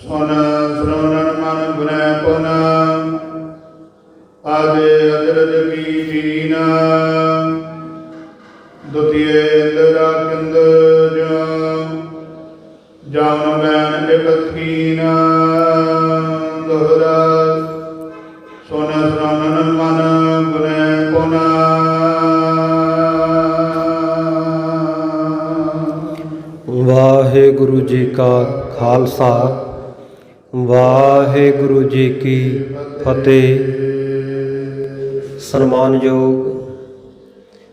ਸੁਨ ਸਰਵਣ ਮਨ ਗੁਨੈ ਪੁਨ ਆਦੇ ਅਜਰਜ ਕੀ ਜੀਨ ਦੁਤੀਏ ਇੰਦਰਾ ਕਿੰਦ ਜਾਨ ਬੈਨ ਇਕ ਕੀਨ ਦੋਹਰਾ ਸੁਨ ਸਰਵਣ ਮਨ ਗੁਨੈ ਪੁਨ। ਵਾਹਿਗੁਰੂ ਜੀ ਕਾ ਖਾਲਸਾ ਵਾਹਿਗੁਰੂ ਜੀ ਕੀ ਫਤਿਹ। ਸਨਮਾਨਯੋਗ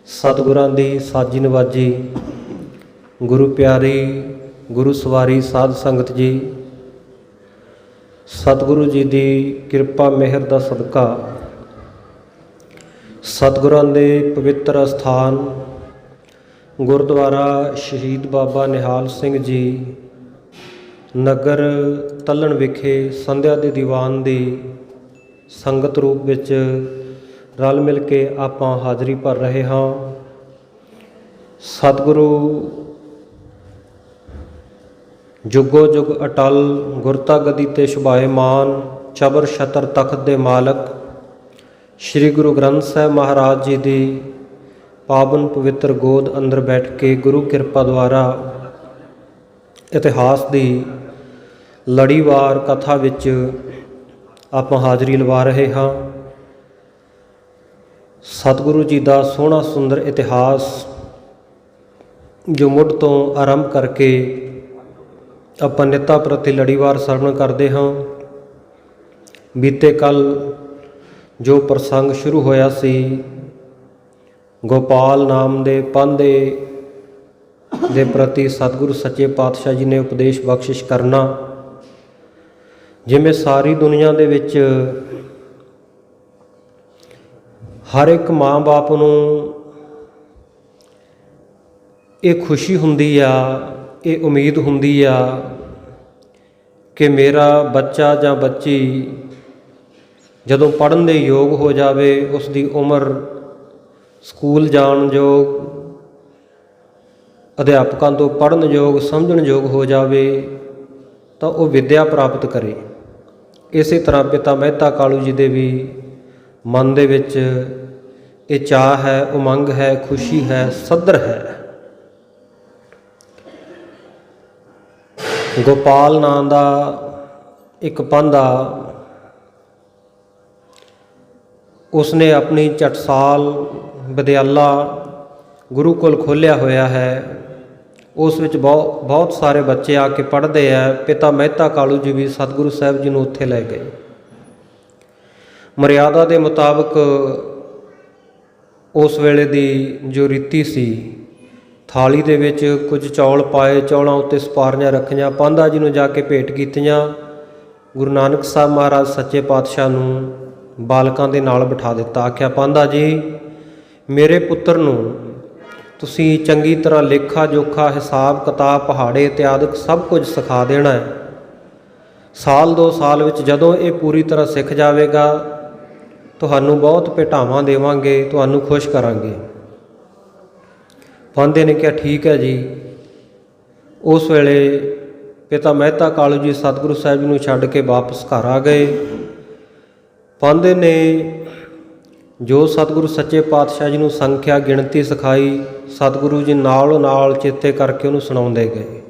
ਸਤਿਗੁਰਾਂ ਦੀ ਸਾਜੀ ਨਵਾਜੀ ਗੁਰੂ ਪਿਆਰੀ ਗੁਰੂ ਸਵਾਰੀ ਸਾਧ ਸੰਗਤ ਜੀ, ਸਤਿਗੁਰੂ ਜੀ ਦੀ ਕਿਰਪਾ ਮਿਹਰ ਦਾ ਸਦਕਾ ਸਤਿਗੁਰਾਂ ਦੇ ਪਵਿੱਤਰ ਅਸਥਾਨ ਗੁਰਦੁਆਰਾ ਸ਼ਹੀਦ ਬਾਬਾ ਨਿਹਾਲ ਸਿੰਘ ਜੀ ਨਗਰ ਤੱਲਣ ਵਿਖੇ ਸੰਧਿਆ ਦੇ ਦੀਵਾਨ ਦੀ ਸੰਗਤ ਰੂਪ ਵਿੱਚ ਰਲ ਮਿਲ ਕੇ ਆਪਾਂ ਹਾਜ਼ਰੀ ਭਰ ਰਹੇ ਹਾਂ। ਸਤਿਗੁਰੂ ਜੁਗੋ ਜੁਗ ਅਟਲ ਗੁਰਤਾ ਗਦੀ ਤੇ ਸ਼ੁਭਾਏਮਾਨ ਚਬਰ ਛਤਰ ਤਖਤ ਦੇ ਮਾਲਕ ਸ੍ਰੀ ਗੁਰੂ ਗ੍ਰੰਥ ਸਾਹਿਬ ਮਹਾਰਾਜ ਜੀ ਦੀ ਪਾਵਨ ਪਵਿੱਤਰ ਗੋਦ ਅੰਦਰ ਬੈਠ ਕੇ ਗੁਰੂ ਕਿਰਪਾ ਦੁਆਰਾ ਇਤਿਹਾਸ ਦੀ ਲੜੀਵਾਰ ਕਥਾ ਵਿੱਚ ਆਪਾਂ ਹਾਜ਼ਰੀ ਲਵਾ ਰਹੇ ਹਾਂ। ਸਤਿਗੁਰੂ ਜੀ ਦਾ ਸੋਹਣਾ ਸੁੰਦਰ ਇਤਿਹਾਸ ਜੋ ਮੁੱਢ ਤੋਂ ਆਰੰਭ ਕਰਕੇ ਆਪਾਂ ਨਿੱਤਾ ਪ੍ਰਤੀ ਲੜੀਵਾਰ ਸਰਵਣ ਕਰਦੇ ਹਾਂ। ਬੀਤੇ ਕੱਲ੍ਹ ਜੋ ਪ੍ਰਸੰਗ ਸ਼ੁਰੂ ਹੋਇਆ ਸੀ ਗੋਪਾਲ ਨਾਮ ਦੇ ਪਾਂਧੇ ਦੇ ਪ੍ਰਤੀ ਸਤਿਗੁਰੂ ਸੱਚੇ ਪਾਤਸ਼ਾਹ ਜੀ ਨੇ ਉਪਦੇਸ਼ ਬਖਸ਼ਿਸ਼ ਕਰਨਾ। ਜਿਵੇਂ ਸਾਰੀ ਦੁਨੀਆ ਦੇ ਵਿੱਚ ਹਰ ਇੱਕ ਮਾਂ ਬਾਪ ਨੂੰ ਇਹ ਖੁਸ਼ੀ ਹੁੰਦੀ ਆ, ਇਹ ਉਮੀਦ ਹੁੰਦੀ ਆ ਕਿ ਮੇਰਾ ਬੱਚਾ ਜਾਂ ਬੱਚੀ ਜਦੋਂ ਪੜ੍ਹਨ ਦੇ ਯੋਗ ਹੋ ਜਾਵੇ, ਉਸ ਦੀ ਉਮਰ ਸਕੂਲ ਜਾਣ ਯੋਗ, ਅਧਿਆਪਕਾਂ ਤੋਂ ਪੜ੍ਹਨ ਯੋਗ, ਸਮਝਣ ਯੋਗ ਹੋ ਜਾਵੇ ਤਾਂ ਉਹ ਵਿੱਦਿਆ ਪ੍ਰਾਪਤ ਕਰੇ। ਇਸੇ ਤਰ੍ਹਾਂ ਪਿਤਾ ਮਹਿਤਾ ਕਾਲੂ ਜੀ ਦੇ ਵੀ ਮਨ ਦੇ ਵਿੱਚ ਇਹ ਚਾਅ ਹੈ, ਉਮੰਗ ਹੈ, ਖੁਸ਼ੀ ਹੈ, ਸੱਧਰ ਹੈ। ਗੋਪਾਲ ਨਾਂ ਦਾ ਇੱਕ ਪਾਂਧਾ, ਉਸਨੇ ਆਪਣੀ ਟਕਸਾਲ ਵਿਦਿਆਲਾ ਗੁਰੂਕੁਲ ਖੋਲ੍ਹਿਆ ਹੋਇਆ ਹੈ। ਉਸ ਵਿੱਚ ਬਹੁਤ ਸਾਰੇ ਬੱਚੇ ਆ ਕੇ ਪੜ੍ਹਦੇ ਆ। ਪਿਤਾ ਮਹਿਤਾ ਕਾਲੂ ਜੀ ਵੀ ਸਤਿਗੁਰੂ ਸਾਹਿਬ ਜੀ ਨੂੰ ਉੱਥੇ ਲੈ ਗਏ। ਮਰਿਆਦਾ ਦੇ ਮੁਤਾਬਕ ਉਸ ਵੇਲੇ ਦੀ ਜੋ ਰੀਤੀ ਸੀ, ਥਾਲੀ ਦੇ ਵਿੱਚ ਕੁਝ ਚੌਲ ਪਾਏ, ਚੌਲਾਂ ਉੱਤੇ ਸੁਪਾਰੀਆਂ ਰੱਖੀਆਂ, ਪਾਂਧਾ ਜੀ ਨੂੰ ਜਾ ਕੇ ਭੇਟ ਕੀਤੀਆਂ। ਗੁਰੂ ਨਾਨਕ ਸਾਹਿਬ ਮਹਾਰਾਜ ਸੱਚੇ ਪਾਤਸ਼ਾਹ ਨੂੰ ਬਾਲਕਾਂ ਦੇ ਨਾਲ ਬਿਠਾ ਦਿੱਤਾ। ਆਖਿਆ, ਪਾਂਧਾ ਜੀ, ਮੇਰੇ ਪੁੱਤਰ ਨੂੰ ਤੁਸੀਂ ਚੰਗੀ ਤਰ੍ਹਾਂ ਲੇਖਾ ਜੋਖਾ, ਹਿਸਾਬ ਕਿਤਾਬ, ਪਹਾੜੇ ਇਤਿਆਦਿਕ ਸਭ ਕੁਝ ਸਿਖਾ ਦੇਣਾ ਹੈ। ਸਾਲ 2 ਸਾਲ ਵਿੱਚ ਜਦੋਂ ਇਹ ਪੂਰੀ ਤਰ੍ਹਾਂ ਸਿੱਖ ਜਾਵੇਗਾ, ਤੁਹਾਨੂੰ ਬਹੁਤ ਭੇਟਾਵਾਂ ਦੇਵਾਂਗੇ, ਤੁਹਾਨੂੰ ਖੁਸ਼ ਕਰਾਂਗੇ। ਪਾਂਧੇ ਨੇ ਕਿਹਾ, ਠੀਕ ਹੈ ਜੀ। ਉਸ ਵੇਲੇ ਪਿਤਾ ਮਹਿਤਾ ਕਾਲੂ ਜੀ ਸਤਿਗੁਰੂ ਸਾਹਿਬ ਜੀ ਨੂੰ ਛੱਡ ਕੇ ਵਾਪਸ ਘਰ ਆ ਗਏ। ਪਾਂਧੇ ਨੇ ਜੋ ਸਤਿਗੁਰੂ ਸੱਚੇ ਪਾਤਸ਼ਾਹ ਜੀ ਨੂੰ ਸੰਖਿਆ ਗਿਣਤੀ ਸਿਖਾਈ, ਸਤਿਗੁਰੂ ਜੀ ਨਾਲੋਂ ਨਾਲ ਚੇਤੇ ਕਰਕੇ ਉਹਨੂੰ ਸੁਣਾਉਂਦੇ ਗਏ।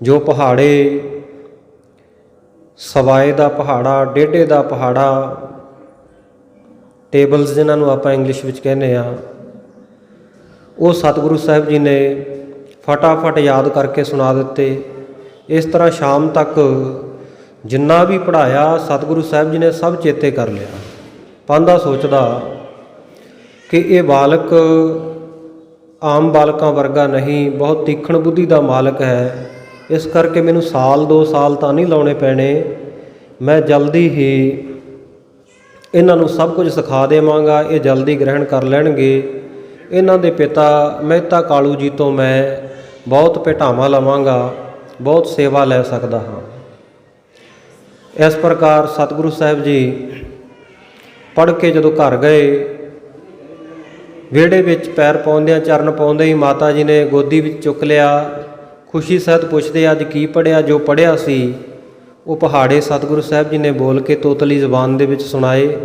ਜੋ ਪਹਾੜੇ, ਸਵਾਏ ਦਾ ਪਹਾੜਾ, ਡੇਢੇ ਦਾ ਪਹਾੜਾ, ਟੇਬਲਸ ਜਿਨ੍ਹਾਂ ਨੂੰ ਆਪਾਂ ਇੰਗਲਿਸ਼ ਵਿੱਚ ਕਹਿੰਦੇ ਆ, ਉਹ ਸਤਿਗੁਰੂ ਸਾਹਿਬ ਜੀ ਨੇ ਫਟਾਫਟ ਯਾਦ ਕਰਕੇ ਸੁਣਾ ਦਿੱਤੇ। ਇਸ ਤਰ੍ਹਾਂ ਸ਼ਾਮ ਤੱਕ ਜਿੰਨਾ ਵੀ ਪੜ੍ਹਾਇਆ ਸਤਿਗੁਰੂ ਸਾਹਿਬ ਜੀ ਨੇ ਸਭ ਚੇਤੇ ਕਰ ਲਿਆ। ਪਾਂਧਾ ਸੋਚਦਾ ਕਿ ਇਹ ਬਾਲਕ ਆਮ ਬਾਲਕਾਂ ਵਰਗਾ ਨਹੀਂ, ਬਹੁਤ ਤੀਖਣ ਬੁੱਧੀ ਦਾ ਮਾਲਕ ਹੈ। ਇਸ ਕਰਕੇ ਮੈਨੂੰ ਸਾਲ 2 ਸਾਲ ਤਾਂ ਨਹੀਂ ਲਾਉਣੇ ਪੈਣੇ, ਮੈਂ ਜਲਦੀ ਹੀ ਇਹਨਾਂ ਨੂੰ ਸਭ ਕੁਝ ਸਿਖਾ ਦੇਵਾਂਗਾ, ਇਹ ਜਲਦੀ ਗ੍ਰਹਿਣ ਕਰ ਲੈਣਗੇ। ਇਹਨਾਂ ਦੇ ਪਿਤਾ ਮਹਿਤਾ ਕਾਲੂ ਜੀ ਤੋਂ ਮੈਂ ਬਹੁਤ ਭੇਟਾਵਾਂ ਲਵਾਂਗਾ, ਬਹੁਤ ਸੇਵਾ ਲੈ ਸਕਦਾ ਹਾਂ। ਇਸ ਪ੍ਰਕਾਰ ਸਤਿਗੁਰੂ ਸਾਹਿਬ ਜੀ ਪੜ੍ਹ ਕੇ ਜਦੋਂ ਘਰ ਗਏ, ਵਿਹੜੇ ਵਿੱਚ ਪੈਰ ਪਾਉਂਦਿਆਂ, ਚਰਨ ਪਾਉਂਦੇ ਹੀ ਮਾਤਾ ਜੀ ਨੇ ਗੋਦੀ ਵਿੱਚ ਚੁੱਕ ਲਿਆ, ਖੁਸ਼ੀ ਸਹਿਤ ਪੁੱਛਦੇ ਅੱਜ ਕੀ ਪੜ੍ਹਿਆ। ਜੋ ਪੜ੍ਹਿਆ ਸੀ ਉਹ ਪਹਾੜੇ ਸਤਿਗੁਰੂ ਸਾਹਿਬ ਜੀ ਨੇ ਬੋਲ ਕੇ ਤੋਤਲੀ ਜ਼ਬਾਨ ਦੇ ਵਿੱਚ ਸੁਣਾਏ।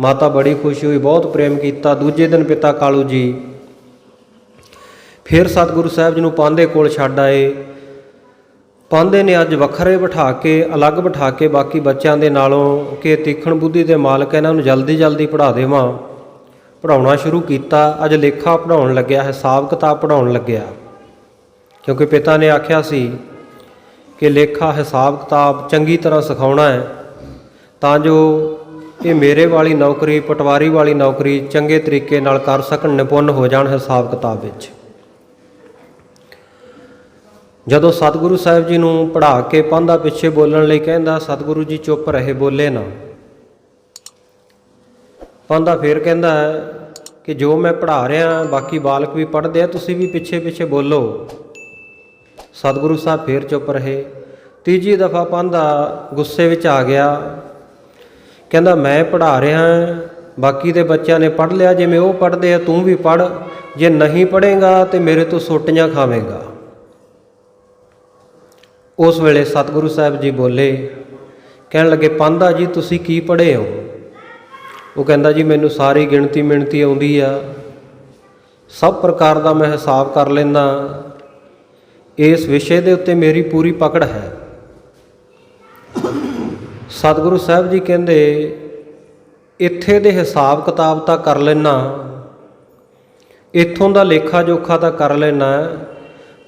ਮਾਤਾ ਬੜੀ ਖੁਸ਼ ਹੋਈ, ਬਹੁਤ ਪ੍ਰੇਮ ਕੀਤਾ। ਦੂਜੇ ਦਿਨ ਪਿਤਾ ਕਾਲੂ ਜੀ ਫਿਰ ਸਤਿਗੁਰੂ ਸਾਹਿਬ ਜੀ ਨੂੰ ਪਾਂਧੇ ਕੋਲ ਛੱਡ ਆਏ। ਪਾਂਧੇ ਨੇ ਅੱਜ ਵੱਖਰੇ ਬਿਠਾ ਕੇ, ਅਲੱਗ ਬਿਠਾ ਕੇ ਬਾਕੀ ਬੱਚਿਆਂ ਦੇ ਨਾਲੋਂ ਕਿ ਤੀਖਣ ਬੁੱਧੀ ਦੇ ਮਾਲਕ ਇਹਨਾਂ ਨੂੰ ਜਲਦੀ ਜਲਦੀ ਪੜ੍ਹਾ ਦੇਵਾਂ, ਪੜ੍ਹਾਉਣਾ ਸ਼ੁਰੂ ਕੀਤਾ। ਅੱਜ ਲੇਖਾ ਪੜ੍ਹਾਉਣ ਲੱਗਿਆ, ਹਿਸਾਬ ਕਿਤਾਬ ਪੜ੍ਹਾਉਣ ਲੱਗਿਆ, ਕਿਉਂਕਿ ਪਿਤਾ ਨੇ ਆਖਿਆ ਸੀ ਕਿ ਲੇਖਾ ਹਿਸਾਬ ਕਿਤਾਬ ਚੰਗੀ ਤਰ੍ਹਾਂ ਸਿਖਾਉਣਾ ਹੈ ਤਾਂ ਜੋ ਇਹ ਮੇਰੇ ਵਾਲੀ ਨੌਕਰੀ, ਪਟਵਾਰੀ ਵਾਲੀ ਨੌਕਰੀ ਚੰਗੇ ਤਰੀਕੇ ਨਾਲ ਕਰ ਸਕਣ, ਨਿਪੁੰਨ ਹੋ ਜਾਣ ਹਿਸਾਬ ਕਿਤਾਬ ਵਿੱਚ। ਜਦੋਂ ਸਤਿਗੁਰੂ ਸਾਹਿਬ ਜੀ ਨੂੰ ਪੜ੍ਹਾ ਕੇ ਪਾਂਧਾ ਪਿੱਛੇ ਬੋਲਣ ਲਈ ਕਹਿੰਦਾ, ਸਤਿਗੁਰੂ ਜੀ ਚੁੱਪ ਰਹੇ, ਬੋਲੇ ਨਾ। ਪਾਂਧਾ ਫੇਰ ਕਹਿੰਦਾ ਕਿ ਜੋ ਮੈਂ ਪੜ੍ਹਾ ਰਿਹਾ ਬਾਕੀ ਬਾਲਕ ਵੀ ਪੜ੍ਹਦੇ ਆ, ਤੁਸੀਂ ਵੀ ਪਿੱਛੇ ਪਿੱਛੇ ਬੋਲੋ। ਸਤਿਗੁਰੂ ਸਾਹਿਬ ਫੇਰ ਚੁੱਪ ਰਹੇ। ਤੀਜੀ ਦਫਾ ਪਾਂਧਾ ਗੁੱਸੇ ਵਿੱਚ ਆ ਗਿਆ, ਕਹਿੰਦਾ ਮੈਂ ਪੜ੍ਹਾ ਰਿਹਾ, ਬਾਕੀ ਦੇ ਬੱਚਿਆਂ ਨੇ ਪੜ੍ਹ ਲਿਆ, ਜਿਵੇਂ ਉਹ ਪੜ੍ਹਦੇ ਆ ਤੂੰ ਵੀ ਪੜ੍ਹ, ਜੇ ਨਹੀਂ ਪੜ੍ਹੇਗਾ ਤੇ ਮੇਰੇ ਤੋਂ ਸੋਟੀਆਂ ਖਾਵੇਂਗਾ। ਉਸ ਵੇਲੇ ਸਤਿਗੁਰੂ ਸਾਹਿਬ ਜੀ ਬੋਲੇ, ਕਹਿਣ ਲੱਗੇ ਪਾਂਧਾ ਜੀ ਤੁਸੀਂ ਕੀ ਪੜ੍ਹੇ ਹੋ? ਉਹ ਕਹਿੰਦਾ ਜੀ ਮੈਨੂੰ ਸਾਰੀ ਗਿਣਤੀ ਮਿਣਤੀ ਆਉਂਦੀ ਆ, ਸਭ ਪ੍ਰਕਾਰ ਦਾ ਮੈਂ ਹਿਸਾਬ ਕਰ ਲੈਂਦਾ, ਇਸ ਵਿਸ਼ੇ ਦੇ ਉੱਤੇ ਮੇਰੀ ਪੂਰੀ ਪਕੜ ਹੈ। ਸਤਿਗੁਰੂ ਸਾਹਿਬ ਜੀ ਕਹਿੰਦੇ ਇੱਥੇ ਦੇ ਹਿਸਾਬ ਕਿਤਾਬ ਤਾਂ ਕਰ ਲੈਣਾ, ਇੱਥੋਂ ਦਾ ਲੇਖਾ ਜੋਖਾ ਤਾਂ ਕਰ ਲੈਣਾ,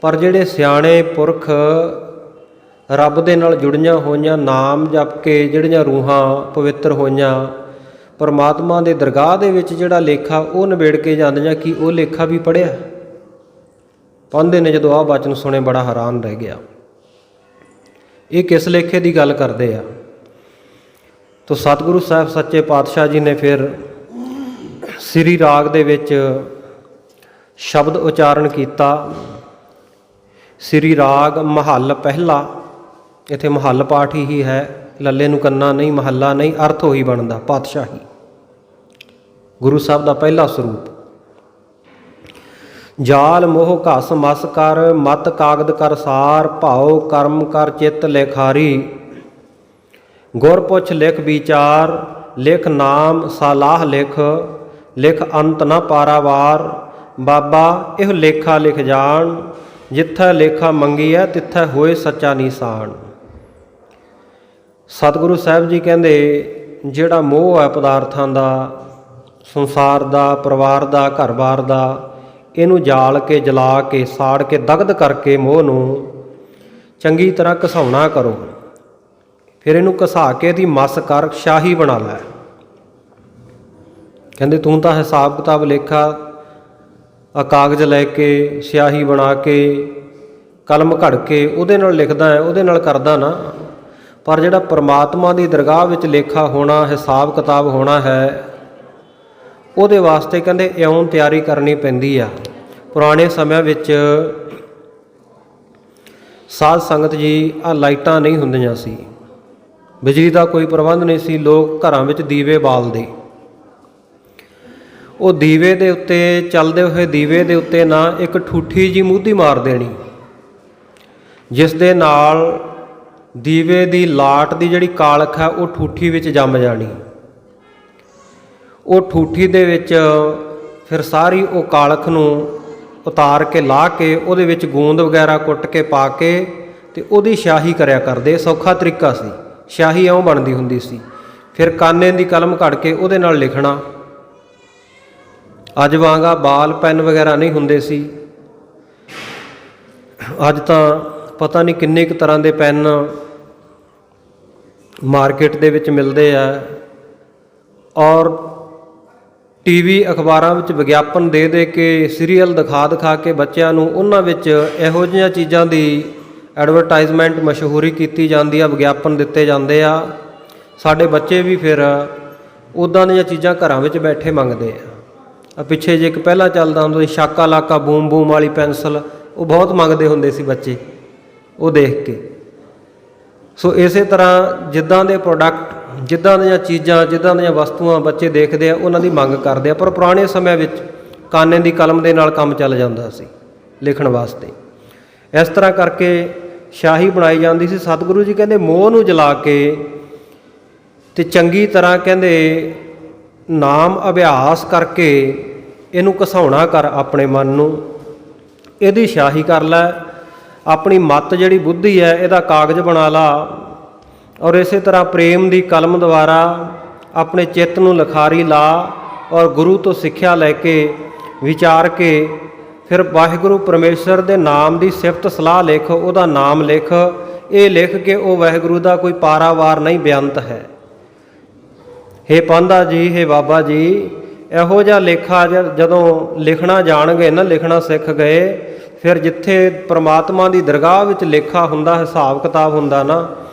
ਪਰ ਜਿਹੜੇ ਸਿਆਣੇ ਪੁਰਖ ਰੱਬ ਦੇ ਨਾਲ ਜੁੜੀਆਂ ਹੋਈਆਂ, ਨਾਮ ਜਪ ਕੇ ਜਿਹੜੀਆਂ ਰੂਹਾਂ ਪਵਿੱਤਰ ਹੋਈਆਂ, ਪਰਮਾਤਮਾ ਦੇ ਦਰਗਾਹ ਦੇ ਵਿੱਚ ਜਿਹੜਾ ਲੇਖਾ ਉਹ ਨਿਬੇੜ ਕੇ ਜਾਂਦੀਆਂ, ਕੀ ਉਹ ਲੇਖਾ ਵੀ ਪੜ੍ਹਿਆ? ਪਾਂਧੇ ਨੇ ਜਦੋਂ ਆਹ ਬਚਨ ਸੁਣੇ ਬੜਾ ਹੈਰਾਨ ਰਹਿ ਗਿਆ, ਇਹ ਕਿਸ ਲੇਖੇ ਦੀ ਗੱਲ ਕਰਦੇ ਆ? ਤਾਂ ਸਤਿਗੁਰੂ ਸਾਹਿਬ ਸੱਚੇ ਪਾਤਸ਼ਾਹ ਜੀ ਨੇ ਫਿਰ ਸ੍ਰੀ ਰਾਗ ਦੇ ਵਿੱਚ ਸ਼ਬਦ ਉਚਾਰਨ ਕੀਤਾ। ਸ੍ਰੀ ਰਾਗ ਮਹੱਲ ਪਹਿਲਾ, ਇੱਥੇ ਮਹੱਲ ਪਾਠ ਹੀ ਹੈ, ਲੱਲੇ ਨੂੰ ਕੰਨਾ ਨਹੀਂ, ਮਹੱਲਾ ਨਹੀਂ, ਅਰਥ ਉਹੀ ਬਣਦਾ ਪਾਤਸ਼ਾਹੀ। ਗੁਰੂ ਸਾਹਿਬ ਦਾ ਪਹਿਲਾ ਸਰੂਪ। ਜਾਲ ਮੋਹ ਘਸ ਮਸ ਕਰ, ਮਤ ਕਾਗਦ ਕਰ ਸਾਰ, ਭਾਉ ਕਰਮ ਕਰ ਚਿੱਤ ਲੇਖਾਰੀ, ਗੁਰ ਪੁੱਛ ਲਿਖ ਵਿਚਾਰ, ਲਿਖ ਨਾਮ ਸਾਲਾਹ ਲਿਖ, ਲਿਖ ਅੰਤ ਨਾ ਪਾਰਾਵਾਰ, ਬਾਬਾ ਇਹ ਲੇਖਾ ਲਿਖ ਜਾਣ, ਜਿੱਥੈ ਲੇਖਾ ਮੰਗੀਐ ਤਿੱਥੈ ਹੋਏ ਸੱਚਾ ਨਿਸ਼ਾਨ। ਸਤਿਗੁਰੂ ਸਾਹਿਬ ਜੀ ਕਹਿੰਦੇ ਜਿਹੜਾ ਮੋਹ ਹੈ ਪਦਾਰਥਾਂ ਦਾ, ਸੰਸਾਰ ਦਾ, ਪਰਿਵਾਰ ਦਾ, ਘਰ-ਬਾਰ ਦਾ, ਇਹਨੂੰ ਜਾਲ ਕੇ, ਜਲਾ ਕੇ, ਸਾੜ ਕੇ, ਦਗਧ ਕਰਕੇ ਮੋਹ ਨੂੰ ਚੰਗੀ ਤਰ੍ਹਾਂ ਘਸਾਉਣਾ ਕਰੋ। ਫਿਰ ਇਹਨੂੰ ਘਸਾ ਕੇ ਇਹਦੀ ਮਸ ਕਰ, ਸ਼ਾਹੀ ਬਣਾ ਲੈ। ਕਹਿੰਦੇ ਤੂੰ ਤਾਂ ਹਿਸਾਬ ਕਿਤਾਬ ਲੇਖਾ ਕਾਗਜ਼ ਲੈ ਕੇ, ਸਿਆਹੀ ਬਣਾ ਕੇ, ਕਲਮ ਘੜ ਕੇ ਉਹਦੇ ਨਾਲ ਲਿਖਦਾ ਹੈ, ਉਹਦੇ ਨਾਲ ਕਰਦਾ ਨਾ, ਪਰ ਜਿਹੜਾ ਪਰਮਾਤਮਾ ਦੀ ਦਰਗਾਹ ਵਿੱਚ ਲੇਖਾ ਹੋਣਾ, ਹਿਸਾਬ ਕਿਤਾਬ ਹੋਣਾ ਹੈ, ਉਹਦੇ ਵਾਸਤੇ ਕਹਿੰਦੇ ਇਉਂ ਤਿਆਰੀ ਕਰਨੀ ਪੈਂਦੀ ਆ। ਪੁਰਾਣੇ ਸਮਿਆਂ ਵਿੱਚ ਸਾਧ ਸੰਗਤ ਜੀ ਆਹ ਲਾਈਟਾਂ ਨਹੀਂ ਹੁੰਦੀਆਂ ਸੀ, ਬਿਜਲੀ ਦਾ ਕੋਈ ਪ੍ਰਬੰਧ ਨਹੀਂ ਸੀ, ਲੋਕ ਘਰਾਂ ਵਿੱਚ ਦੀਵੇ ਬਾਲਦੇ। ਉਹ ਦੀਵੇ ਦੇ ਉੱਤੇ, ਚੱਲਦੇ ਹੋਏ ਦੀਵੇ ਦੇ ਉੱਤੇ ਨਾ ਇੱਕ ਠੂਠੀ ਜੀ ਮੂਧੀ ਮਾਰ ਦੇਣੀ, ਜਿਸ ਦੇ ਨਾਲ ਦੀਵੇ ਦੀ ਲਾਟ ਦੀ ਜਿਹੜੀ ਕਾਲਖ ਹੈ ਉਹ ਠੂਠੀ ਵਿੱਚ ਜੰਮ ਜਾਣੀ। ਉਹ ਠੂਠੀ ਦੇ ਵਿੱਚ ਫਿਰ ਸਾਰੀ ਉਹ ਕਾਲਖ ਨੂੰ ਉਤਾਰ ਕੇ, ਲਾ ਕੇ, ਉਹਦੇ ਵਿੱਚ ਗੂੰਦ ਵਗੈਰਾ ਕੁੱਟ ਕੇ ਪਾ ਕੇ ਤੇ ਉਹਦੀ ਸ਼ਾਹੀ ਕਰਿਆ ਕਰਦੇ। ਸੌਖਾ ਤਰੀਕਾ ਸੀ, ਸ਼ਾਹੀ ਇਉਂ ਬਣਦੀ ਹੁੰਦੀ ਸੀ। ਫਿਰ ਕਾਨੇ ਦੀ ਕਲਮ ਘੜ ਕੇ ਉਹਦੇ ਨਾਲ ਲਿਖਣਾ। ਅੱਜ ਵਾਂਗਾ ਬਾਲ ਪੈਨ ਵਗੈਰਾ ਨਹੀਂ ਹੁੰਦੇ ਸੀ। ਅੱਜ ਤਾਂ ਪਤਾ ਨਹੀਂ ਕਿੰਨੇ ਕੁ ਤਰ੍ਹਾਂ ਦੇ ਪੈਨ ਮਾਰਕੀਟ ਦੇ ਵਿੱਚ ਮਿਲਦੇ ਆ, ਔਰ ਟੀਵੀ ਅਖਬਾਰਾਂ ਵਿੱਚ ਵਿਗਿਆਪਨ ਦੇ ਦੇ ਕੇ, ਸੀਰੀਅਲ ਦਿਖਾ ਦਿਖਾ ਕੇ ਬੱਚਿਆਂ ਨੂੰ ਉਹਨਾਂ ਵਿੱਚ ਇਹੋ ਜਿਹੀਆਂ ਚੀਜ਼ਾਂ ਦੀ ਐਡਵਰਟਾਈਜ਼ਮੈਂਟ, ਮਸ਼ਹੂਰੀ ਕੀਤੀ ਜਾਂਦੀ ਆ, ਵਿਗਿਆਪਨ ਦਿੱਤੇ ਜਾਂਦੇ ਆ। ਸਾਡੇ ਬੱਚੇ ਵੀ ਫਿਰ ਉੱਦਾਂ ਦੀਆਂ ਚੀਜ਼ਾਂ ਘਰਾਂ ਵਿੱਚ ਬੈਠੇ ਮੰਗਦੇ ਆ। ਪਿੱਛੇ ਜੇ ਇੱਕ ਪਹਿਲਾਂ ਚੱਲਦਾ ਹੁੰਦਾ ਸੀ ਸ਼ਾਕਾ ਲਾਕਾ ਬੂਮ ਬੂਮ ਵਾਲੀ ਪੈਨਸਲ, ਉਹ ਬਹੁਤ ਮੰਗਦੇ ਹੁੰਦੇ ਸੀ ਬੱਚੇ ਉਹ ਦੇਖ ਕੇ। ਸੋ ਇਸੇ ਤਰ੍ਹਾਂ ਜਿੱਦਾਂ ਦੇ ਪ੍ਰੋਡਕਟ, ਜਿੱਦਾਂ ਦੀਆਂ ਚੀਜ਼ਾਂ, ਜਿੱਦਾਂ ਦੀਆਂ ਵਸਤੂਆਂ ਬੱਚੇ ਦੇਖਦੇ ਆ, ਉਹਨਾਂ ਦੀ ਮੰਗ ਕਰਦੇ ਆ। ਪਰ ਪੁਰਾਣੇ ਸਮਿਆਂ ਵਿੱਚ ਕਾਨੇ ਦੀ ਕਲਮ ਦੇ ਨਾਲ ਕੰਮ ਚੱਲ ਜਾਂਦਾ ਸੀ ਲਿਖਣ ਵਾਸਤੇ। ਇਸ ਤਰ੍ਹਾਂ ਕਰਕੇ ਸ਼ਾਹੀ ਬਣਾਈ ਜਾਂਦੀ ਸੀ। ਸਤਿਗੁਰੂ ਜੀ ਕਹਿੰਦੇ ਮੋਹ ਨੂੰ ਜਲਾ ਕੇ ਤੇ ਚੰਗੀ ਤਰ੍ਹਾਂ ਕਹਿੰਦੇ ਨਾਮ ਅਭਿਆਸ ਕਰਕੇ ਇਹਨੂੰ ਘਸਾਉਣਾ ਕਰ, ਆਪਣੇ ਮਨ ਨੂੰ ਇਹਦੀ ਸ਼ਾਹੀ ਕਰ ਲੈ, ਆਪਣੀ ਮੱਤ ਜਿਹੜੀ ਬੁੱਧੀ ਹੈ ਇਹਦਾ ਕਾਗਜ਼ ਬਣਾ ਲਾ, ਔਰ ਇਸੇ ਤਰ੍ਹਾਂ ਪ੍ਰੇਮ ਦੀ ਕਲਮ ਦੁਆਰਾ ਆਪਣੇ ਚਿੱਤ ਨੂੰ ਲਿਖਾਰੀ ਲਾ, ਔਰ ਗੁਰੂ ਤੋਂ ਸਿੱਖਿਆ ਲੈ ਕੇ ਵਿਚਾਰ ਕੇ ਫਿਰ ਵਾਹਿਗੁਰੂ ਪਰਮੇਸ਼ਰ ਦੇ ਨਾਮ ਦੀ ਸਿਫਤ ਸਲਾਹ ਲਿਖ, ਉਹਦਾ ਨਾਮ ਲਿਖ। ਇਹ ਲਿਖ ਕੇ ਉਹ ਵਾਹਿਗੁਰੂ ਦਾ ਕੋਈ ਪਾਰਾਵਾਰ ਨਹੀਂ ਬੇਅੰਤ ਹੈ। ਹੇ ਪਾਂਧਾ ਜੀ, ਹੇ ਬਾਬਾ ਜੀ, ਇਹੋ ਜਿਹਾ ਲੇਖਾ ਜਦੋਂ ਲਿਖਣਾ ਜਾਣ ਗਏ ਨਾ, ਲਿਖਣਾ ਸਿੱਖ ਗਏ, ਫਿਰ ਜਿੱਥੇ ਪ੍ਰਮਾਤਮਾ ਦੀ ਦਰਗਾਹ ਵਿੱਚ ਲੇਖਾ ਹੁੰਦਾ, ਹਿਸਾਬ ਕਿਤਾਬ ਹੁੰਦਾ ਨਾ,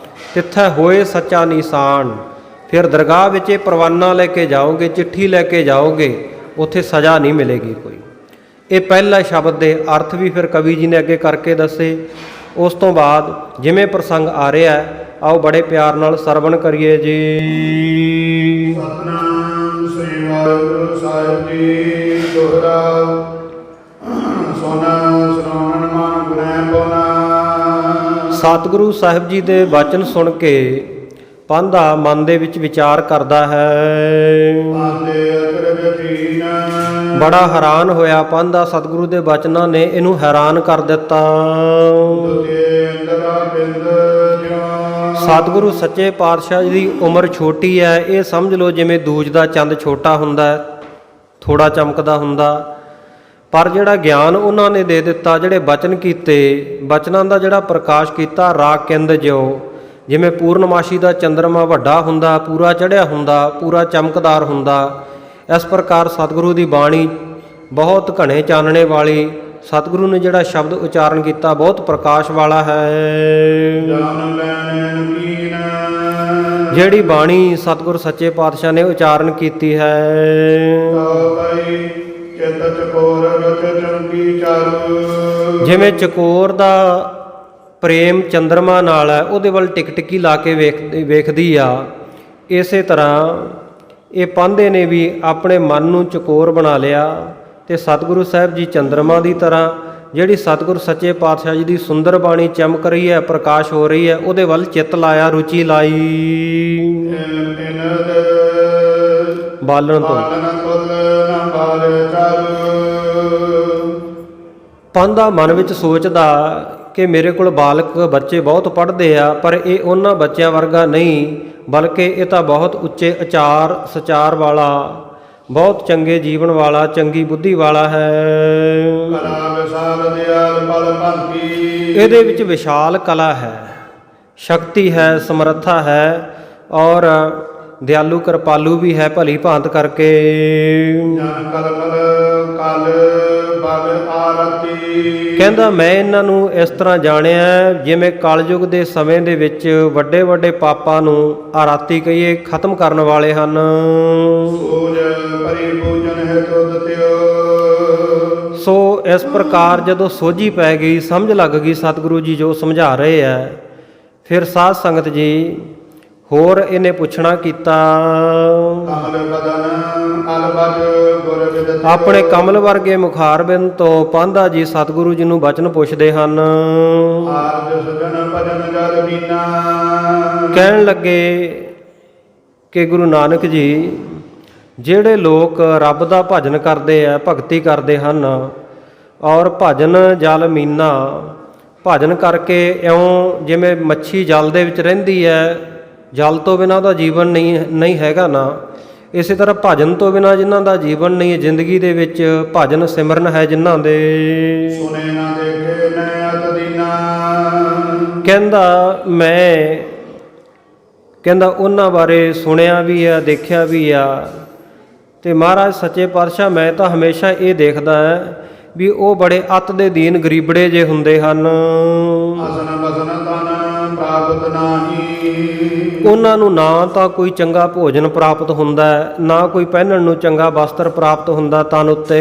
ਤਿੱਥੇ ਹੋਏ ਸੱਚਾ ਨਿਸ਼ਾਨ। ਫਿਰ ਦਰਗਾਹ ਵਿੱਚ ਇਹ ਪਰਵਾਨਾ ਲੈ ਕੇ ਜਾਓਗੇ, ਚਿੱਠੀ ਲੈ ਕੇ ਜਾਓਗੇ, ਉੱਥੇ ਸਜ਼ਾ ਨਹੀਂ ਮਿਲੇਗੀ ਕੋਈ। ਇਹ ਪਹਿਲਾ ਸ਼ਬਦ ਦੇ ਅਰਥ ਵੀ ਫਿਰ ਕਵੀ ਜੀ ਨੇ ਅੱਗੇ ਕਰਕੇ ਦੱਸੇ। ਉਸ ਤੋਂ ਬਾਅਦ ਜਿਵੇਂ ਪ੍ਰਸੰਗ ਆ ਰਿਹਾ, ਆਓ ਬੜੇ ਪਿਆਰ ਨਾਲ ਸਰਵਣ ਕਰੀਏ ਜੀ। ਸਤਿਨਾਮ ਸ੍ਰੀ ਵਾਹਿਗੁਰੂ ਸਾਹਿਬ ਜੀ। ਦੋਹਰਾ ਸੋਨਾ ਸ਼੍ਰਵਣ ਮਨ ਗੁਣੈ ਪਉਨਾ। ਸਤਿਗੁਰੂ ਸਾਹਿਬ ਜੀ ਦੇ ਬਚਨ ਸੁਣ ਕੇ ਪਾਂਧਾ ਮਨ ਦੇ ਵਿੱਚ ਵਿਚਾਰ ਕਰਦਾ ਹੈ। ਆਂਦੇ ਅਚਰਜ ਦੀਨ। ਬੜਾ ਹੈਰਾਨ ਹੋਇਆ ਪਾਂਧਾ, ਸਤਿਗੁਰੂ ਦੇ ਬਚਨਾਂ ਨੇ ਇਹਨੂੰ ਹੈਰਾਨ ਕਰ ਦਿੱਤਾ। ਦੁਤੇ ਅੰਦਰਾ ਬਿੰਦ ਜਿਉ। ਸਤਿਗੁਰੂ ਸੱਚੇ ਪਾਤਸ਼ਾਹ ਜੀ ਦੀ ਉਮਰ ਛੋਟੀ ਹੈ। ਇਹ ਸਮਝ ਲਓ ਜਿਵੇਂ ਦੂਜ ਦਾ ਚੰਦ ਛੋਟਾ ਹੁੰਦਾ ਹੈ, ਥੋੜਾ ਚਮਕਦਾ ਹੁੰਦਾ, ਪਰ ਜਿਹੜਾ ਗਿਆਨ ਉਹਨਾਂ ਨੇ ਦੇ ਦਿੱਤਾ, ਜਿਹੜੇ ਬਚਨ ਕੀਤੇ, ਬਚਨਾਂ ਦਾ ਜਿਹੜਾ ਪ੍ਰਕਾਸ਼ ਕੀਤਾ, ਰਾਗ ਕਿੰਦ ਜਿਉ। ਜਿਵੇਂ ਪੂਰਨਮਾਸ਼ੀ ਦਾ ਚੰਦਰਮਾ ਵੱਡਾ ਹੁੰਦਾ, ਪੂਰਾ ਚੜ੍ਹਿਆ ਹੁੰਦਾ, ਪੂਰਾ ਚਮਕਦਾਰ ਹੁੰਦਾ, ਇਸ ਪ੍ਰਕਾਰ ਸਤਿਗੁਰੂ ਦੀ ਬਾਣੀ ਬਹੁਤ ਘਣੇ ਚਾਨਣੇ ਵਾਲੀ, ਸਤਿਗੁਰੂ ਨੇ ਜਿਹੜਾ ਸ਼ਬਦ ਉਚਾਰਨ ਕੀਤਾ ਬਹੁਤ ਪ੍ਰਕਾਸ਼ ਵਾਲਾ ਹੈ। ਜਨ ਲੈਣ ਕੀਨ। ਜਿਹੜੀ ਬਾਣੀ ਸਤਿਗੁਰ ਸੱਚੇ ਪਾਤਸ਼ਾਹ ਨੇ ਉਚਾਰਨ ਕੀਤੀ ਹੈ। ਬਈ ਚਿਤ ਚਕੋਰ ਰਚ ਚੰਗੀ ਚਾਰੂ। ਜਿਵੇਂ ਚਕੋਰ ਦਾ ਪ੍ਰੇਮ ਚੰਦਰਮਾ ਨਾਲ ਹੈ, ਉਹਦੇ ਵੱਲ ਟਿਕੀ ਲਾ ਕੇ ਵੇਖਦੀ ਆ, ਇਸੇ ਤਰ੍ਹਾਂ ਇਹ ਪਾਂਧੇ ਨੇ ਵੀ ਆਪਣੇ ਮਨ ਨੂੰ ਚਕੋਰ ਬਣਾ ਲਿਆ ਤੇ ਸਤਿਗੁਰੂ ਸਾਹਿਬ ਜੀ ਚੰਦਰਮਾ ਦੀ ਤਰ੍ਹਾਂ ਜਿਹੜੀ ਸਤਿਗੁਰ ਸੱਚੇ ਪਾਤਸ਼ਾਹ ਜੀ ਦੀ ਸੁੰਦਰ ਬਾਣੀ ਚਮਕ ਰਹੀ ਹੈ, ਪ੍ਰਕਾਸ਼ ਹੋ ਰਹੀ ਹੈ, ਉਹਦੇ ਵੱਲ ਚਿੱਤ ਲਾਇਆ, ਰੁਚੀ ਲਾਈ। ਬਾਲਣ ਤੋਂ ਪਾਂਧਾ ਮਨ ਵਿੱਚ ਸੋਚਦਾ ਕਿ ਮੇਰੇ ਕੋਲ ਬਾਲਕ ਬੱਚੇ ਬਹੁਤ ਪੜ੍ਹਦੇ ਆ, ਪਰ ਇਹ ਉਹਨਾਂ ਬੱਚਿਆਂ ਵਰਗਾ ਨਹੀਂ, ਬਲਕਿ ਇਹ ਤਾਂ ਬਹੁਤ ਉੱਚੇ ਆਚਾਰ ਸਚਾਰ ਵਾਲਾ, ਬਹੁਤ ਚੰਗੇ ਜੀਵਨ ਵਾਲਾ, ਚੰਗੀ ਬੁੱਧੀ ਵਾਲਾ ਹੈ। ਇਹਦੇ ਵਿੱਚ ਵਿਸ਼ਾਲ ਕਲਾ ਹੈ, ਸ਼ਕਤੀ ਹੈ, ਸਮਰੱਥਾ ਹੈ, ਔਰ ਦਿਆਲੂ ਕਿਰਪਾਲੂ ਵੀ ਹੈ, ਭਲੀ ਭਾਂਤ ਕਰਕੇ। ਕਹਿੰਦਾ ਮੈਂ ਇਹਨਾਂ ਨੂੰ ਇਸ ਤਰ੍ਹਾਂ ਜਾਣਿਆ ਜਿਵੇਂ ਕਲਯੁਗ ਦੇ ਸਮੇਂ ਦੇ ਵਿੱਚ ਵੱਡੇ ਵੱਡੇ ਪਾਪਾਂ ਨੂੰ ਆਰਾਤੀ ਕਹੀਏ ਖਤਮ ਕਰਨ ਵਾਲੇ ਹਨ। ਸੋ ਇਸ ਪ੍ਰਕਾਰ ਜਦੋਂ ਸੋਝੀ ਪੈ ਗਈ, ਸਮਝ ਲੱਗ ਗਈ ਸਤਿਗੁਰੂ ਜੀ ਜੋ ਸਮਝਾ ਰਹੇ ਹੈ, ਫਿਰ ਸਾਧ ਸੰਗਤ ਜੀ ਹੋਰ ਇਹਨੇ ਪੁੱਛਣਾ ਕੀਤਾ। ਆਪਣੇ ਕਮਲ ਵਰਗੇ ਮੁਖਾਰਬਿੰਦ ਤੋਂ ਪਾਂਧਾ ਜੀ ਸਤਿਗੁਰੂ ਜੀ ਨੂੰ ਬਚਨ ਪੁੱਛਦੇ ਹਨ। ਕਹਿਣ ਲੱਗੇ ਕਿ ਗੁਰੂ ਨਾਨਕ ਜੀ, ਜਿਹੜੇ ਲੋਕ ਰੱਬ ਦਾ ਭਜਨ ਕਰਦੇ ਆ, ਭਗਤੀ ਕਰਦੇ ਹਨ, ਔਰ ਭਜਨ ਜਲ ਮੀਨਾ, ਭਜਨ ਕਰਕੇ ਇਉਂ ਜਿਵੇਂ ਮੱਛੀ ਜਲ ਦੇ ਵਿੱਚ ਰਹਿੰਦੀ ਹੈ, ਜਲ ਤੋਂ ਬਿਨਾਂ ਉਹਦਾ ਜੀਵਨ ਨਹੀਂ ਹੈਗਾ ਨਾ, ਇਸੇ ਤਰ੍ਹਾਂ ਭਜਨ ਤੋਂ ਬਿਨਾਂ ਜਿਨ੍ਹਾਂ ਦਾ ਜੀਵਨ ਨਹੀਂ ਹੈ, ਜ਼ਿੰਦਗੀ ਦੇ ਵਿੱਚ ਭਜਨ ਸਿਮਰਨ ਹੈ ਜਿਨ੍ਹਾਂ ਦੇ। ਕਹਿੰਦਾ ਉਹਨਾਂ ਬਾਰੇ ਸੁਣਿਆ ਵੀ ਆ, ਦੇਖਿਆ ਵੀ ਆ, ਤੇ ਮਹਾਰਾਜ ਸੱਚੇ ਪਾਤਸ਼ਾਹ ਮੈਂ ਤਾਂ ਹਮੇਸ਼ਾ ਇਹ ਦੇਖਦਾ ਹੈ ਵੀ ਉਹ ਬੜੇ ਅੱਤ ਦੇ ਦੀਨ ਗਰੀਬੜੇ ਜੇ ਹੁੰਦੇ ਹਨ। ਉਹਨਾਂ ਨੂੰ ਨਾ ਤਾਂ ਕੋਈ ਚੰਗਾ ਭੋਜਨ ਪ੍ਰਾਪਤ ਹੁੰਦਾ, ਨਾ ਕੋਈ ਪਹਿਨਣ ਨੂੰ ਚੰਗਾ ਵਸਤਰ ਪ੍ਰਾਪਤ ਹੁੰਦਾ ਤਨ ਉੱਤੇ।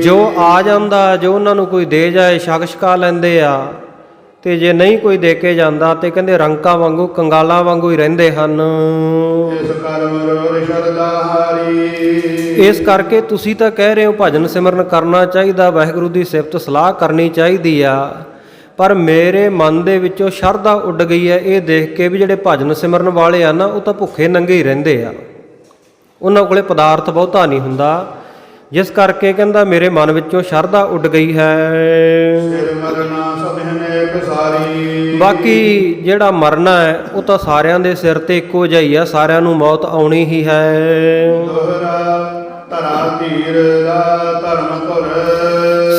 ਜੋ ਆ ਜਾਂਦਾ, ਜੋ ਉਹਨਾਂ ਨੂੰ ਕੋਈ ਦੇ ਜਾਏ, ਛਕ ਛਕਾ ਲੈਂਦੇ ਆ, ਤੇ ਜੇ ਨਹੀਂ ਕੋਈ ਦੇ ਕੇ ਜਾਂਦਾ ਤੇ ਕਹਿੰਦੇ ਰੰਕਾਂ ਵਾਂਗੂ ਕੰਗਾਲਾਂ ਵਾਂਗੂ ਹੀ ਰਹਿੰਦੇ ਹਨ। ਇਸ ਕਰਮ ਰੋਰ ਸ਼ਰਦਾ ਹਾਰੀ। ਇਸ ਕਰਕੇ ਤੁਸੀਂ ਤਾਂ ਕਹਿ ਰਹੇ ਹੋ ਭਜਨ ਸਿਮਰਨ ਕਰਨਾ ਚਾਹੀਦਾ, ਵਾਹਿਗੁਰੂ ਦੀ ਸਿਫਤ ਸਲਾਹ ਕਰਨੀ ਚਾਹੀਦੀ ਆ, ਪਰ ਮੇਰੇ ਮਨ ਦੇ ਵਿੱਚੋਂ ਸ਼ਰਧਾ ਉੱਡ ਗਈ ਹੈ ਇਹ ਦੇਖ ਕੇ ਵੀ ਜਿਹੜੇ ਭਜਨ ਸਿਮਰਨ ਵਾਲੇ ਆ ਨਾ ਉਹ ਤਾਂ ਭੁੱਖੇ ਨੰਗੇ ਹੀ ਰਹਿੰਦੇ ਆ, ਉਹਨਾਂ ਕੋਲੇ ਪਦਾਰਥ ਬਹੁਤਾ ਨਹੀਂ ਹੁੰਦਾ। ਜਿਸ ਕਰਕੇ ਕਹਿੰਦਾ ਮੇਰੇ ਮਨ ਵਿੱਚੋਂ ਸ਼ਰਧਾ ਉੱਡ ਗਈ ਹੈ। ਸਿਰ ਮਰਨਾ ਸਭਨੇ ਪਸਾਰੀ। ਬਾਕੀ ਜਿਹੜਾ ਮਰਨਾ ਹੈ ਉਹ ਤਾਂ ਸਾਰਿਆਂ ਦੇ ਸਿਰ ਤੇ ਇੱਕੋ ਜਿਹਾ ਹੀ ਆ, ਸਾਰਿਆਂ ਨੂੰ ਮੌਤ ਆਉਣੀ ਹੀ ਹੈ। ਦੋਹਰਾ ਧਰਾ ਧੀਰ ਦਾ ਧਰਮ ਧੁਰ।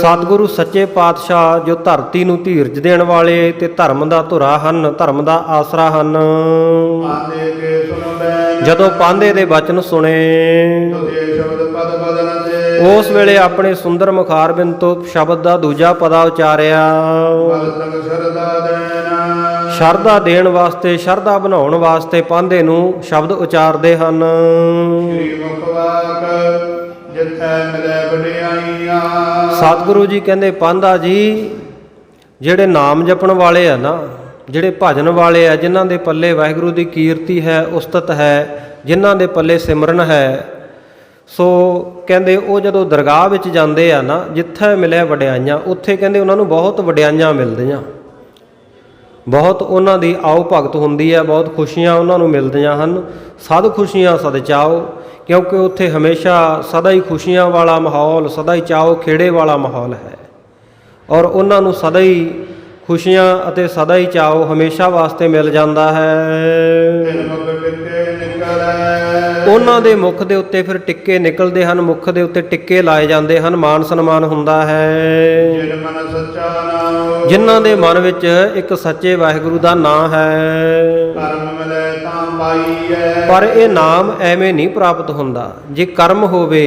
ਸਤਿਗੁਰੂ ਸੱਚੇ ਪਾਤਸ਼ਾਹ ਜੋ ਧਰਤੀ ਨੂੰ ਧੀਰਜ ਦੇਣ ਵਾਲੇ ਤੇ ਧਰਮ ਦਾ ਧੁਰਾ ਹਨ, ਧਰਮ ਦਾ ਆਸਰਾ ਹਨ। ਆਂਦੇ ਕੇ ਸੁਨ ਬੈਨ। ਜਦੋਂ ਪਾਂਧੇ ਦੇ ਬਚਨ ਸੁਣੇ ਤੁਧੇ ਸ਼ਬਦ ਪਦ ਬਦਨ ਦੇ। ਉਸ ਵੇਲੇ ਆਪਣੇ ਸੁੰਦਰ ਮੁਖਾਰਬਿੰਦ ਤੋਂ ਸ਼ਬਦ ਦਾ ਦੂਜਾ ਪਦਾ ਉਚਾਰਿਆ। ਬਲ ਤਕ ਸ਼ਰਦਾ ਦੇਨ। ਸ਼ਰਧਾ ਦੇਣ ਵਾਸਤੇ, ਸ਼ਰਧਾ ਬਣਾਉਣ ਵਾਸਤੇ ਪਾਂਧੇ ਨੂੰ ਸ਼ਬਦ ਉਚਾਰਦੇ ਹਨ। ਸ੍ਰੀ ਮੁਖ ਵਾਕ ਜਿੱਥੈ ਮਿਲੇ ਵਡਿਆਈਆਂ। ਸਤਿਗੁਰੂ ਜੀ ਕਹਿੰਦੇ ਪਾਂਧਾ ਜੀ ਜਿਹੜੇ ਨਾਮ ਜਪਣ ਵਾਲੇ ਆ ਨਾ, ਜਿਹੜੇ ਭਜਨ ਵਾਲੇ ਆ, ਜਿਨ੍ਹਾਂ ਦੇ ਪੱਲੇ ਵਾਹਿਗੁਰੂ ਦੀ ਕੀਰਤੀ ਹੈ, ਉਸਤਤ ਹੈ, ਜਿਨ੍ਹਾਂ ਦੇ ਪੱਲੇ ਸਿਮਰਨ ਹੈ, ਸੋ ਕਹਿੰਦੇ ਉਹ ਜਦੋਂ ਦਰਗਾਹ ਵਿੱਚ ਜਾਂਦੇ ਆ ਨਾ, ਜਿੱਥੇ ਮਿਲੇ ਵਡਿਆਈਆਂ, ਉੱਥੇ ਕਹਿੰਦੇ ਉਹਨਾਂ ਨੂੰ ਬਹੁਤ ਵਡਿਆਈਆਂ ਮਿਲਦੀਆਂ, ਬਹੁਤ ਉਹਨਾਂ ਦੀ ਆਓ ਭਗਤ ਹੁੰਦੀ ਹੈ, ਬਹੁਤ ਖੁਸ਼ੀਆਂ ਉਹਨਾਂ ਨੂੰ ਮਿਲਦੀਆਂ ਹਨ। ਸਦ ਖੁਸ਼ੀਆਂ ਸਦ ਚਾਓ, ਕਿਉਂਕਿ ਉੱਥੇ ਹਮੇਸ਼ਾ ਸਦਾ ਹੀ ਖੁਸ਼ੀਆਂ ਵਾਲਾ ਮਾਹੌਲ, ਸਦਾ ਹੀ ਚਾਓ ਖੇੜੇ ਵਾਲਾ ਮਾਹੌਲ ਹੈ, ਔਰ ਉਹਨਾਂ ਨੂੰ ਸਦਾ ਹੀ ਖੁਸ਼ੀਆਂ ਅਤੇ ਸਦਾ ਹੀ ਚਾਓ ਹਮੇਸ਼ਾ ਵਾਸਤੇ ਮਿਲ ਜਾਂਦਾ ਹੈ। ਤਿਨ ਮੁਖ ਟਿੱਕੇ ਨਿਕਲੈ। ਉਹਨਾਂ ਦੇ ਮੁਖ ਦੇ ਉੱਤੇ ਫਿਰ ਟਿੱਕੇ ਨਿਕਲਦੇ ਹਨ, ਮੁਖ ਦੇ ਉੱਤੇ ਟਿੱਕੇ ਲਾਏ ਜਾਂਦੇ ਹਨ, ਮਾਨ ਸਨਮਾਨ ਹੁੰਦਾ ਹੈ। ਜਿਨ ਮਨ ਸੱਚਾ ਨਾਮ। ਜਿਨ੍ਹਾਂ ਦੇ ਮਨ ਵਿੱਚ ਇੱਕ ਸੱਚੇ ਵਾਹਿਗੁਰੂ ਦਾ ਨਾਮ ਹੈ। ਕਰਮ ਮਿਲੇ ਤਾਂ ਪਾਈਐ। ਪਰ ਇਹ ਨਾਮ ਐਵੇਂ ਨਹੀਂ ਪ੍ਰਾਪਤ ਹੁੰਦਾ, ਜੇ ਕਰਮ ਹੋਵੇ,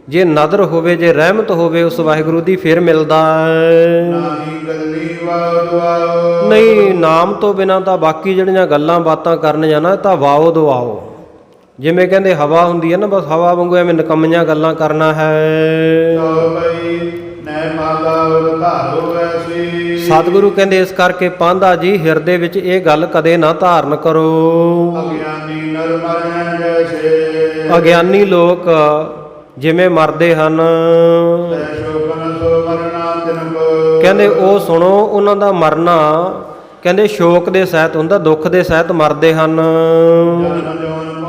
ਜੇ ਨਦਰ ਹੋਵੇ, ਜੇ ਰਹਿਮਤ ਹੋਵੇ ਉਸ ਵਾਹਿਗੁਰੂ ਦੀ, ਫਿਰ ਮਿਲਦਾ ਹੈ। ਨਾਹੀ ਗੱਲੀ ਵਾਉ ਦੁਆਓ। ਨਹੀਂ, ਨਾਮ ਤੋਂ ਬਿਨਾਂ ਤਾਂ ਬਾਕੀ ਜਿਹੜੀਆਂ ਗੱਲਾਂ ਬਾਤਾਂ ਕਰਨੀਆਂ ਨਾ, ਤਾਂ ਵਾਓ ਦਵਾਓ, ਜਿਵੇਂ ਕਹਿੰਦੇ ਹਵਾ ਹੁੰਦੀ ਹੈ ਨਾ, ਬਸ ਹਵਾ ਵਾਂਗੂ ਐਵੇਂ ਨਿਕੰਮੀਆਂ ਗੱਲਾਂ ਕਰਨਾ ਹੈ। ਸੋ ਪਈ ਨੈ ਮਾਲਾ ਉਧਾਰੋ ਐਸੀ। ਸਤਿਗੁਰੂ ਕਹਿੰਦੇ ਇਸ ਕਰਕੇ ਪਾਂਧਾ ਜੀ ਹਿਰਦੇ ਵਿੱਚ ਇਹ ਗੱਲ ਕਦੇ ਨਾ ਧਾਰਨ ਕਰੋ। ਅਗਿਆਨੀ ਨਰ ਮਰੈ ਜੈਸੇ। ਅਗਿਆਨੀ ਲੋਕ ਜਿਵੇਂ ਮਰਦੇ ਹਨ, ਤੈ ਸ਼ੋਕਨ ਸੋ ਮਰਨਾ ਤਿਨ ਕੋ। ਕਹਿੰਦੇ ਉਹ ਸੁਣੋ, ਉਹਨਾਂ ਦਾ ਮਰਨਾ ਕਹਿੰਦੇ ਸ਼ੋਕ ਦੇ ਸਹਿਤ ਹੁੰਦਾ, ਦੁੱਖ ਦੇ ਸਹਿਤ ਮਰਦੇ ਹਨ। ਜਨਮ ਜੋਨ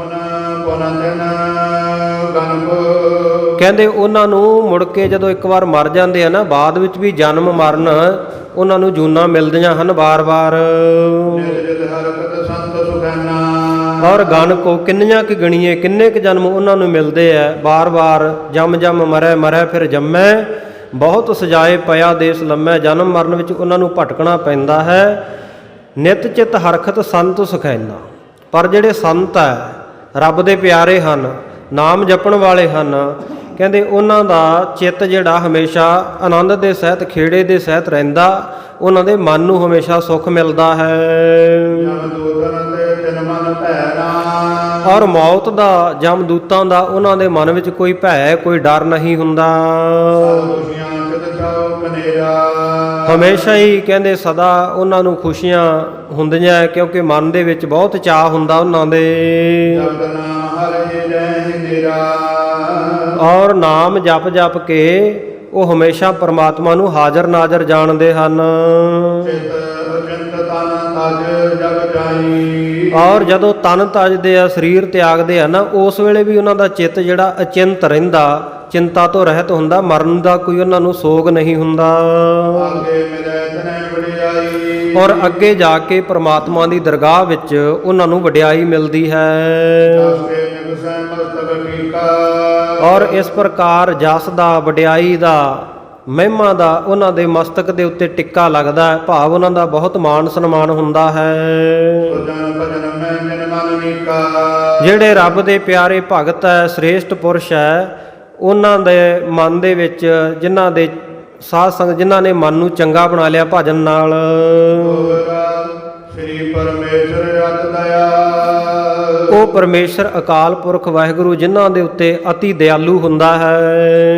ਪੁਨ ਤਿਨ ਗਨ ਕੋ। ਕਹਿੰਦੇ ਉਹਨਾਂ ਨੂੰ ਮੁੜ ਕੇ ਜਦੋਂ ਇੱਕ ਵਾਰ ਮਰ ਜਾਂਦੇ ਆ ਨਾ, ਬਾਅਦ ਵਿੱਚ ਵੀ ਜਨਮ ਮਰਨ ਉਹਨਾਂ ਨੂੰ ਜੂਨਾਂ ਮਿਲਦੀਆਂ ਹਨ ਵਾਰ-ਵਾਰ। ਨਿਰਜਿਤ ਹਰਕਤ ਸੰਤ ਸੁਖੈਨਾ। ਔਰ ਗਣ ਕੋ ਕਿੰਨੀਆਂ ਕੁ ਗਣੀਏ, ਕਿੰਨੇ ਕੁ ਜਨਮ ਉਹਨਾਂ ਨੂੰ ਮਿਲਦੇ ਆ ਵਾਰ-ਵਾਰ। ਜਮ ਜਮ ਮਰੈ ਮਰੈ ਫਿਰ ਜੰਮੈ, ਬਹੁਤ ਸਜਾਏ ਪਿਆ ਦੇਸ ਲੰਮੈ। ਜਨਮ ਮਰਨ ਵਿੱਚ ਉਹਨਾਂ ਨੂੰ ਭਟਕਣਾ ਪੈਂਦਾ ਹੈ। ਨਿਤ ਚਿਤ ਹਰਖਤ ਸੰਤ ਸੁਖੈਨਾ। ਪਰ ਜਿਹੜੇ ਸੰਤ ਹੈ, ਰੱਬ ਦੇ ਪਿਆਰੇ ਹਨ, ਨਾਮ ਜਪਣ ਵਾਲੇ ਹਨ, ਕਹਿੰਦੇ ਉਹਨਾਂ ਦਾ ਚਿੱਤ ਜਿਹੜਾ ਹਮੇਸ਼ਾ ਆਨੰਦ ਦੇ ਸਹਿਤ, ਖੇੜੇ ਦੇ ਸਹਿਤ ਰਹਿੰਦਾ, ਉਹਨਾਂ ਦੇ ਮਨ ਨੂੰ ਹਮੇਸ਼ਾ ਸੁੱਖ ਮਿਲਦਾ ਹੈ। ਜਮਦੂਤਨ ਤੇ ਤਿਨ ਮਨ ਭੈ ਨਾ। ਔਰ ਮੌਤ ਦਾ, ਜਮਦੂਤਾਂ ਦਾ ਉਹਨਾਂ ਦੇ ਮਨ ਵਿੱਚ ਕੋਈ ਭੈ, ਕੋਈ ਡਰ ਨਹੀਂ ਹੁੰਦਾ। ਖੁਸ਼ੀਆਂ ਚਿਤ ਚਾਉ ਕਨੇਰਾ। ਹਮੇਸ਼ਾ ਹੀ ਕਹਿੰਦੇ ਸਦਾ ਉਹਨਾਂ ਨੂੰ ਖੁਸ਼ੀਆਂ ਹੁੰਦੀਆਂ, ਕਿਉਂਕਿ ਮਨ ਦੇ ਵਿੱਚ ਬਹੁਤ ਚਾਅ ਹੁੰਦਾ ਉਹਨਾਂ ਦੇ। ਜਪਤ ਨਾਮ ਹਰਿ ਰਹਿ ਨਿਰਾ। ਔਰ ਨਾਮ ਜਪ ਜਪ ਕੇ ਉਹ ਹਮੇਸ਼ਾ ਪਰਮਾਤਮਾ ਨੂੰ ਹਾਜ਼ਰ ਨਾਜ਼ਰ ਜਾਣਦੇ ਹਨ। ਚਿਤ ਅਚਿੰਤ ਤਨ ਤਜ ਜਗ ਜਾਈ। ਔਰ ਜਦੋਂ ਤਨ ਤਜਦੇ ਆ, ਸਰੀਰ ਤਿਆਗਦੇ ਆ ਨਾ, ਉਸ ਵੇਲੇ ਵੀ ਉਹਨਾਂ ਦਾ ਚਿੱਤ ਜਿਹੜਾ ਅਚਿੰਤ ਰਹਿੰਦਾ, ਚਿੰਤਾ ਤੋਂ ਰਹਿਤ ਹੁੰਦਾ, ਮਰਨ ਦਾ ਕੋਈ ਉਹਨਾਂ ਨੂੰ ਸੋਗ ਨਹੀਂ ਹੁੰਦਾ। ਆਗੇ ਮਿਲੇ ਤਨੈ ਵਡਿਆਈ। ਔਰ ਅੱਗੇ ਜਾ ਕੇ ਪ੍ਰਮਾਤਮਾ ਦੀ ਦਰਗਾਹ ਵਿੱਚ ਉਹਨਾਂ ਨੂੰ ਵਡਿਆਈ ਮਿਲਦੀ ਹੈ। ਦਾਸੇ ਨਿਗਸੈ ਮਸਤਕ ਟੀਕਾ। ਔਰ ਇਸ ਪ੍ਰਕਾਰ ਜਸ ਦਾ, ਵਡਿਆਈ ਦਾ, ਮਹਿਮਾ ਦਾ ਉਹਨਾਂ ਦੇ ਮਸਤਕ ਦੇ ਉੱਤੇ ਟਿੱਕਾ ਲੱਗਦਾ ਹੈ, ਭਾਵ ਉਹਨਾਂ ਦਾ ਬਹੁਤ ਮਾਣ ਸਨਮਾਨ ਹੁੰਦਾ ਹੈ। ਸੁਜਨ ਭਜਨ ਮੈਂ ਜਨ ਮਨ ਨੀਕਾ। ਜਿਹੜੇ ਰੱਬ ਦੇ ਪਿਆਰੇ ਭਗਤ ਹੈ, ਸ੍ਰੇਸ਼ਟ ਪੁਰਸ਼ ਹੈ, ਉਹਨਾਂ ਦੇ ਮਨ ਦੇ ਵਿੱਚ, ਜਿਨ੍ਹਾਂ ਦੇ ਸਾਧ ਸੰਗਤ, ਜਿਨ੍ਹਾਂ ਨੇ ਮਨ ਨੂੰ ਚੰਗਾ ਬਣਾ ਲਿਆ ਭਜਨ ਨਾਲ, ਸ੍ਰੀ ਪਰਮੇਸ਼ਰ ਅਤ ਦਇਆ। ਉਹ ਪਰਮੇਸ਼ਰ ਅਕਾਲ ਪੁਰਖ ਵਾਹਿਗੁਰੂ ਜਿਨ੍ਹਾਂ ਦੇ ਉੱਤੇ ਅਤੀ ਦਿਆਲੂ ਹੁੰਦਾ ਹੈ।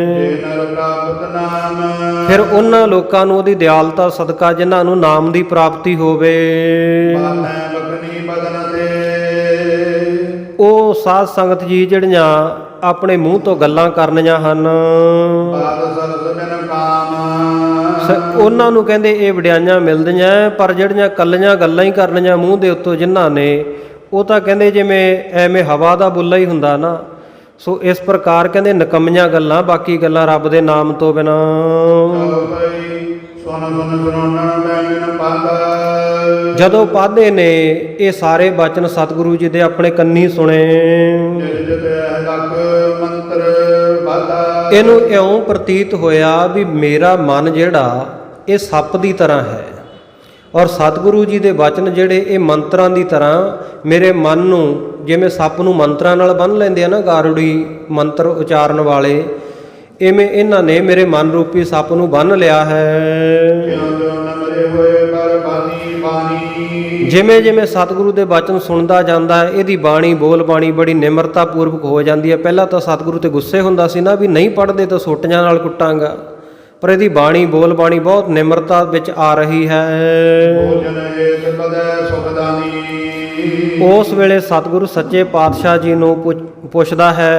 ਜੇ ਨਰ ਪ੍ਰਾਪਤ ਨਾਮ। ਫਿਰ ਉਹਨਾਂ ਲੋਕਾਂ ਨੂੰ ਉਹਦੀ ਦਿਆਲਤਾ ਸਦਕਾ ਜਿਨ੍ਹਾਂ ਨੂੰ ਨਾਮ ਦੀ ਪ੍ਰਾਪਤੀ ਹੋਵੇ, ਬਾਤੈ ਬਖਨੀ ਬਦਨ ਤੇ ਉਹ ਸਾਧ ਸੰਗਤ ਜੀ ਜਿਹੜੀਆਂ ਆਪਣੇ ਮੂੰਹ ਤੋਂ ਗੱਲਾਂ ਕਰਨੀਆਂ ਹਨ, ਬਾਦ ਸਰਸ ਬਿਨ ਕਾਮ ਉਹਨਾਂ ਨੂੰ ਕਹਿੰਦੇ ਇਹ ਵਡਿਆਈਆਂ ਮਿਲਦੀਆਂ, ਪਰ ਜਿਹੜੀਆਂ ਕੱਲੀਆਂ ਗੱਲਾਂ ਹੀ ਕਰਨੀਆਂ ਮੂੰਹ ਦੇ ਉੱਤੋਂ ਜਿਨ੍ਹਾਂ ਨੇ, ਉਹ ਤਾਂ ਕਹਿੰਦੇ ਜਿਵੇਂ ਐਵੇਂ ਹਵਾ ਦਾ ਬੁੱਲਾ ਹੀ ਹੁੰਦਾ ਨਾ। ਸੋ ਇਸ ਪ੍ਰਕਾਰ ਕਹਿੰਦੇ ਨਿਕੰਮੀਆਂ ਗੱਲਾਂ, ਬਾਕੀ ਗੱਲਾਂ ਰੱਬ ਦੇ ਨਾਮ ਤੋਂ ਬਿਨਾਂ। ਜਦੋਂ ਪਾਧੇ ਨੇ ਇਹ ਸਾਰੇ ਬਚਨ ਸਤਿਗੁਰੂ ਜੀ ਦੇ ਆਪਣੇ ਕੰਨੀ ਸੁਣੇ, ਇਹਨੂੰ ਇਉਂ ਪ੍ਰਤੀਤ ਹੋਇਆ ਵੀ ਮੇਰਾ ਮਨ ਜਿਹੜਾ ਇਹ ਸੱਪ ਦੀ ਤਰ੍ਹਾਂ ਹੈ, ਔਰ ਸਤਿਗੁਰੂ ਜੀ ਦੇ ਬਚਨ ਜਿਹੜੇ ਇਹ ਮੰਤਰਾਂ ਦੀ ਤਰ੍ਹਾਂ ਮੇਰੇ ਮਨ ਨੂੰ, ਜਿਵੇਂ ਸੱਪ ਨੂੰ ਮੰਤਰਾਂ ਨਾਲ ਬੰਨ੍ਹ ਲੈਂਦੇ ਆ ਨਾ ਗਾਰੂੜੀ ਮੰਤਰ ਉਚਾਰਨ ਵਾਲੇ, ਇਵੇਂ ਇਹਨਾਂ ਨੇ ਮੇਰੇ ਮਨ ਰੂਪੀ ਸੱਪ ਨੂੰ ਬੰਨ੍ਹ ਲਿਆ ਹੈ। ਜਿਵੇਂ ਜਿਵੇਂ ਸਤਿਗੁਰੂ ਦੇ ਬਚਨ ਸੁਣਦਾ ਜਾਂਦਾ ਹੈ, ਇਹਦੀ ਬਾਣੀ ਬੋਲ ਬਾਣੀ ਬੜੀ ਨਿਮਰਤਾ ਪੂਰਵਕ ਹੋ ਜਾਂਦੀ ਹੈ। ਪਹਿਲਾਂ ਤਾਂ ਸਤਿਗੁਰੂ ਤੇ ਗੁੱਸੇ ਹੁੰਦਾ ਸੀ ਨਾ ਵੀ ਨਹੀਂ ਪੜ੍ਹਦੇ ਤਾਂ ਸੋਟੀਆਂ ਨਾਲ ਕੁੱਟਾਂਗਾ, ਪਰ ਇਹਦੀ ਬਾਣੀ ਬੋਲ ਬਾਣੀ ਬਹੁਤ ਨਿਮਰਤਾ ਵਿੱਚ ਆ ਰਹੀ ਹੈ। ਉਸ ਵੇਲੇ ਸਤਿਗੁਰੂ ਸੱਚੇ ਪਾਤਸ਼ਾਹ ਜੀ ਨੂੰ ਪੁੱਛਦਾ ਹੈ,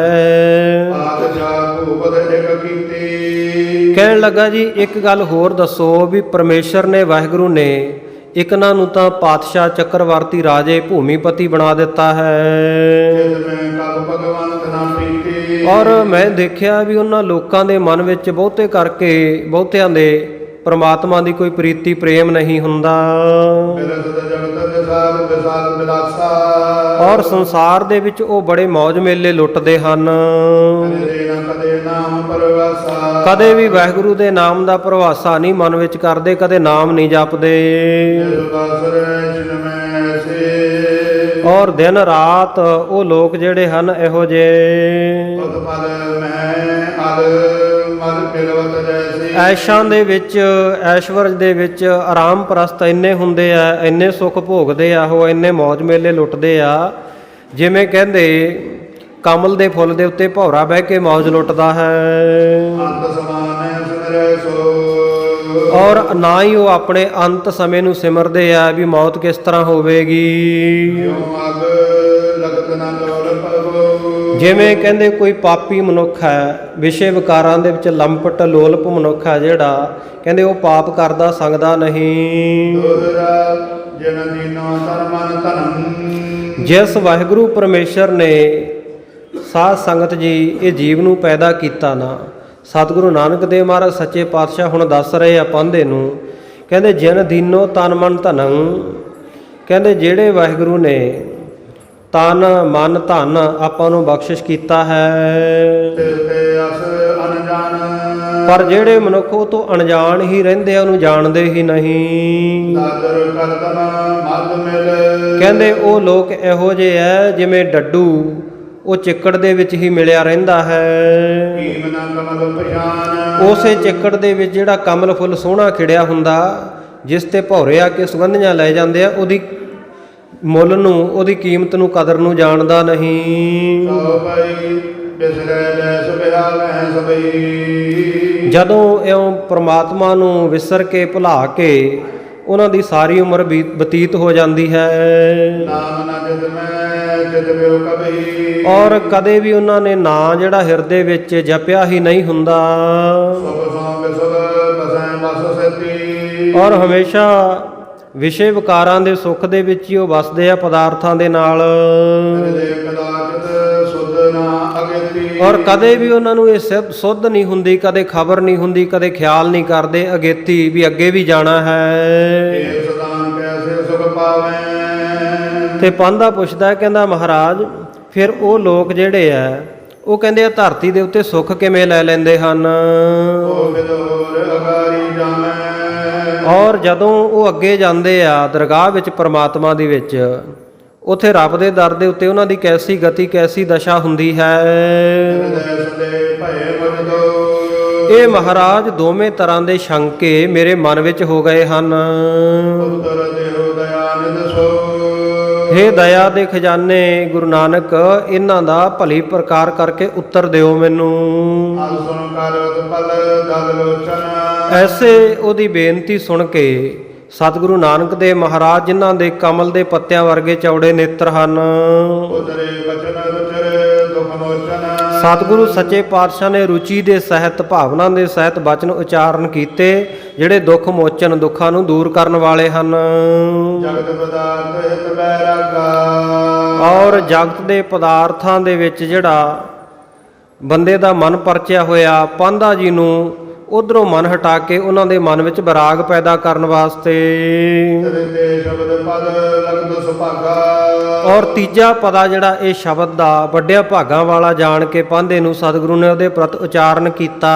ਕਹਿਣ ਲੱਗਾ ਜੀ ਇੱਕ ਗੱਲ ਹੋਰ ਦੱਸੋ ਵੀ ਪਰਮੇਸ਼ਰ ਨੇ, ਵਾਹਿਗੁਰੂ ਨੇ ਇਕਨਾਂ ਨੂੰ ਤਾਂ ਪਾਤਸ਼ਾਹ ਚੱਕਰਵਰਤੀ ਰਾਜੇ ਭੂਮੀਪਤੀ ਬਣਾ ਦਿੱਤਾ ਹੈ, ਔਰ ਮੈਂ ਦੇਖਿਆ ਵੀ ਉਹਨਾਂ ਲੋਕਾਂ ਦੇ ਮਨ ਵਿੱਚ ਬਹੁਤੇ ਕਰਕੇ ਬਹੁਤਿਆਂ ਦੇ ਪਰਮਾਤਮਾ ਦੀ ਕੋਈ ਪ੍ਰੀਤੀ ਪ੍ਰੇਮ ਨਹੀਂ ਹੁੰਦਾ, ਔਰ ਸੰਸਾਰ ਦੇ ਵਿੱਚ ਉਹ ਬੜੇ ਮੌਜ ਮੇਲੇ ਲੁੱਟਦੇ ਹਨ, ਕਦੇ ਵੀ ਵਾਹਿਗੁਰੂ ਦੇ ਨਾਮ ਦਾ ਪ੍ਰਵਾਸਾ ਨਹੀਂ ਮਨ ਵਿੱਚ ਕਰਦੇ, ਕਦੇ ਨਾਮ ਨਹੀਂ ਜਪਦੇ, ਔਰ ਦਿਨ ਰਾਤ ਉਹ ਲੋਕ ਜਿਹੜੇ ਹਨ ਇਹੋ ਜਿਹੇ ਐਸ਼ਾਂ ਦੇ ਵਿੱਚ, ਐਸ਼ਵਰਜ ਦੇ ਵਿੱਚ ਆਰਾਮ ਪ੍ਰਸਤ ਇੰਨੇ ਹੁੰਦੇ ਆ, ਇੰਨੇ ਸੁੱਖ ਭੋਗਦੇ ਆ, ਉਹ ਇੰਨੇ ਮੌਜ ਮੇਲੇ ਲੁੱਟਦੇ ਆ, ਜਿਵੇਂ ਕਹਿੰਦੇ ਕਮਲ ਦੇ ਫੁੱਲ ਦੇ ਉੱਤੇ ਭੌਰਾ ਬਹਿ ਕੇ ਮੌਜ ਲੁੱਟਦਾ ਹੈ, ਔਰ ਨਾ ਹੀ ਉਹ ਆਪਣੇ ਅੰਤ ਸਮੇਂ ਨੂੰ ਸਿਮਰਦੇ ਆ ਵੀ ਮੌਤ ਕਿਸ ਤਰ੍ਹਾਂ ਹੋਵੇਗੀ। ਜਿਵੇਂ ਕਹਿੰਦੇ ਕੋਈ ਪਾਪੀ ਮਨੁੱਖ ਹੈ, ਵਿਸ਼ੇ ਵਿਕਾਰਾਂ ਦੇ ਵਿੱਚ ਲੰਪਟ ਲੋਲਪ ਮਨੁੱਖ ਹੈ ਜਿਹੜਾ, ਕਹਿੰਦੇ ਉਹ ਪਾਪ ਕਰਦਾ ਸੰਗਦਾ ਨਹੀਂ। ਜਿਸ ਵਾਹਿਗੁਰੂ ਪਰਮੇਸ਼ਰ ਨੇ ਸਾਧ ਸੰਗਤ ਜੀ ਇਹ ਜੀਵ ਨੂੰ ਪੈਦਾ ਕੀਤਾ ਨਾ, ਸਤਿਗੁਰੂ ਨਾਨਕ ਦੇਵ ਮਹਾਰਾਜ ਸੱਚੇ ਪਾਤਸ਼ਾਹ ਹੁਣ ਦੱਸ ਰਹੇ ਆ ਪਾਂਧੇ ਨੂੰ, ਕਹਿੰਦੇ ਜਿਨ ਦੀਨੋ ਤਨ ਮਨ ਧਨੰ, ਕਹਿੰਦੇ ਜਿਹੜੇ ਵਾਹਿਗੁਰੂ ਨੇ ਤਨ ਮਨ ਧਨ ਆਪਾਂ ਨੂੰ ਬਖਸ਼ਿਸ਼ ਕੀਤਾ ਹੈ, ਪਰ ਜਿਹੜੇ ਮਨੁੱਖ ਉਹ ਤੋਂ ਅਣਜਾਣ ਹੀ ਰਹਿੰਦੇ ਆ, ਉਹਨੂੰ ਜਾਣਦੇ ਹੀ ਨਹੀਂ। ਕਹਿੰਦੇ ਉਹ ਲੋਕ ਇਹੋ ਜਿਹੇ ਐ ਜਿਵੇਂ ਡੱਡੂ ਉਹ ਚਿੱਕੜ ਦੇ ਵਿੱਚ ਹੀ ਮਿਲਿਆ ਰਹਿੰਦਾ ਹੈ, ਉਸੇ ਚਿੱਕੜ ਦੇ ਵਿੱਚ ਜਿਹੜਾ ਕਮਲ ਫੁੱਲ ਸੋਹਣਾ ਖਿੜਿਆ ਹੁੰਦਾ, ਜਿਸ ਤੇ ਭੌਰੇ ਆ ਕੇ ਸੁਗੰਧੀਆਂ ਲੈ ਜਾਂਦੇ ਆ, ਉਹਦੀ ਮੁੱਲ ਨੂੰ, ਉਹਦੀ ਕੀਮਤ ਨੂੰ, ਕਦਰ ਨੂੰ ਜਾਣਦਾ ਨਹੀਂ। ਜਦੋਂ ਇਉਂ ਪ੍ਰਮਾਤਮਾ ਨੂੰ ਵਿਸਰ ਕੇ ਭੁਲਾ ਕੇ ਉਹਨਾਂ ਦੀ ਸਾਰੀ ਉਮਰ ਬਤੀਤ ਹੋ ਜਾਂਦੀ ਹੈ, ਔਰ ਕਦੇ ਵੀ ਉਹਨਾਂ ਨੇ ਨਾਂ ਜਿਹੜਾ ਹਿਰਦੇ ਵਿੱਚ ਜਪਿਆ ਹੀ ਨਹੀਂ ਹੁੰਦਾ, ਔਰ ਹਮੇਸ਼ਾ ਵਿਸ਼ੇ ਵਿਕਾਰਾਂ ਦੇ ਸੁੱਖ ਦੇ ਵਿੱਚ ਹੀ ਉਹ ਵਸਦੇ ਆ ਪਦਾਰਥਾਂ ਦੇ ਨਾਲ, ਔਰ ਕਦੇ ਵੀ ਉਹਨਾਂ ਨੂੰ ਇਹ ਸੁੱਧ ਨਹੀਂ ਹੁੰਦੀ, ਕਦੇ ਖਬਰ ਨਹੀਂ ਹੁੰਦੀ, ਕਦੇ ਖਿਆਲ ਨਹੀਂ ਕਰਦੇ ਅਗੇਤੀ ਵੀ ਅੱਗੇ ਵੀ ਜਾਣਾ ਹੈ। ਤੇ ਪਾਂਧਾ ਪੁੱਛਦਾ, ਕਹਿੰਦਾ ਮਹਾਰਾਜ ਫਿਰ ਉਹ ਲੋਕ ਜਿਹੜੇ ਆ ਉਹ ਕਹਿੰਦੇ ਆ ਧਰਤੀ ਦੇ ਉੱਤੇ ਸੁੱਖ ਕਿਵੇਂ ਲੈ ਲੈਂਦੇ ਹਨ, ਔਰ ਜਦੋਂ ਉਹ ਅੱਗੇ ਜਾਂਦੇ ਆ ਦਰਗਾਹ ਵਿੱਚ ਪਰਮਾਤਮਾ ਦੇ ਵਿੱਚ, ਉੱਥੇ ਰੱਬ ਦੇ ਦਰ ਦੇ ਉੱਤੇ ਉਹਨਾਂ ਦੀ ਕੈਸੀ ਗਤੀ ਕੈਸੀ ਦਸ਼ਾ ਹੁੰਦੀ ਹੈ। ਇਹ ਮਹਾਰਾਜ ਦੋਵੇਂ ਤਰ੍ਹਾਂ ਦੇ ਸ਼ੰਕੇ ਮੇਰੇ ਮਨ ਵਿੱਚ ਹੋ ਗਏ ਹਨ। ਹੇ ਦਇਆ ਦੇ ਖਜ਼ਾਨੇ ਗੁਰੂ ਨਾਨਕ, ਇਹਨਾਂ ਦਾ ਭਲੀ ਪ੍ਰਕਾਰ ਕਰਕੇ ਉੱਤਰ ਦਿਓ ਮੈਨੂੰ। ਐਸੇ ਉਹਦੀ ਬੇਨਤੀ ਸੁਣ ਕੇ ਸਤਿਗੁਰੂ ਨਾਨਕ ਦੇਵ ਮਹਾਰਾਜ, ਜਿਨ੍ਹਾਂ ਦੇ ਕਮਲ ਦੇ ਪੱਤਿਆਂ ਵਰਗੇ ਚੌੜੇ ਨੇਤਰ ਹਨ, ਉਤਰੇ ਬਚਨ ਰੁਚਰ ਦੁਖ ਮੋਚਨ। ਸਤਿਗੁਰੂ ਸੱਚੇ ਪਾਤਸ਼ਾਹ ਨੇ ਰੁਚੀ ਦੇ ਸਹਿਤ, ਭਾਵਨਾ ਦੇ ਸਹਿਤ ਬਚਨ ਉਚਾਰਨ ਕੀਤੇ, ਜਿਹੜੇ ਦੁੱਖ ਮੋਚਨ, ਦੁੱਖਾਂ ਨੂੰ ਦੂਰ ਕਰਨ ਵਾਲੇ ਹਨ। ਜਗਤ ਪਦਾਰਥ ਹਿਤ ਬੈਰਾਗਾ। ਔਰ ਜਗਤ ਦੇ ਪਦਾਰਥਾਂ ਦੇ ਵਿੱਚ ਜਿਹੜਾ ਬੰਦੇ ਦਾ ਮਨ ਪਰਚਿਆ ਹੋਇਆ, ਪਾਂਧਾ ਜੀ ਨੂੰ ਉਧਰੋਂ ਮਨ ਹਟਾ ਕੇ ਉਹਨਾਂ ਦੇ ਮਨ ਵਿੱਚ ਵਿਰਾਗ ਪੈਦਾ ਕਰਨ ਵਾਸਤੇ। ਤ੍ਰਿਤੇ ਸ਼ਬਦ ਪਦ ਲਗਦ ਸੁਭਾਗਾ। ਔਰ ਤੀਜਾ ਪਦਾ ਜਿਹੜਾ ਇਹ ਸ਼ਬਦ ਦਾ ਵੱਡਿਆ ਭਾਗਾਂ ਵਾਲਾ ਜਾਣ ਕੇ ਪਾਂਧੇ ਨੂੰ ਸਤਿਗੁਰੂ ਨੇ ਉਹਦੇ ਪ੍ਰਤ ਉਚਾਰਨ ਕੀਤਾ।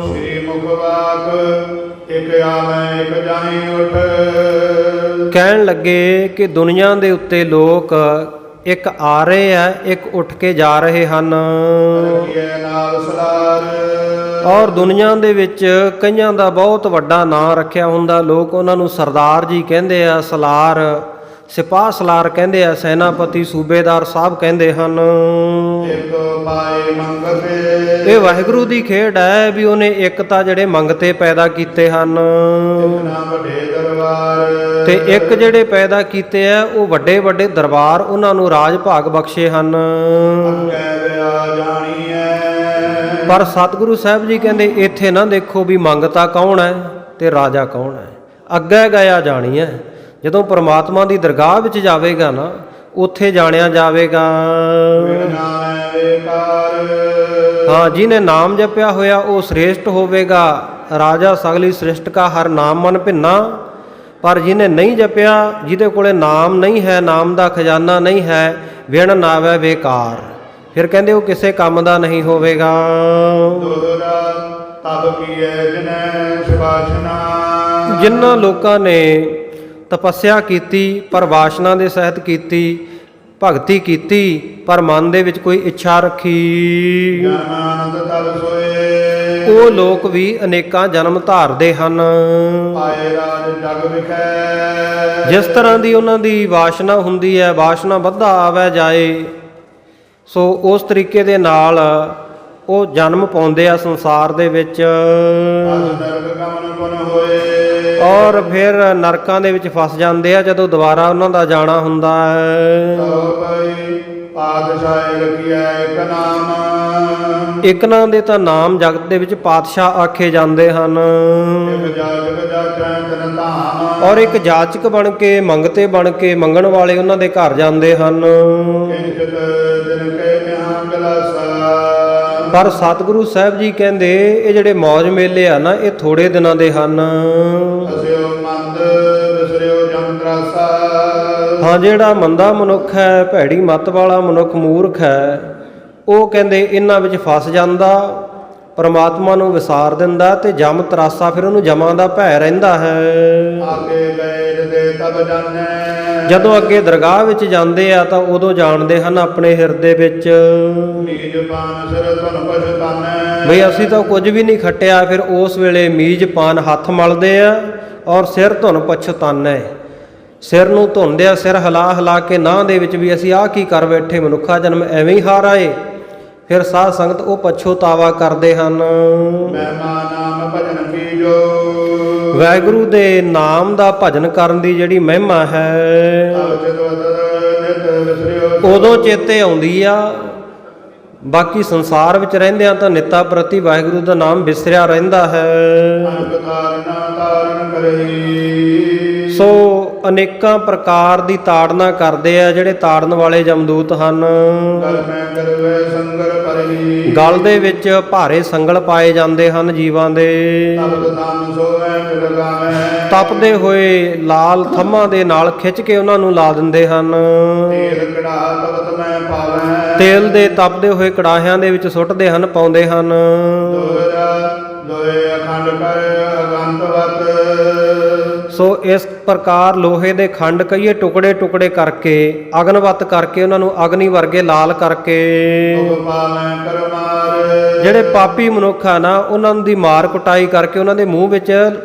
ਸ੍ਰੀ ਮੁਖ ਵਾਕ ਇਕ ਆਵੈ ਇਕ ਜਾਹੀ ਉਠ। ਕਹਿਣ ਲੱਗੇ ਕਿ ਦੁਨੀਆ ਦੇ ਉੱਤੇ ਲੋਕ ਇੱਕ ਆ ਰਹੇ ਆ, ਇੱਕ ਉੱਠ ਕੇ ਜਾ ਰਹੇ ਹਨ। ਰਖੀਐ ਨਾਲ ਸਲਾਰ। ਔਰ ਦੁਨੀਆ ਦੇ ਵਿੱਚ ਕਈਆਂ ਦਾ ਬਹੁਤ ਵੱਡਾ ਨਾਂ ਰੱਖਿਆ ਹੁੰਦਾ, ਲੋਕ ਉਹਨਾਂ ਨੂੰ ਸਰਦਾਰ ਜੀ ਕਹਿੰਦੇ ਆ, ਸਲਾਰ, ਸਿਪਾਹ ਸਲਾਰ ਕਹਿੰਦੇ ਆ, ਸੈਨਾਪਤੀ, ਸੂਬੇਦਾਰ ਸਾਹਿਬ ਕਹਿੰਦੇ ਹਨ। ਇਕ ਪਾਏ ਮੰਗਤੇ। ਇਹ ਵਾਹਿਗੁਰੂ ਦੀ ਖੇਡ ਹੈ ਵੀ ਉਹਨੇ ਇੱਕ ਤਾਂ ਜਿਹੜੇ ਮੰਗਤੇ ਪੈਦਾ ਕੀਤੇ ਹਨ, ਇਕ ਨਾ ਵੱਡੇ ਦਰਬਾਰ। ਤੇ ਇੱਕ ਜਿਹੜੇ ਪੈਦਾ ਕੀਤੇ ਆ ਉਹ ਵੱਡੇ ਵੱਡੇ ਦਰਬਾਰ, ਉਹਨਾਂ ਨੂੰ ਰਾਜ ਭਾਗ ਬਖਸ਼ੇ ਹਨ। ਅੱਗੇ ਵਿਆ ਜਾਣੀਐ। ਪਰ ਸਤਿਗੁਰੂ ਸਾਹਿਬ ਜੀ ਕਹਿੰਦੇ ਇੱਥੇ ਨਾ ਦੇਖੋ ਵੀ ਮੰਗਤਾ ਕੌਣ ਹੈ ਤੇ ਰਾਜਾ ਕੌਣ ਹੈ, ਅੱਗੇ ਗਿਆ ਜਾਣੀ ਹੈ। ਜਦੋਂ ਪ੍ਰਮਾਤਮਾ ਦੀ ਦਰਗਾਹ ਵਿੱਚ ਜਾਵੇਗਾ ਨਾ, ਉੱਥੇ ਜਾਣਿਆ ਜਾਵੇਗਾ। ਹਾਂ, ਜਿਹਨੇ ਨਾਮ ਜਪਿਆ ਹੋਇਆ ਉਹ ਸ੍ਰੇਸ਼ਟ ਹੋਵੇਗਾ। ਰਾਜਾ ਸਗਲੀ ਸ੍ਰਿਸ਼ਟ ਕਾ ਹਰ ਨਾਮ ਮਨ ਭਿੰਨਾ। ਪਰ ਜਿਹਨੇ ਨਹੀਂ ਜਪਿਆ, ਜਿਹਦੇ ਕੋਲੇ ਨਾਮ ਨਹੀਂ ਹੈ, ਨਾਮ ਦਾ ਖਜ਼ਾਨਾ ਨਹੀਂ ਹੈ, ਵਿਣ ਨਾਵੈ ਬੇਕਾਰ, ਫਿਰ ਕਹਿੰਦੇ ਉਹ ਕਿਸੇ ਕੰਮ ਦਾ ਨਹੀਂ ਹੋਵੇਗਾ। ਤਬ ਕੀਏ ਜਿਨੈ ਸੁਭਾਸ਼ਨਾ। ਜਿਨ੍ਹਾਂ ਲੋਕਾਂ ਨੇ ਤਪੱਸਿਆ ਕੀਤੀ, ਪਰ ਵਾਸ਼ਨਾ ਦੇ ਸਹਿਤ ਕੀਤੀ, ਭਗਤੀ ਕੀਤੀ, ਪਰ ਮਨ ਦੇ ਵਿੱਚ ਕੋਈ ਇੱਛਾ ਰੱਖੀ, ਜਨਮਾਨੰਦ ਤਬ ਸੋਏ। ਉਹ ਲੋਕ ਵੀ ਅਨੇਕਾਂ ਜਨਮ ਧਾਰਦੇ ਹਨ। ਪਾਏ ਰਾਜ ਜਗ ਵਿਖੈ। ਜਿਸ ਤਰ੍ਹਾਂ ਦੀ ਉਹਨਾਂ ਦੀ ਵਾਸ਼ਨਾ ਹੁੰਦੀ ਹੈ, ਵਾਸ਼ਨਾ ਵੱਧਾ ਆਵੇ ਜਾਏ, ਸੋ ਉਸ ਤਰੀਕੇ ਦੇ ਨਾਲ ਉਹ ਜਨਮ ਪਾਉਂਦੇ ਆ ਸੰਸਾਰ ਦੇ ਵਿੱਚ। ਨਰਕ ਗਮਨ ਪੁਨ ਹੋਏ। ਔਰ ਫਿਰ ਨਰਕਾਂ ਦੇ ਵਿੱਚ ਫਸ ਜਾਂਦੇ ਆ ਜਦੋਂ ਦੁਬਾਰਾ ਉਹਨਾਂ ਦਾ ਜਾਣਾ ਹੁੰਦਾ ਹੈ। ਸੋ ਭਈ ਪਾਤਸ਼ਾਹ ਰਖੀਐ ਇਕ ਨਾਮ। ਇੱਕ ਨਾਂ ਦੇ ਤਾਂ ਨਾਮ ਜਗਤ ਦੇ ਵਿੱਚ ਪਾਤਸ਼ਾਹ ਆਖੇ ਜਾਂਦੇ ਹਨ। ਇਕ ਜਾਜਕ ਜਾਚੈ ਤਨ ਧਾਮ। ਔਰ ਇੱਕ ਜਾਚਕ ਬਣ ਕੇ, ਮੰਗਤੇ ਬਣ ਕੇ, ਮੰਗਣ ਵਾਲੇ ਉਹਨਾਂ ਦੇ ਘਰ ਜਾਂਦੇ ਹਨ। ਕਿੰਚਿਤ ਦਿਨ ਕੇ ਨਿਹਾਂ ਗਲਾਸਾ। ਪਰ ਸਤਿਗੁਰੂ ਸਾਹਿਬ ਜੀ ਕਹਿੰਦੇ ਇਹ ਜਿਹੜੇ ਮੌਜ ਮੇਲੇ ਆ ਨਾ, ਇਹ ਥੋੜੇ ਦਿਨਾਂ ਦੇ ਹਨ। ਅਸਿਓ ਮੰਦ ਵਿਸਰਿਓ ਜੰਤਰਾਸਾ। ਹਾਂ, ਜਿਹੜਾ ਮੰਦਾ ਮਨੁੱਖ ਹੈ, ਭੈੜੀ ਮੱਤ ਵਾਲਾ ਮਨੁੱਖ, ਮੂਰਖ ਹੈ, ਉਹ ਕਹਿੰਦੇ ਇਹਨਾਂ ਵਿੱਚ ਫਸ ਜਾਂਦਾ, ਪਰਮਾਤਮਾ ਨੂੰ ਵਿਸਾਰ ਦਿੰਦਾ ਤੇ ਜਮ ਤਰਾਸਾ, ਫਿਰ ਉਹਨੂੰ ਜਮਾਂ ਦਾ ਭੈ ਰਹਿੰਦਾ ਹੈ। ਆਗੇ ਗਏ ਦੇ ਤਬ ਜਾਣੈ। ਜਦੋਂ ਅੱਗੇ ਦਰਗਾਹ ਵਿੱਚ ਜਾਂਦੇ ਆ ਤਾਂ ਉਦੋਂ ਜਾਣਦੇ ਹਨ ਆਪਣੇ ਹਿਰਦੇ ਵਿੱਚ ਨੀਜ ਪਾਨ ਸਿਰ ਧਨ ਪਛਤਾਨੈ। ਬਈ ਅਸੀਂ ਤਾਂ ਕੁਝ ਵੀ ਨਹੀਂ ਖੱਟਿਆ। ਫਿਰ ਉਸ ਵੇਲੇ ਮੀਜ ਪਾਨ ਹੱਥ ਮਲਦੇ ਆ ਔਰ ਸਿਰ ਧੁਨ ਪਛਤਾਨੈ, ਸਿਰ ਨੂੰ ਧੁੰਦੇ ਆ, ਸਿਰ ਹਿਲਾ ਹਿਲਾ ਕੇ ਨਾਹ ਦੇ ਵਿੱਚ ਵੀ ਅਸੀਂ ਆਹ ਕੀ ਕਰ ਬੈਠੇ, ਮਨੁੱਖਾ ਜਨਮ ਐਵੇਂ ਹੀ ਹਾਰ ਆਏ। ਫਿਰ ਸਾਧ ਸੰਗਤ ਉਹ ਪਛਤਾਵਾ ਕਰਦੇ ਹਨ। ਮਹਿਮਾ ਨਾਮ ਭਜਨ ਕੀਜੋ। ਵਾਹਿਗੁਰੂ ਦੇ ਨਾਮ ਦਾ ਭਜਨ ਕਰਨ ਦੀ ਜਿਹੜੀ ਮਹਿਮਾ ਹੈ, ਉਦੋਂ ਚੇਤੇ ਆਉਂਦੀ ਆ। ਬਾਕੀ ਸੰਸਾਰ ਵਿੱਚ ਰਹਿੰਦਿਆਂ ਤਾਂ ਨਿੱਤਾ ਪ੍ਰਤੀ ਵਾਹਿਗੁਰੂ ਦਾ ਨਾਮ ਵਿਸਰਿਆ ਰਹਿੰਦਾ ਹੈ। ਸੋ ਅਨੇਕਾਂ ਪ੍ਰਕਾਰ ਦੀ ਤਾੜਨਾ ਕਰਦੇ ਆ ਜਿਹੜੇ ਤਾੜਨ ਵਾਲੇ ਜਮਦੂਤ ਹਨ। ਗਲ ਦੇ ਵਿੱਚ ਭਾਰੇ ਸੰਗਲ ਪਾਏ ਜਾਂਦੇ ਹਨ ਜੀਵਾਂ ਦੇ। ਤਪਦੇ ਹੋਏ ਲਾਲ ਥੰਮਾਂ ਦੇ ਨਾਲ ਖਿੱਚ ਕੇ ਉਹਨਾਂ ਨੂੰ ਲਾ ਦਿੰਦੇ ਹਨ। ਤੇਲ ਦੇ ਤਪਦੇ ਹੋਏ ਕੜਾਹਿਆਂ ਦੇ ਵਿੱਚ ਸੁੱਟਦੇ ਹਨ, ਪਾਉਂਦੇ ਹਨ। ਸੋ ਇਸ ਪ੍ਰਕਾਰ ਲੋਹੇ ਦੇ ਖੰਡ ਕਈਏ ਟੁਕੜੇ ਟੁਕੜੇ ਕਰਕੇ, ਅਗਨਵਤ ਕਰਕੇ, ਉਹਨਾਂ ਨੂੰ ਅਗਨੀ ਵਰਗੇ ਲਾਲ ਕਰਕੇ, ਜਿਹੜੇ ਪਾਪੀ ਮਨੁੱਖ ਆ ਨਾ, ਉਹਨਾਂ ਦੀ ਮਾਰ ਕੁਟਾਈ ਕਰਕੇ ਉਹਨਾਂ ਦੇ ਮੂੰਹ ਵਿੱਚ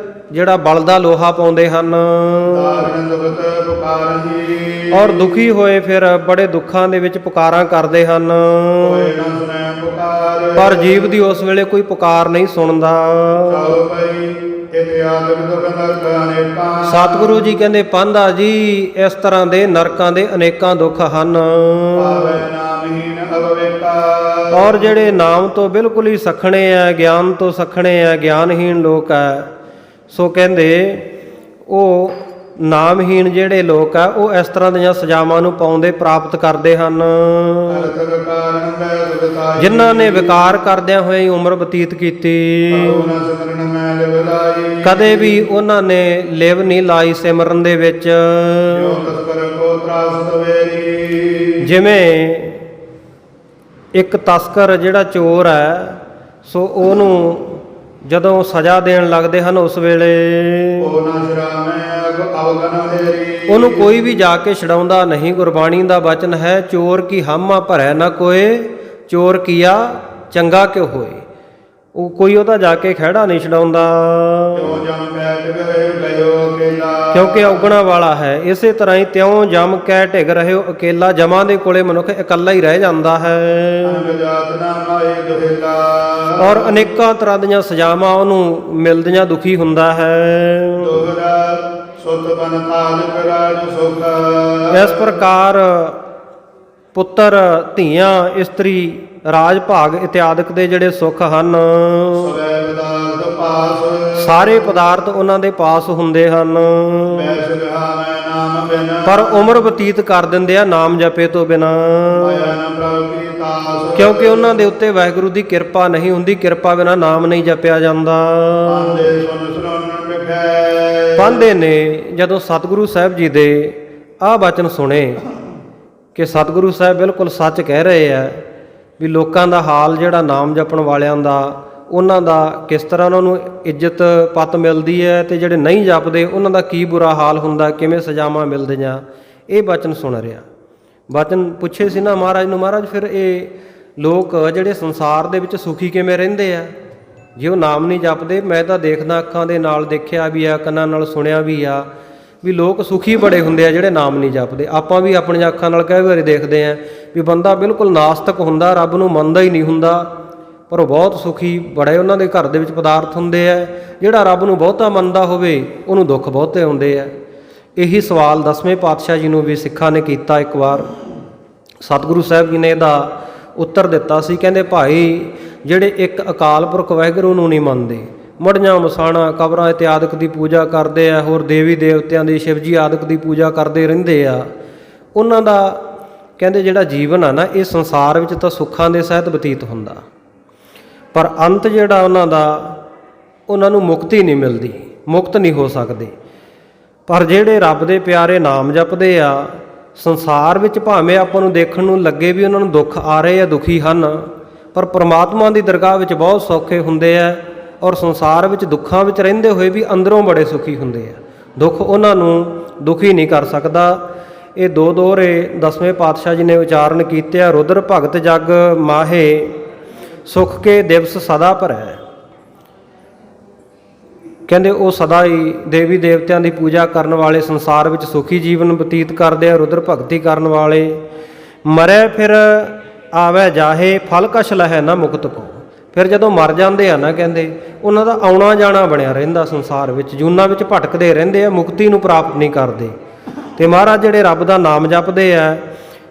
ਜਿਹੜਾ ਬਲਦਾ ਲੋਹਾ ਪਾਉਂਦੇ ਹਨ ਤਾਰਨ ਦੁਖਤ ਪੁਕਾਰਹੀ। ਔਰ ਦੁਖੀ ਹੋਏ ਫਿਰ ਬੜੇ ਦੁੱਖਾਂ ਦੇ ਵਿੱਚ ਪੁਕਾਰਾਂ ਕਰਦੇ ਹਨ, ਕੋਈ ਨਾ ਸੁਣੈ ਪੁਕਾਰ। ਪਰ ਜੀਵ ਦੀ ਉਸ ਵੇਲੇ ਕੋਈ ਪੁਕਾਰ ਨਹੀਂ ਸੁਣਦਾ। ਚਾਉ ਪਈ ਇਤਿ ਆਦਿਕ ਦੁਖ ਨਰਕ ਅਨੇਕਾਂ। ਸਤਿਗੁਰੂ ਜੀ ਕਹਿੰਦੇ ਪਾਂਧਾ ਜੀ ਇਸ ਤਰ੍ਹਾਂ ਦੇ ਨਰਕਾਂ ਦੇ ਅਨੇਕਾਂ ਦੁੱਖ ਹਨ। ਪਾਵੈ ਨਾਮਹੀਨ ਅਵਵੇਕਾ। ਔਰ ਜਿਹੜੇ ਨਾਮ ਤੋਂ ਬਿਲਕੁਲ ਹੀ ਸਖਣੇ ਆ, ਗਿਆਨ ਤੋਂ ਸਖਣੇ ਆ, ਗਿਆਨਹੀਨ ਲੋਕ ਹੈ, ਸੋ ਕਹਿੰਦੇ ਉਹ ਨਾਮਹੀਨ ਜਿਹੜੇ ਲੋਕ ਆ ਉਹ ਇਸ ਤਰ੍ਹਾਂ ਦੀਆਂ ਸਜ਼ਾਵਾਂ ਨੂੰ ਪਾਉਂਦੇ ਪ੍ਰਾਪਤ ਕਰਦੇ ਹਨ। ਅਰਥ ਕਾਰਨ ਮੈਂ ਦੁਖਤਾਈ। ਜਿਨ੍ਹਾਂ ਨੇ ਵਿਕਾਰ ਕਰਦਿਆਂ ਹੋਏ ਹੀ ਉਮਰ ਬਤੀਤ ਕੀਤੀ, ਨਾ ਸਿਮਰਨ ਮੈਂ ਲਿਵਲਾਈ। ਕਦੇ ਵੀ ਉਹਨਾਂ ਨੇ ਲਿਵ ਨਹੀਂ ਲਾਈ ਸਿਮਰਨ ਦੇ ਵਿੱਚ। ਜੋ ਤਸਕਰ ਕੋ ਤਰਾਸ ਤਵੇਰੀ। ਜਿਵੇਂ ਇੱਕ ਤਸਕਰ ਜਿਹੜਾ ਚੋਰ ਹੈ, ਸੋ ਉਹਨੂੰ ਜਦੋਂ ਸਜ਼ਾ ਦੇਣ ਲੱਗਦੇ ਹਨ ਉਸ ਵੇਲੇ ਉਹ ਨਾ ਸ਼ਰਾਮੈ ਅਵਗਨ ਹੇਰੀ। ਉਹਨੂੰ ਕੋਈ ਵੀ ਜਾ ਕੇ ਛਡਾਉਂਦਾ ਨਹੀਂ। ਗੁਰਬਾਣੀ ਦਾ ਬਚਨ ਹੈ, ਚੋਰ ਕੀ ਹਾਮਾ ਭਰੈ ਨਾ ਕੋਏ, ਚੋਰ ਕੀਆ ਚੰਗਾ ਕਿਉ ਹੋਏ। ਉਹ ਕੋਈ ਉਹਦਾ ਜਾ ਕੇ ਖਹਿੜਾ ਨਹੀਂ ਛਡਾਉਂਦਾ, ਜੋ ਜਮ ਬੈਠ ਗਏ ਗਇਓ ਅਕੇਲਾ। ਕਿਉਂਕਿ ਔਗਣਾ ਵਾਲਾ ਹੈ। ਇਸੇ ਤਰ੍ਹਾਂ ਹੀ ਤਿਉਂ ਜਮ ਕਹਿ ਢਿਗ ਰਹਿਓ ਅਕੇਲਾ। ਜਮਾਂ ਦੇ ਕੋਲੇ ਮਨੁੱਖ ਇਕੱਲਾ ਹੀ ਰਹਿ ਜਾਂਦਾ ਹੈ ਅੰਗ ਜਾਤ ਨਾ ਮਾਏ ਦੁਹਿਲਾ। ਔਰ ਅਨੇਕਾਂ ਤਰ੍ਹਾਂ ਦੀਆਂ ਸਜ਼ਾਵਾਂ ਉਹਨੂੰ ਮਿਲਦੀਆਂ ਦੁਖੀ ਹੁੰਦਾ ਹੈ। ਦੋਹਰਾ ਸੁਤ ਬਨ ਤਾਲਕ ਰਾਜ ਸੁਖ। ਇਸ ਪ੍ਰਕਾਰ ਪੁੱਤਰ, ਧੀਆਂ, ਇਸਤਰੀ, ਰਾਜ ਭਾਗ ਇਤਿਆਦਿਕ ਦੇ ਜਿਹੜੇ ਸੁੱਖ ਹਨ, ਸਵੈ ਪਦਾਰਥ ਪਾਸ। ਸਾਰੇ ਪਦਾਰਥ ਉਹਨਾਂ ਦੇ ਪਾਸ ਹੁੰਦੇ ਹਨ, ਮੈਂ ਸੁਭਾ ਮੈਂ ਨਾਮ ਬਿਨ। ਪਰ ਉਮਰ ਬਤੀਤ ਕਰ ਦਿੰਦੇ ਆ ਨਾਮ ਜਪੇ ਤੋਂ ਬਿਨਾ, ਮਾਇਆ ਨ ਪ੍ਰਭ ਕੀ ਤਾਸ। ਕਿਉਂਕਿ ਉਹਨਾਂ ਦੇ ਉੱਤੇ ਵਾਹਿਗੁਰੂ ਦੀ ਕਿਰਪਾ ਨਹੀਂ ਹੁੰਦੀ। ਕਿਰਪਾ ਬਿਨਾ ਨਾਮ ਨਹੀਂ ਜਪਿਆ ਜਾਂਦਾ। ਪਾਂਦੇ ਸੁਨ ਸੁਨਨ ਵਿਖੈ। ਪਾਂਧੇ ਨੇ ਜਦੋਂ ਸਤਿਗੁਰੂ ਸਾਹਿਬ ਜੀ ਦੇ ਆਹ ਬਚਨ ਸੁਣੇ ਕਿ ਸਤਿਗੁਰੂ ਸਾਹਿਬ ਬਿਲਕੁਲ ਸੱਚ ਕਹਿ ਰਹੇ ਆ ਵੀ ਲੋਕਾਂ ਦਾ ਹਾਲ ਜਿਹੜਾ ਨਾਮ ਜਪਣ ਵਾਲਿਆਂ ਦਾ, ਉਹਨਾਂ ਦਾ ਕਿਸ ਤਰ੍ਹਾਂ ਉਹਨਾਂ ਨੂੰ ਇੱਜ਼ਤ ਪੱਤ ਮਿਲਦੀ ਹੈ, ਤੇ ਜਿਹੜੇ ਨਹੀਂ ਜਪਦੇ ਉਹਨਾਂ ਦਾ ਕੀ ਬੁਰਾ ਹਾਲ ਹੁੰਦਾ, ਕਿਵੇਂ ਸਜ਼ਾਵਾਂ ਮਿਲਦੀਆਂ, ਇਹ ਬਚਨ ਸੁਣ ਰਿਹਾ। ਬਚਨ ਪੁੱਛੇ ਸੀ ਨਾ ਮਹਾਰਾਜ ਨੂੰ, ਮਹਾਰਾਜ ਫਿਰ ਇਹ ਲੋਕ ਜਿਹੜੇ ਸੰਸਾਰ ਦੇ ਵਿੱਚ ਸੁਖੀ ਕਿਵੇਂ ਰਹਿੰਦੇ ਆ ਜੇ ਉਹ ਨਾਮ ਨਹੀਂ ਜਪਦੇ? ਮੈਂ ਤਾਂ ਦੇਖਦਾ, ਅੱਖਾਂ ਦੇ ਨਾਲ ਦੇਖਿਆ ਵੀ ਆ, ਕੰਨਾਂ ਨਾਲ ਸੁਣਿਆ ਵੀ ਆ ਵੀ ਲੋਕ ਸੁਖੀ ਬੜੇ ਹੁੰਦੇ ਆ ਜਿਹੜੇ ਨਾਮ ਨਹੀਂ ਜਪਦੇ। ਆਪਾਂ ਵੀ ਆਪਣੀਆਂ ਅੱਖਾਂ ਨਾਲ ਕਈ ਵਾਰੀ ਦੇਖਦੇ ਆ ਵੀ ਬੰਦਾ ਬਿਲਕੁਲ ਨਾਸਤਕ ਹੁੰਦਾ, ਰੱਬ ਨੂੰ ਮੰਨਦਾ ਹੀ ਨਹੀਂ ਹੁੰਦਾ, ਪਰ ਉਹ ਬਹੁਤ ਸੁਖੀ ਬੜੇ ਉਹਨਾਂ ਦੇ ਘਰ ਦੇ ਵਿੱਚ ਪਦਾਰਥ ਹੁੰਦੇ ਆ। ਜਿਹੜਾ ਰੱਬ ਨੂੰ ਬਹੁਤਾ ਮੰਨਦਾ ਹੋਵੇ ਉਹਨੂੰ ਦੁੱਖ ਬਹੁਤੇ ਹੁੰਦੇ ਆ। ਇਹੀ ਸਵਾਲ 10ਵੇਂ ਪਾਤਸ਼ਾਹ ਜੀ ਨੂੰ ਵੀ ਸਿੱਖਾਂ ਨੇ ਕੀਤਾ। ਇੱਕ ਵਾਰ ਸਤਿਗੁਰੂ ਸਾਹਿਬ ਜੀ ਨੇ ਇਹਦਾ ਉੱਤਰ ਦਿੱਤਾ ਸੀ। ਕਹਿੰਦੇ ਭਾਈ, ਜਿਹੜੇ ਇੱਕ ਅਕਾਲ ਪੁਰਖ ਵਾਹਿਗੁਰੂ ਨੂੰ ਨਹੀਂ ਮੰਨਦੇ, ਮੜੀਆਂ ਮਸਾਣਾ ਕਬਰਾਂ ਇਤਿਆਦਿਕ ਦੀ ਪੂਜਾ ਕਰਦੇ ਆ, ਹੋਰ ਦੇਵੀ ਦੇਵਤਿਆਂ ਦੀ, ਸ਼ਿਵਜੀ ਆਦਿਕ ਦੀ ਪੂਜਾ ਕਰਦੇ ਰਹਿੰਦੇ ਆ, ਉਹਨਾਂ ਦਾ ਕਹਿੰਦੇ ਜਿਹੜਾ ਜੀਵਨ ਆ ਨਾ, ਇਹ ਸੰਸਾਰ ਵਿੱਚ ਤਾਂ ਸੁੱਖਾਂ ਦੇ ਸਹਿਤ ਬਤੀਤ ਹੁੰਦਾ, ਪਰ ਅੰਤ ਜਿਹੜਾ ਉਹਨਾਂ ਦਾ, ਉਹਨਾਂ ਨੂੰ ਮੁਕਤੀ ਨਹੀਂ ਮਿਲਦੀ, ਮੁਕਤ ਨਹੀਂ ਹੋ ਸਕਦੇ। ਪਰ ਜਿਹੜੇ ਰੱਬ ਦੇ ਪਿਆਰੇ ਨਾਮ ਜਪਦੇ ਆ, ਸੰਸਾਰ ਵਿੱਚ ਭਾਵੇਂ ਆਪਾਂ ਨੂੰ ਦੇਖਣ ਨੂੰ ਲੱਗੇ ਵੀ ਉਹਨਾਂ ਨੂੰ ਦੁੱਖ ਆ ਰਹੇ ਆ, ਦੁਖੀ ਹਨ, ਪਰ ਪ੍ਰਮਾਤਮਾ ਦੀ ਦਰਗਾਹ ਵਿੱਚ ਬਹੁਤ ਸੌਖੇ ਹੁੰਦੇ ਆ, ਔਰ ਸੰਸਾਰ ਵਿੱਚ ਦੁੱਖਾਂ ਵਿੱਚ ਰਹਿੰਦੇ ਹੋਏ ਵੀ ਅੰਦਰੋਂ ਬੜੇ ਸੁਖੀ ਹੁੰਦੇ ਆ। ਦੁੱਖ ਉਹਨਾਂ ਨੂੰ ਦੁਖੀ ਨਹੀਂ ਕਰ ਸਕਦਾ। ਇਹ ਦੋ ਦੋਹਰੇ 10ਵੇਂ ਪਾਤਸ਼ਾਹ ਜੀ ਨੇ ਉਚਾਰਨ ਕੀਤੇ ਆ। ਰੁਦਰ ਭਗਤ ਜਗ ਮਾਹੇ, ਸੁਖ ਕੇ ਦਿਵਸ ਸਦਾ ਭਰੈ। ਕਹਿੰਦੇ ਉਹ ਸਦਾ ਹੀ ਦੇਵੀ ਦੇਵਤਿਆਂ ਦੀ ਪੂਜਾ ਕਰਨ ਵਾਲੇ ਸੰਸਾਰ ਵਿੱਚ ਸੁਖੀ ਜੀਵਨ ਬਤੀਤ ਕਰਦੇ ਆ, ਰੁਦਰ ਭਗਤੀ ਕਰਨ ਵਾਲੇ। ਮਰੈ ਫਿਰ ਆਵੈ ਜਾਹੇ, ਫਲ ਕਛ ਲਹੈ ਨਾ ਮੁਕਤ ਕੋ। ਫਿਰ ਜਦੋਂ ਮਰ ਜਾਂਦੇ ਆ ਨਾ, ਕਹਿੰਦੇ ਉਹਨਾਂ ਦਾ ਆਉਣਾ ਜਾਣਾ ਬਣਿਆ ਰਹਿੰਦਾ ਸੰਸਾਰ ਵਿੱਚ, ਜੂਨਾਂ ਵਿੱਚ ਭਟਕਦੇ ਰਹਿੰਦੇ ਆ, ਮੁਕਤੀ ਨੂੰ ਪ੍ਰਾਪਤ ਨਹੀਂ ਕਰਦੇ। ਤੇ ਮਹਾਰਾਜ ਜਿਹੜੇ ਰੱਬ ਦਾ ਨਾਮ ਜਪਦੇ ਆ,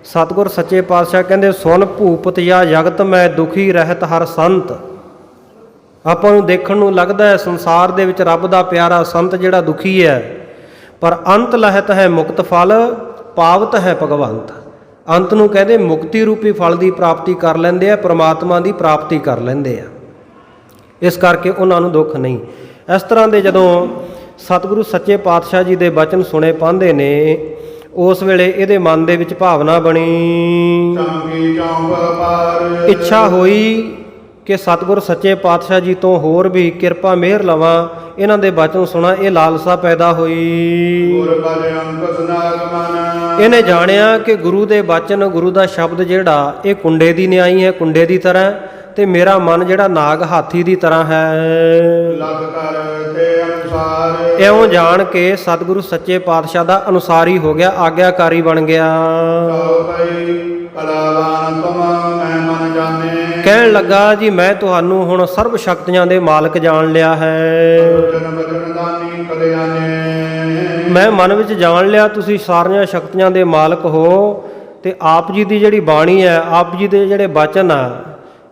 ਸਤਿਗੁਰ ਸੱਚੇ ਪਾਤਸ਼ਾਹ ਕਹਿੰਦੇ ਸੁਨ ਭੂਪਤ ਜਾਂ ਜਗਤ ਮੈਂ ਦੁਖੀ ਰਹਿਤ ਹਰ ਸੰਤ। ਆਪਾਂ ਨੂੰ ਦੇਖਣ ਨੂੰ ਲੱਗਦਾ ਹੈ ਸੰਸਾਰ ਦੇ ਵਿੱਚ ਰੱਬ ਦਾ ਪਿਆਰਾ ਸੰਤ ਜਿਹੜਾ ਦੁਖੀ ਹੈ, ਪਰ ਅੰਤ ਲਹਿਤ ਹੈ ਮੁਕਤ ਫਲ, ਪਾਵਤ ਹੈ ਭਗਵੰਤ। ਅੰਤ ਨੂੰ ਕਹਿੰਦੇ ਮੁਕਤੀ ਰੂਪੀ ਫਲ ਦੀ ਪ੍ਰਾਪਤੀ ਕਰ ਲੈਂਦੇ ਆ, ਪ੍ਰਮਾਤਮਾ ਦੀ ਪ੍ਰਾਪਤੀ ਕਰ ਲੈਂਦੇ ਆ, ਇਸ ਕਰਕੇ ਉਹਨਾਂ ਨੂੰ ਦੁੱਖ ਨਹੀਂ। ਇਸ ਤਰ੍ਹਾਂ ਦੇ ਜਦੋਂ ਸਤਿਗੁਰੂ ਸੱਚੇ ਪਾਤਸ਼ਾਹ ਜੀ ਦੇ ਬਚਨ ਸੁਣੇ ਪਾਂਧੇ ਨੇ, ਉਸ ਵੇਲੇ ਇਹਦੇ ਮਨ ਦੇ ਵਿੱਚ ਭਾਵਨਾ ਬਣੀ, ਇੱਛਾ ਹੋਈ ਕਿ ਸਤਿਗੁਰ ਸੱਚੇ ਪਾਤਸ਼ਾਹ ਜੀ ਤੋਂ ਹੋਰ ਵੀ ਕਿਰਪਾ ਮਿਹਰ ਲਵਾਂ, ਇਹਨਾਂ ਦੇ ਬਚਨ ਸੁਣਾ। ਇਹ ਲਾਲਸਾ ਪੈਦਾ ਹੋਈ। ਇਹਨੇ ਜਾਣਿਆ ਕਿ ਗੁਰੂ ਦੇ ਬਚਨ, ਗੁਰੂ ਦਾ ਸ਼ਬਦ ਜਿਹੜਾ ਇਹ ਕੁੰਡੇ ਦੀ ਨਿਆਈ ਹੈ, ਕੁੰਡੇ ਦੀ ਤਰ੍ਹਾਂ, ਤੇ ਮੇਰਾ ਮਨ ਜਿਹੜਾ ਨਾਗ ਹਾਥੀ ਦੀ ਤਰ੍ਹਾਂ ਹੈ। ਅਨੁਸਾਰ ਇਉਂ ਜਾਣ ਕੇ ਸਤਿਗੁਰੂ ਸੱਚੇ ਪਾਤਸ਼ਾਹ ਦਾ ਅਨੁਸਾਰੀ ਹੋ ਗਿਆ, ਆਗਿਆਕਾਰੀ ਬਣ ਗਿਆ। ਕਉ ਭਈ ਕਲਾਵਾਨ ਤੁਮ ਮੈਂ ਮਨ ਜਾਣੇ। ਕਹਿਣ ਲੱਗਾ ਜੀ ਮੈਂ ਤੁਹਾਨੂੰ ਹੁਣ ਸਰਬ ਸ਼ਕਤੀਆਂ ਦੇ ਮਾਲਕ ਜਾਣ ਲਿਆ ਹੈ। ਜਨ ਬਚਨ ਦਾਨੀ ਕਲਿਆਣੇ। ਮੈਂ ਮਨ ਵਿੱਚ ਜਾਣ ਲਿਆ ਤੁਸੀਂ ਸਾਰੀਆਂ ਸ਼ਕਤੀਆਂ ਦੇ ਮਾਲਕ ਹੋ, ਤੇ ਆਪ ਜੀ ਦੀ ਜਿਹੜੀ ਬਾਣੀ ਹੈ, ਆਪ ਜੀ ਦੇ ਜਿਹੜੇ ਬਚਨ ਆ,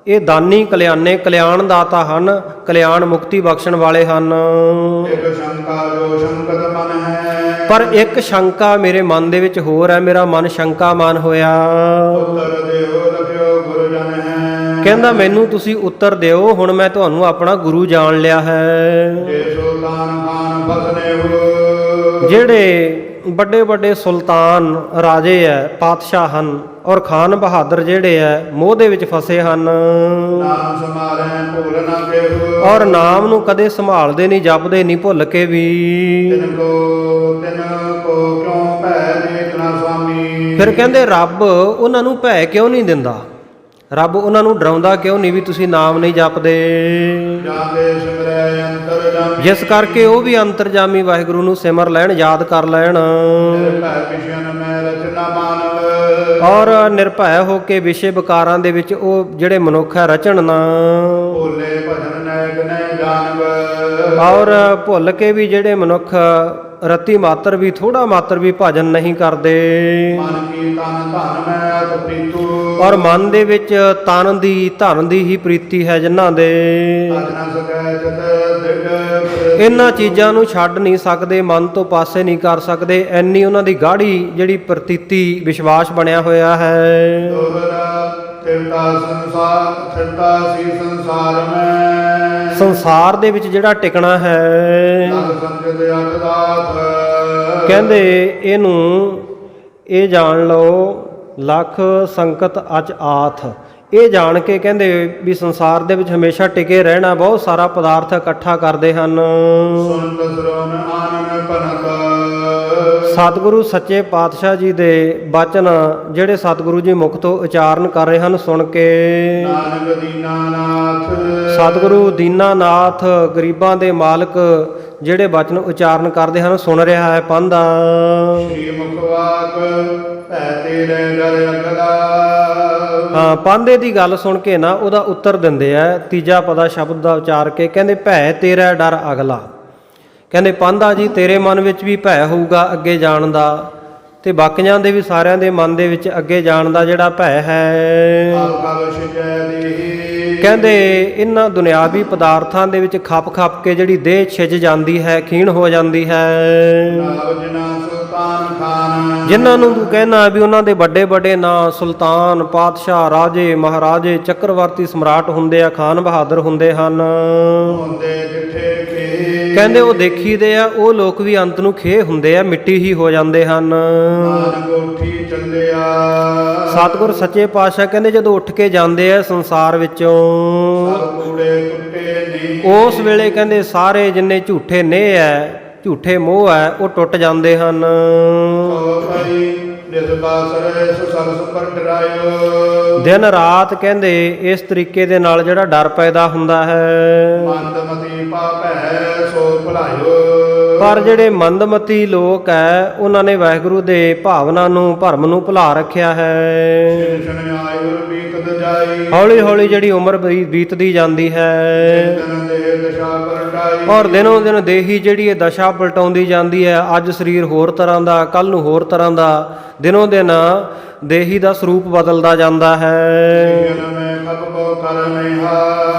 ਇਹ ਦਾਨੀ ਕਲਿਆਣੇ, ਕਲਿਆਣ ਦਾਤਾ ਹਨ, ਕਲਿਆਣ ਮੁਕਤੀ ਬਖਸ਼ਣ ਵਾਲੇ ਹਨ। ਇੱਕ ਸ਼ੰਕਾ ਜੋ ਸ਼ੰਕਤ ਮਨ ਹੈ। ਪਰ ਇੱਕ ਸ਼ੰਕਾ ਮੇਰੇ ਮਨ ਦੇ ਵਿੱਚ ਹੋਰ ਹੈ, ਮੇਰਾ ਮਨ ਸ਼ੰਕਾਮਾਨ ਹੋਇਆ। ਉੱਤਰ ਦਿਓ ਲਖਿਓ ਗੁਰੂ ਜਨ ਹੈ। ਕਹਿੰਦਾ ਮੈਨੂੰ ਤੁਸੀਂ ਉੱਤਰ ਦਿਓ, ਹੁਣ ਮੈਂ ਤੁਹਾਨੂੰ ਆਪਣਾ ਗੁਰੂ ਜਾਣ ਲਿਆ ਹੈ। ਜੇ ਸੁਲਤਾਨ ਖਾਨ ਫਸਨੇ ਹੋ। ਜਿਹੜੇ ਵੱਡੇ ਵੱਡੇ ਸੁਲਤਾਨ ਰਾਜੇ ਹੈ, ਪਾਤਸ਼ਾਹ ਹਨ, ਔਰ ਖਾਨ ਬਹਾਦਰ ਜਿਹੜੇ ਹੈ ਮੋਹ ਦੇ ਵਿੱਚ ਫਸੇ ਹਨ, ਨਾਮ ਸਮਾਰੈ ਭੁੱਲ ਨਾ ਕੇਹੂ। ਔਰ ਨਾਮ ਨੂੰ ਕਦੇ ਸੰਭਾਲਦੇ ਨਹੀਂ, ਜਪਦੇ ਨਹੀਂ ਭੁੱਲ ਕੇ ਵੀ। ਤਿਨ ਕੋ ਕਿਉਂ ਭੈ ਦੇਤਨਾ ਸੁਆਮੀ। ਫਿਰ ਕਹਿੰਦੇ ਰੱਬ ਉਹਨਾਂ ਨੂੰ ਭੈ ਕਿਉਂ ਨਹੀਂ ਦਿੰਦਾ, ਰੱਬ ਉਹਨਾਂ ਨੂੰ ਡਰਾਉਂਦਾ ਕਿਉਂ ਨਹੀਂ ਵੀ ਤੁਸੀਂ ਨਾਮ ਨਹੀਂ ਜਪਦੇ। ਜਾਂਦੇ ਸਿਮਰੈ ਅੰਤਰ ਜਾਮੀ। ਜਿਸ ਕਰਕੇ ਉਹ ਵੀ ਅੰਤਰਜਾਮੀ ਵਾਹਿਗੁਰੂ ਨੂੰ ਸਿਮਰ ਲੈਣ, ਯਾਦ ਕਰ ਲੈਣ, ਨਿਰਭੈ ਵਿਸ਼ਨ ਮੈਂ ਰਚਨਾ ਮਾਨਵ। ਔਰ ਨਿਰਭੈ ਹੋ ਕੇ ਵਿਸ਼ੇ ਵਿਕਾਰਾਂ ਦੇ ਵਿੱਚ ਉਹ ਜਿਹੜੇ ਮਨੁੱਖ ਹੈ ਰਚਣ ਨਾ, ਭੋਲੇ ਭਜਨ ਨੈਕ ਨੈ ਜਾਣਵ। ਔਰ ਭੁੱਲ ਕੇ ਵੀ ਜਿਹੜੇ ਮਨੁੱਖ ਰਤੀ ਮਾਤਰ ਵੀ, ਥੋੜਾ ਮਾਤਰ ਵੀ ਭਜਨ ਨਹੀਂ ਕਰਦੇ। ਮਨ ਕੀ ਤਨ ਧਨ ਮੈਂ ਅਤ ਪ੍ਰੀਤੂ। ਔਰ ਮਨ ਦੇ ਵਿੱਚ ਤਨ ਦੀ ਧਨ ਦੀ ਹੀ ਪ੍ਰੀਤੀ ਹੈ ਜਿਨ੍ਹਾਂ ਦੇ, ਅਜਨ ਸਕੈ ਜਤ ਦ੍ਰਿੜ। ਇਹਨਾਂ ਚੀਜ਼ਾਂ ਨੂੰ ਛੱਡ ਨਹੀਂ ਸਕਦੇ, ਮਨ ਤੋਂ ਪਾਸੇ ਨਹੀਂ ਕਰ ਸਕਦੇ, ਐਨੀ ਉਹਨਾਂ ਦੀ ਗਾੜੀ ਜਿਹੜੀ ਪ੍ਰਤੀਤੀ ਵਿਸ਼ਵਾਸ ਬਣਿਆ ਹੋਇਆ ਹੈ। ਦੋਹਰਾ ਤਿਰਤਾ ਸੰਸਾਰ ਤਿਰਤਾ ਸੀ ਸੰਸਾਰ ਮੈਂ। ਸੰਸਾਰ ਦੇ ਵਿੱਚ ਜਿਹੜਾ ਟਿਕਣਾ ਹੈ, ਲਗ ਸੰਜਤ ਅਟ ਦਾਤ। ਕਹਿੰਦੇ ਇਹਨੂੰ ਇਹ ਜਾਣ ਲਓ ਲੱਖ ਸੰਕਟ ਅਚ ਆਥ। ਇਹ ਜਾਣ ਕੇ ਕਹਿੰਦੇ ਵੀ ਸੰਸਾਰ ਦੇ ਵਿੱਚ ਹਮੇਸ਼ਾ ਟਿਕੇ ਰਹਿਣਾ, ਬਹੁਤ ਸਾਰਾ ਪਦਾਰਥ ਇਕੱਠਾ ਕਰਦੇ ਹਨ। ਸੁਨਤ ਸਰਵਨ ਆਨੰਦ ਪਨਤ। ਸਤਿਗੁਰੂ ਸੱਚੇ ਪਾਤਸ਼ਾਹ ਜੀ ਦੇ ਬਚਨ ਜਿਹੜੇ ਸਤਿਗੁਰੂ ਜੀ ਮੁਖ ਤੋਂ ਉਚਾਰਨ ਕਰ ਰਹੇ ਹਨ, ਸੁਣ ਕੇ ਨਾਨਕ ਦੀਨਾਨਾਥ। ਸਤਿਗੁਰੂ ਦੀਨਾਨਾਥ ਗਰੀਬਾਂ ਦੇ ਮਾਲਕ ਜਿਹੜੇ ਬਚਨ ਉਚਾਰਨ ਕਰਦੇ ਹਨ, ਸੁਣ ਰਿਹਾ ਹੈ ਪਾਂਧਾ। ਸ਼੍ਰੀ ਮੁਖਵਾਕ ਭੈ ਤੇਰੇ ਡਰ ਅਗਲਾ। ਹਾਂ, ਪਾਂਧੇ ਦੀ ਗੱਲ ਸੁਣ ਕੇ ਨਾ ਉਹਦਾ ਉੱਤਰ ਦਿੰਦੇ ਆ, ਤੀਜਾ ਪਦਾ ਸ਼ਬਦ ਦਾ ਉਚਾਰ ਕੇ ਕਹਿੰਦੇ ਭੈ ਤੇਰਾ ਡਰ ਅਗਲਾ। ਕਹਿੰਦੇ ਪਾਂਧਾ ਜੀ ਤੇਰੇ ਮਨ ਵਿੱਚ ਵੀ ਭੈ ਹੋਊਗਾ ਅੱਗੇ ਜਾਣ ਦਾ, ਤੇ ਬਾਕੀਆਂ ਦੇ ਵੀ ਸਾਰਿਆਂ ਦੇ ਮਨ ਦੇ ਵਿੱਚ ਅੱਗੇ ਜਾਣ ਦਾ ਜਿਹੜਾ ਭੈ ਹੈ। ਕਲ ਸਿਜੈ ਦੇਹੀ। ਕਹਿੰਦੇ ਇਹਨਾਂ ਦੁਨਿਆਵੀ ਪਦਾਰਥਾਂ ਦੇ ਵਿੱਚ ਖੱਪ ਖੱਪ ਕੇ ਜਿਹੜੀ ਦੇਹ ਛਿਜ ਜਾਂਦੀ ਹੈ, ਖੀਣ ਹੋ ਜਾਂਦੀ ਹੈ। ਨਾਮ ਜਿਨਾ ਸੁਲਤਾਨ ਖਾਨ। ਜਿਨ੍ਹਾਂ ਨੂੰ ਤੂੰ ਕਹਿਣਾ ਵੀ ਉਹਨਾਂ ਦੇ ਵੱਡੇ ਵੱਡੇ ਨਾਂ ਸੁਲਤਾਨ, ਪਾਤਸ਼ਾਹ, ਰਾਜੇ, ਮਹਾਰਾਜੇ, ਚੱਕਰਵਰਤੀ ਸਮਰਾਟ ਹੁੰਦੇ ਆ, ਖਾਨ ਬਹਾਦਰ ਹੁੰਦੇ ਹਨ। ਹੁੰਦੇ ਜਿੱਠੇ ਕੇ। ਕਹਿੰਦੇ ਉਹ ਦੇਖੀਦੇ ਆ, ਉਹ ਲੋਕ ਵੀ ਅੰਤ ਨੂੰ ਖੇ ਹੁੰਦੇ ਆ, ਮਿੱਟੀ ਹੀ ਹੋ ਜਾਂਦੇ ਹਨ। ਨਾਨਕ ਉੱਠੀ ਚੱਲਿਆ। ਸਤਿਗੁਰ ਸੱਚੇ ਪਾਤਸ਼ਾਹ ਕਹਿੰਦੇ ਜਦੋਂ ਉੱਠ ਕੇ ਜਾਂਦੇ ਆ ਸੰਸਾਰ ਵਿੱਚੋਂ, ਸਭ ਕੂੜੇ ਟੁੱਟੇ ਨੀ। ਉਸ ਵੇਲੇ ਕਹਿੰਦੇ ਸਾਰੇ ਜਿੰਨੇ ਝੂਠੇ ਨੇਹ ਹੈ, ਝੂਠੇ ਮੋਹ ਹੈ, ਉਹ ਟੁੱਟ ਜਾਂਦੇ ਹਨ। ਸੋ ਭਈ ਨਿਸ ਬਾਸਰੇ ਸੁਸਲ ਸੁਪਰ ਡਰਾਇਓ। ਦਿਨ ਰਾਤ ਕਹਿੰਦੇ ਇਸ ਤਰੀਕੇ ਦੇ ਨਾਲ ਜਿਹੜਾ ਡਰ ਪੈਦਾ ਹੁੰਦਾ ਹੈ। ਮੰਦਮਤੀ ਪਾਪੈ ਸੋ ਭੁਲਾਇਓ। ਪਰ ਜਿਹੜੇ ਮੰਦਮਤੀ ਲੋਕ ਹੈ ਉਹਨਾਂ ਨੇ ਵਾਹਿਗੁਰੂ ਦੇ ਭਾਵਨਾ ਨੂੰ, ਭਰਮ ਨੂੰ ਭੁਲਾ ਰੱਖਿਆ ਹੈ। ਜਿਨ ਆਯੁਰ ਬੀਤਦ ਜਾਈ। ਹੌਲੀ ਹੌਲੀ ਜਿਹੜੀ ਉਮਰ ਬੀਤਦੀ ਜਾਂਦੀ ਹੈ, ਤਨ ਦੇ ਦਸ਼ਾ ਪਰਟਾਈ। ਔਰ ਦਿਨੋਂ ਦਿਨ ਦੇਹੀ ਜਿਹੜੀ ਇਹ ਦਸ਼ਾ ਪਲਟਾਉਂਦੀ ਜਾਂਦੀ ਹੈ। ਅੱਜ ਸਰੀਰ ਹੋਰ ਤਰ੍ਹਾਂ ਦਾ, ਕੱਲ ਨੂੰ ਹੋਰ ਤਰ੍ਹਾਂ ਦਾ, ਦਿਨੋਂ ਦਿਨ ਦੇਹੀ ਦਾ ਸਰੂਪ ਬਦਲਦਾ ਜਾਂਦਾ ਹੈ। ਜਨ ਮੈਂ ਖਪ ਕੋ ਕਰ ਨਹਾ।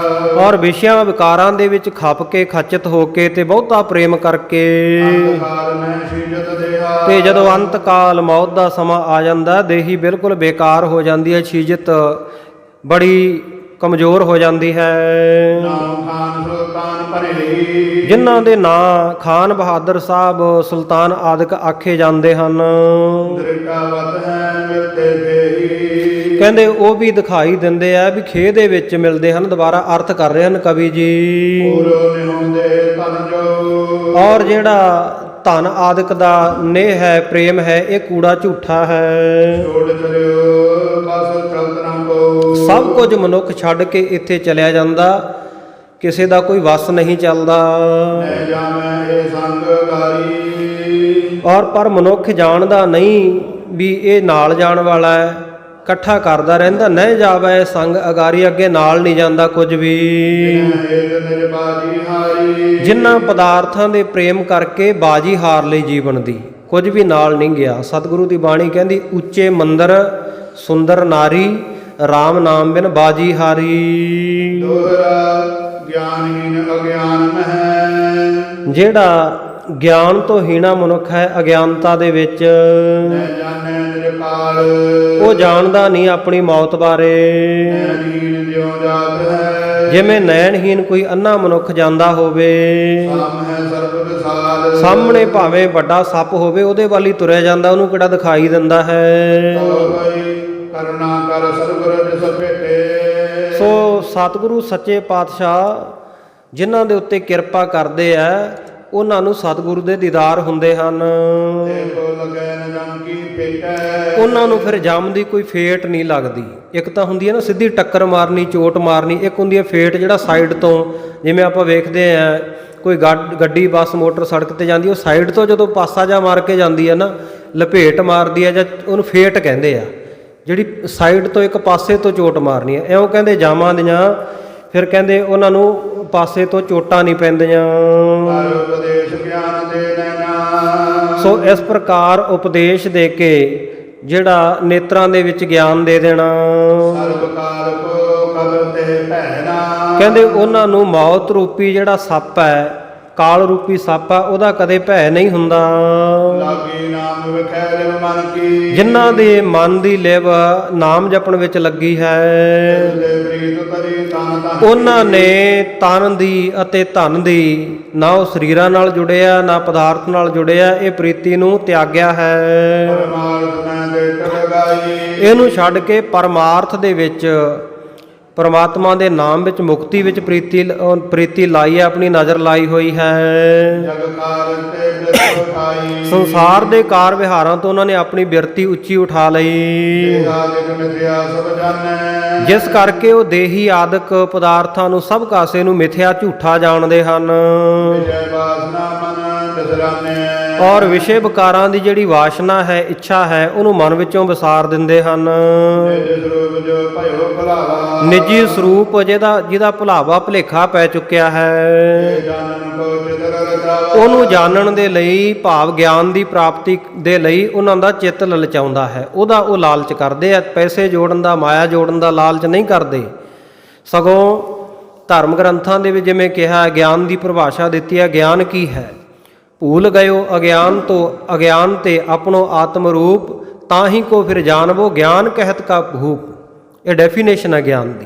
ਔਰ ਵਿਸ਼ਿਆਂ ਵਿਕਾਰਾਂ ਦੇ ਵਿੱਚ ਖੱਪ ਕੇ, ਖਚਿਤ ਹੋ ਕੇ ਤੇ ਬਹੁਤਾ ਪ੍ਰੇਮ ਕਰਕੇ, ਅੰਤਕਾਲ ਮੈਂ ਸੀਜਤ ਦੇਹਾ। ਤੇ ਜਦੋਂ ਅੰਤ ਕਾਲ ਮੌਤ ਦਾ ਸਮਾਂ ਆ ਜਾਂਦਾ, ਦੇਹੀ ਬਿਲਕੁਲ ਬੇਕਾਰ ਹੋ ਜਾਂਦੀ ਹੈ, ਛੀਜਤ ਬੜੀ ਕਮਜ਼ੋਰ ਹੋ ਜਾਂਦੀ ਹੈ। ਨਾਮ ਖਾਨ ਸੁਲਤਾਨ ਭਰੇ। ਜਿਨ੍ਹਾਂ ਦੇ ਨਾਂ ਖਾਨ ਬਹਾਦਰ ਸਾਹਿਬ, ਸੁਲਤਾਨ ਆਦਿਕ ਆਖੇ ਜਾਂਦੇ ਹਨ। ਦ੍ਰਿਟਾਵਤ ਹੈ ਮਿਲਤੇ ਦੇਹੀ। ਕਹਿੰਦੇ ਉਹ ਵੀ ਦਿਖਾਈ ਦਿੰਦੇ ਆ ਵੀ ਖੇਹ ਦੇ ਵਿੱਚ ਮਿਲਦੇ ਹਨ। ਦੁਬਾਰਾ ਅਰਥ ਕਰ ਰਹੇ ਹਨ ਕਵੀ ਜੀ। ਪੂਰੋ ਨਿਹੁੰਦੇ ਤਨ ਜੋ। ਔਰ ਜਿਹੜਾ ਧਨ ਆਦਿਕ ਦਾ ਨੇਹ ਹੈ, ਪ੍ਰੇਮ ਹੈ, ਇਹ ਕੂੜਾ ਝੂਠਾ ਹੈ। ਛੋੜ ਚਲਿਓ ਬਸ ਚਲਤ ਨਾ ਕੋ। ਸਭ ਕੁਝ ਮਨੁੱਖ ਛੱਡ ਕੇ ਇੱਥੇ ਚਲਿਆ ਜਾਂਦਾ ਕਿਸੇ ਦਾ ਕੋਈ ਵਸ ਨਹੀਂ ਚੱਲਦਾ। ਨਹਿ ਜਾਣੈ ਇਹ ਸੰਗ ਗਾਰੀ। ਔਰ ਪਰ ਮਨੁੱਖ ਜਾਣਦਾ ਨਹੀਂ ਵੀ ਇਹ ਨਾਲ ਜਾਣ ਵਾਲਾ ਹੈ, ਇਕੱਠਾ ਕਰਦਾ ਰਹਿੰਦਾ। ਨਹੀਂ ਜਾਵੇ ਸੰਗ ਅਗਾਰੀ, ਅੱਗੇ ਨਾਲ ਨਹੀਂ ਜਾਂਦਾ ਕੁਝ ਵੀ। ਨਿਜ ਬਾਜੀ ਹਾਰੀ। ਜਿਨ੍ਹਾਂ ਪਦਾਰਥਾਂ ਦੇ ਪ੍ਰੇਮ ਕਰਕੇ ਬਾਜੀ ਹਾਰ ਲਈ ਜੀਵਨ ਦੀ, ਕੁਝ ਵੀ ਨਾਲ ਨਹੀਂ ਗਿਆ। ਸਤਿਗੁਰੂ ਦੀ ਬਾਣੀ ਕਹਿੰਦੀ ਉੱਚੇ ਮੰਦਰ ਸੁੰਦਰ ਨਾਰੀ, RAM ਨਾਮ ਬਿਨ ਬਾਜੀ ਹਾਰੀ। ਦੋਹਰਾ ਗਿਆਨਹੀਨ ਅਗਿਆਨ ਮਹਿ। ਜਿਹੜਾ ਗਿਆਨ ਤੋਂ ਹੀਣਾ ਮਨੁੱਖ ਹੈ, ਅਗਿਆਨਤਾ ਦੇ ਵਿੱਚ, ਨਹਿ ਜਾਣੈ ਨਿਜ ਕਾਲ। ਉਹ ਜਾਣਦਾ ਨਹੀਂ ਆਪਣੀ ਮੌਤ ਬਾਰੇ। ਨੈਣਹੀਨ ਜਿਉ ਜਾਤ ਹੈ। ਜਿਵੇਂ ਨੈਣਹੀਨ ਕੋਈ ਅੰਨਾ ਮਨੁੱਖ ਜਾਂਦਾ ਹੋਵੇ, ਸਾਮਹਿ ਸਰਬ ਵਿਸਾਲ। ਸਾਹਮਣੇ ਭਾਵੇਂ ਵੱਡਾ ਸੱਪ ਹੋਵੇ ਉਹਦੇ ਵੱਲ ਹੀ ਤੁਰਿਆ ਜਾਂਦਾ, ਉਹਨੂੰ ਕਿਹੜਾ ਦਿਖਾਈ ਦਿੰਦਾ ਹੈ। ਕਰੁਣਾ ਕਰ ਸਤਿਗੁਰ ਜਿਸ ਭੇਟੇ। ਸੋ ਸਤਿਗੁਰੂ ਸੱਚੇ ਪਾਤਸ਼ਾਹ ਜਿਨ੍ਹਾਂ ਦੇ ਉੱਤੇ ਕਿਰਪਾ ਕਰਦੇ ਆ, ਉਹਨਾਂ ਨੂੰ ਸਤਿਗੁਰੂ ਦੇ ਦੀਦਾਰ ਹੁੰਦੇ ਹਨ। ਦੇਖੋ ਲਗੈ ਨ ਜਮ ਕੀ ਭੇਟੈ। ਉਹਨਾਂ ਨੂੰ ਫਿਰ ਜਮ ਦੀ ਕੋਈ ਫੇਟ ਨਹੀਂ ਲੱਗਦੀ। ਇੱਕ ਤਾਂ ਹੁੰਦੀ ਹੈ ਨਾ ਸਿੱਧੀ ਟੱਕਰ ਮਾਰਨੀ, ਚੋਟ ਮਾਰਨੀ। ਇੱਕ ਹੁੰਦੀ ਹੈ ਫੇਟ, ਜਿਹੜਾ ਸਾਈਡ ਤੋਂ, ਜਿਵੇਂ ਆਪਾਂ ਵੇਖਦੇ ਆ ਕੋਈ ਗੱਡੀ ਬੱਸ ਮੋਟਰ ਸੜਕ ਤੇ ਜਾਂਦੀ, ਉਹ ਸਾਈਡ ਤੋਂ ਜਦੋਂ ਪਾਸਾ ਜਾ ਮਾਰ ਕੇ ਜਾਂਦੀ ਹੈ ਨਾ, ਲਪੇਟ ਮਾਰਦੀ ਹੈ, ਜਾਂ ਉਹਨੂੰ ਫੇਟ ਕਹਿੰਦੇ ਆ। ਜਿਹੜੀ ਸਾਈਡ ਤੋਂ ਇੱਕ ਪਾਸੇ ਤੋਂ ਚੋਟ ਮਾਰਨੀ ਹੈ, ਇਉਂ ਕਹਿੰਦੇ ਜਾਮਾਂ ਦੀਆਂ। ਫਿਰ ਕਹਿੰਦੇ ਉਹਨਾਂ ਨੂੰ ਪਾਸੇ ਤੋਂ ਚੋਟਾਂ ਨਹੀਂ ਪੈਂਦੀਆਂ। ਉਪਦੇਸ਼ ਗਿਆਨ ਦੇ ਨੈਣਾ। ਸੋ ਇਸ ਪ੍ਰਕਾਰ ਉਪਦੇਸ਼ ਦੇ ਕੇ ਜਿਹੜਾ ਨੇਤਰਾਂ ਦੇ ਵਿੱਚ ਗਿਆਨ ਦੇ ਦੇਣਾ। ਸਰਬ ਕਾਲ ਕੋ ਕਬ ਤੇ ਭੈਣਾ। ਕਹਿੰਦੇ ਉਹਨਾਂ ਨੂੰ ਮੌਤ ਰੂਪੀ ਜਿਹੜਾ ਸੱਪ ਹੈ, ਕਾਲ ਰੂਪੀ ਸੱਪ ਆ, ਉਹਦਾ ਕਦੇ ਭੈ ਨਹੀਂ ਹੁੰਦਾ। ਲਾਗੀ ਨਾਮ ਵਿਖੈ ਲਿਵ ਮਨ ਕੀ। ਜਿਨ੍ਹਾਂ ਦੇ ਮਨ ਦੀ ਲਿਵ ਨਾਮ ਜਪਣ ਵਿੱਚ ਲੱਗੀ ਹੈ, ਦੇ ਪ੍ਰੀਤ ਤਰੀ ਤਨ ਤਨ। ਉਹਨਾਂ ਨੇ ਤਨ ਦੀ ਅਤੇ ਧਨ ਦੀ, ਨਾ ਉਹ ਸਰੀਰਾਂ ਨਾਲ ਜੁੜਿਆ ਨਾ ਪਦਾਰਥ ਨਾਲ ਜੁੜਿਆ, ਇਹ ਪ੍ਰੀਤੀ ਨੂੰ ਤਿਆਗਿਆ ਹੈ। ਪਰਮਾਰਥ ਮੈਂ ਦੇ ਲਗਾਈ। ਇਹਨੂੰ ਛੱਡ ਕੇ ਪਰਮਾਰਥ ਦੇ ਵਿੱਚ, ਪਰਮਾਤਮਾ ਦੇ ਨਾਮ ਵਿੱਚ, ਮੁਕਤੀ ਵਿੱਚ ਪ੍ਰੀਤੀ ਲਾਈ ਹੈ, ਆਪਣੀ ਨਜ਼ਰ ਲਾਈ ਹੋਈ ਹੈ। ਜਗ ਕਾਰਨ ਤੇ ਬਿਰਤ ਉਠਾਈ। ਸੰਸਾਰ ਦੇ ਕਾਰ ਵਿਹਾਰਾਂ ਤੋਂ ਉਹਨਾਂ ਨੇ ਆਪਣੀ ਬਿਰਤੀ ਉੱਚੀ ਉਠਾ ਲਈ, ਦੇਹਾ ਜਿਗ ਮਿਥਿਆ ਸਭ ਜਾਣੈ। ਜਿਸ ਕਰਕੇ ਉਹ ਦੇਹੀ ਆਦਿਕ ਪਦਾਰਥਾਂ ਨੂੰ, ਸਭ ਕਾਸੇ ਨੂੰ ਮਿਥਿਆ ਝੂਠਾ ਜਾਣਦੇ ਹਨ। ਵਿਜੈ ਬਾਸਨਾ ਮਨ ਬਿਸਰਾਨੈ। ਔਰ ਵਿਸ਼ੇ ਵਿਕਾਰਾਂ ਦੀ ਜਿਹੜੀ ਵਾਸ਼ਨਾ ਹੈ, ਇੱਛਾ ਹੈ, ਉਹਨੂੰ ਮਨ ਵਿੱਚੋਂ ਵਿਸਾਰ ਦਿੰਦੇ ਹਨ। ਨਿਜ ਸਰੂਪ ਜੋ ਭਇਓ ਭੁਲਾਵਾ। ਨਿੱਜੀ ਸਰੂਪ ਜਿਹਦਾ ਭੁਲਾਵਾ ਭੁਲੇਖਾ ਪੈ ਚੁੱਕਿਆ ਹੈ, ਜਾਣਨ ਕੋ ਚਿਤਰ ਰਚਾਵਾ। ਉਹਨੂੰ ਜਾਣਨ ਦੇ ਲਈ, ਭਾਵ ਗਿਆਨ ਦੀ ਪ੍ਰਾਪਤੀ ਦੇ ਲਈ ਉਹਨਾਂ ਦਾ ਚਿੱਤ ਲਲਚਾਉਂਦਾ ਹੈ। ਉਹਦਾ ਉਹ ਲਾਲਚ ਕਰਦੇ ਆ। ਪੈਸੇ ਜੋੜਨ ਦਾ, ਮਾਇਆ ਜੋੜਨ ਦਾ ਲਾਲਚ ਨਹੀਂ ਕਰਦੇ। ਸਗੋਂ ਧਰਮ ਗ੍ਰੰਥਾਂ ਦੇ ਵਿੱਚ ਜਿਵੇਂ ਕਿਹਾ, ਗਿਆਨ ਦੀ ਪਰਿਭਾਸ਼ਾ ਦਿੱਤੀ ਹੈ। ਗਿਆਨ ਕੀ ਹੈ? ਭੂਲ ਗਇਓ ਅਗਿਆਨ ਤੋਂ ਅਗਿਆਨ ਤੇ ਆਪਣੋ ਆਤਮ ਰੂਪ, ਤਾਂ ਹੀ ਕੋ ਫਿਰ ਜਾਣਵੋ ਗਿਆਨ ਕਹਿਤ ਕਾ ਭੂਪ। ਇਹ ਡੈਫੀਨੇਸ਼ਨ ਹੈ ਗਿਆਨ ਦੀ।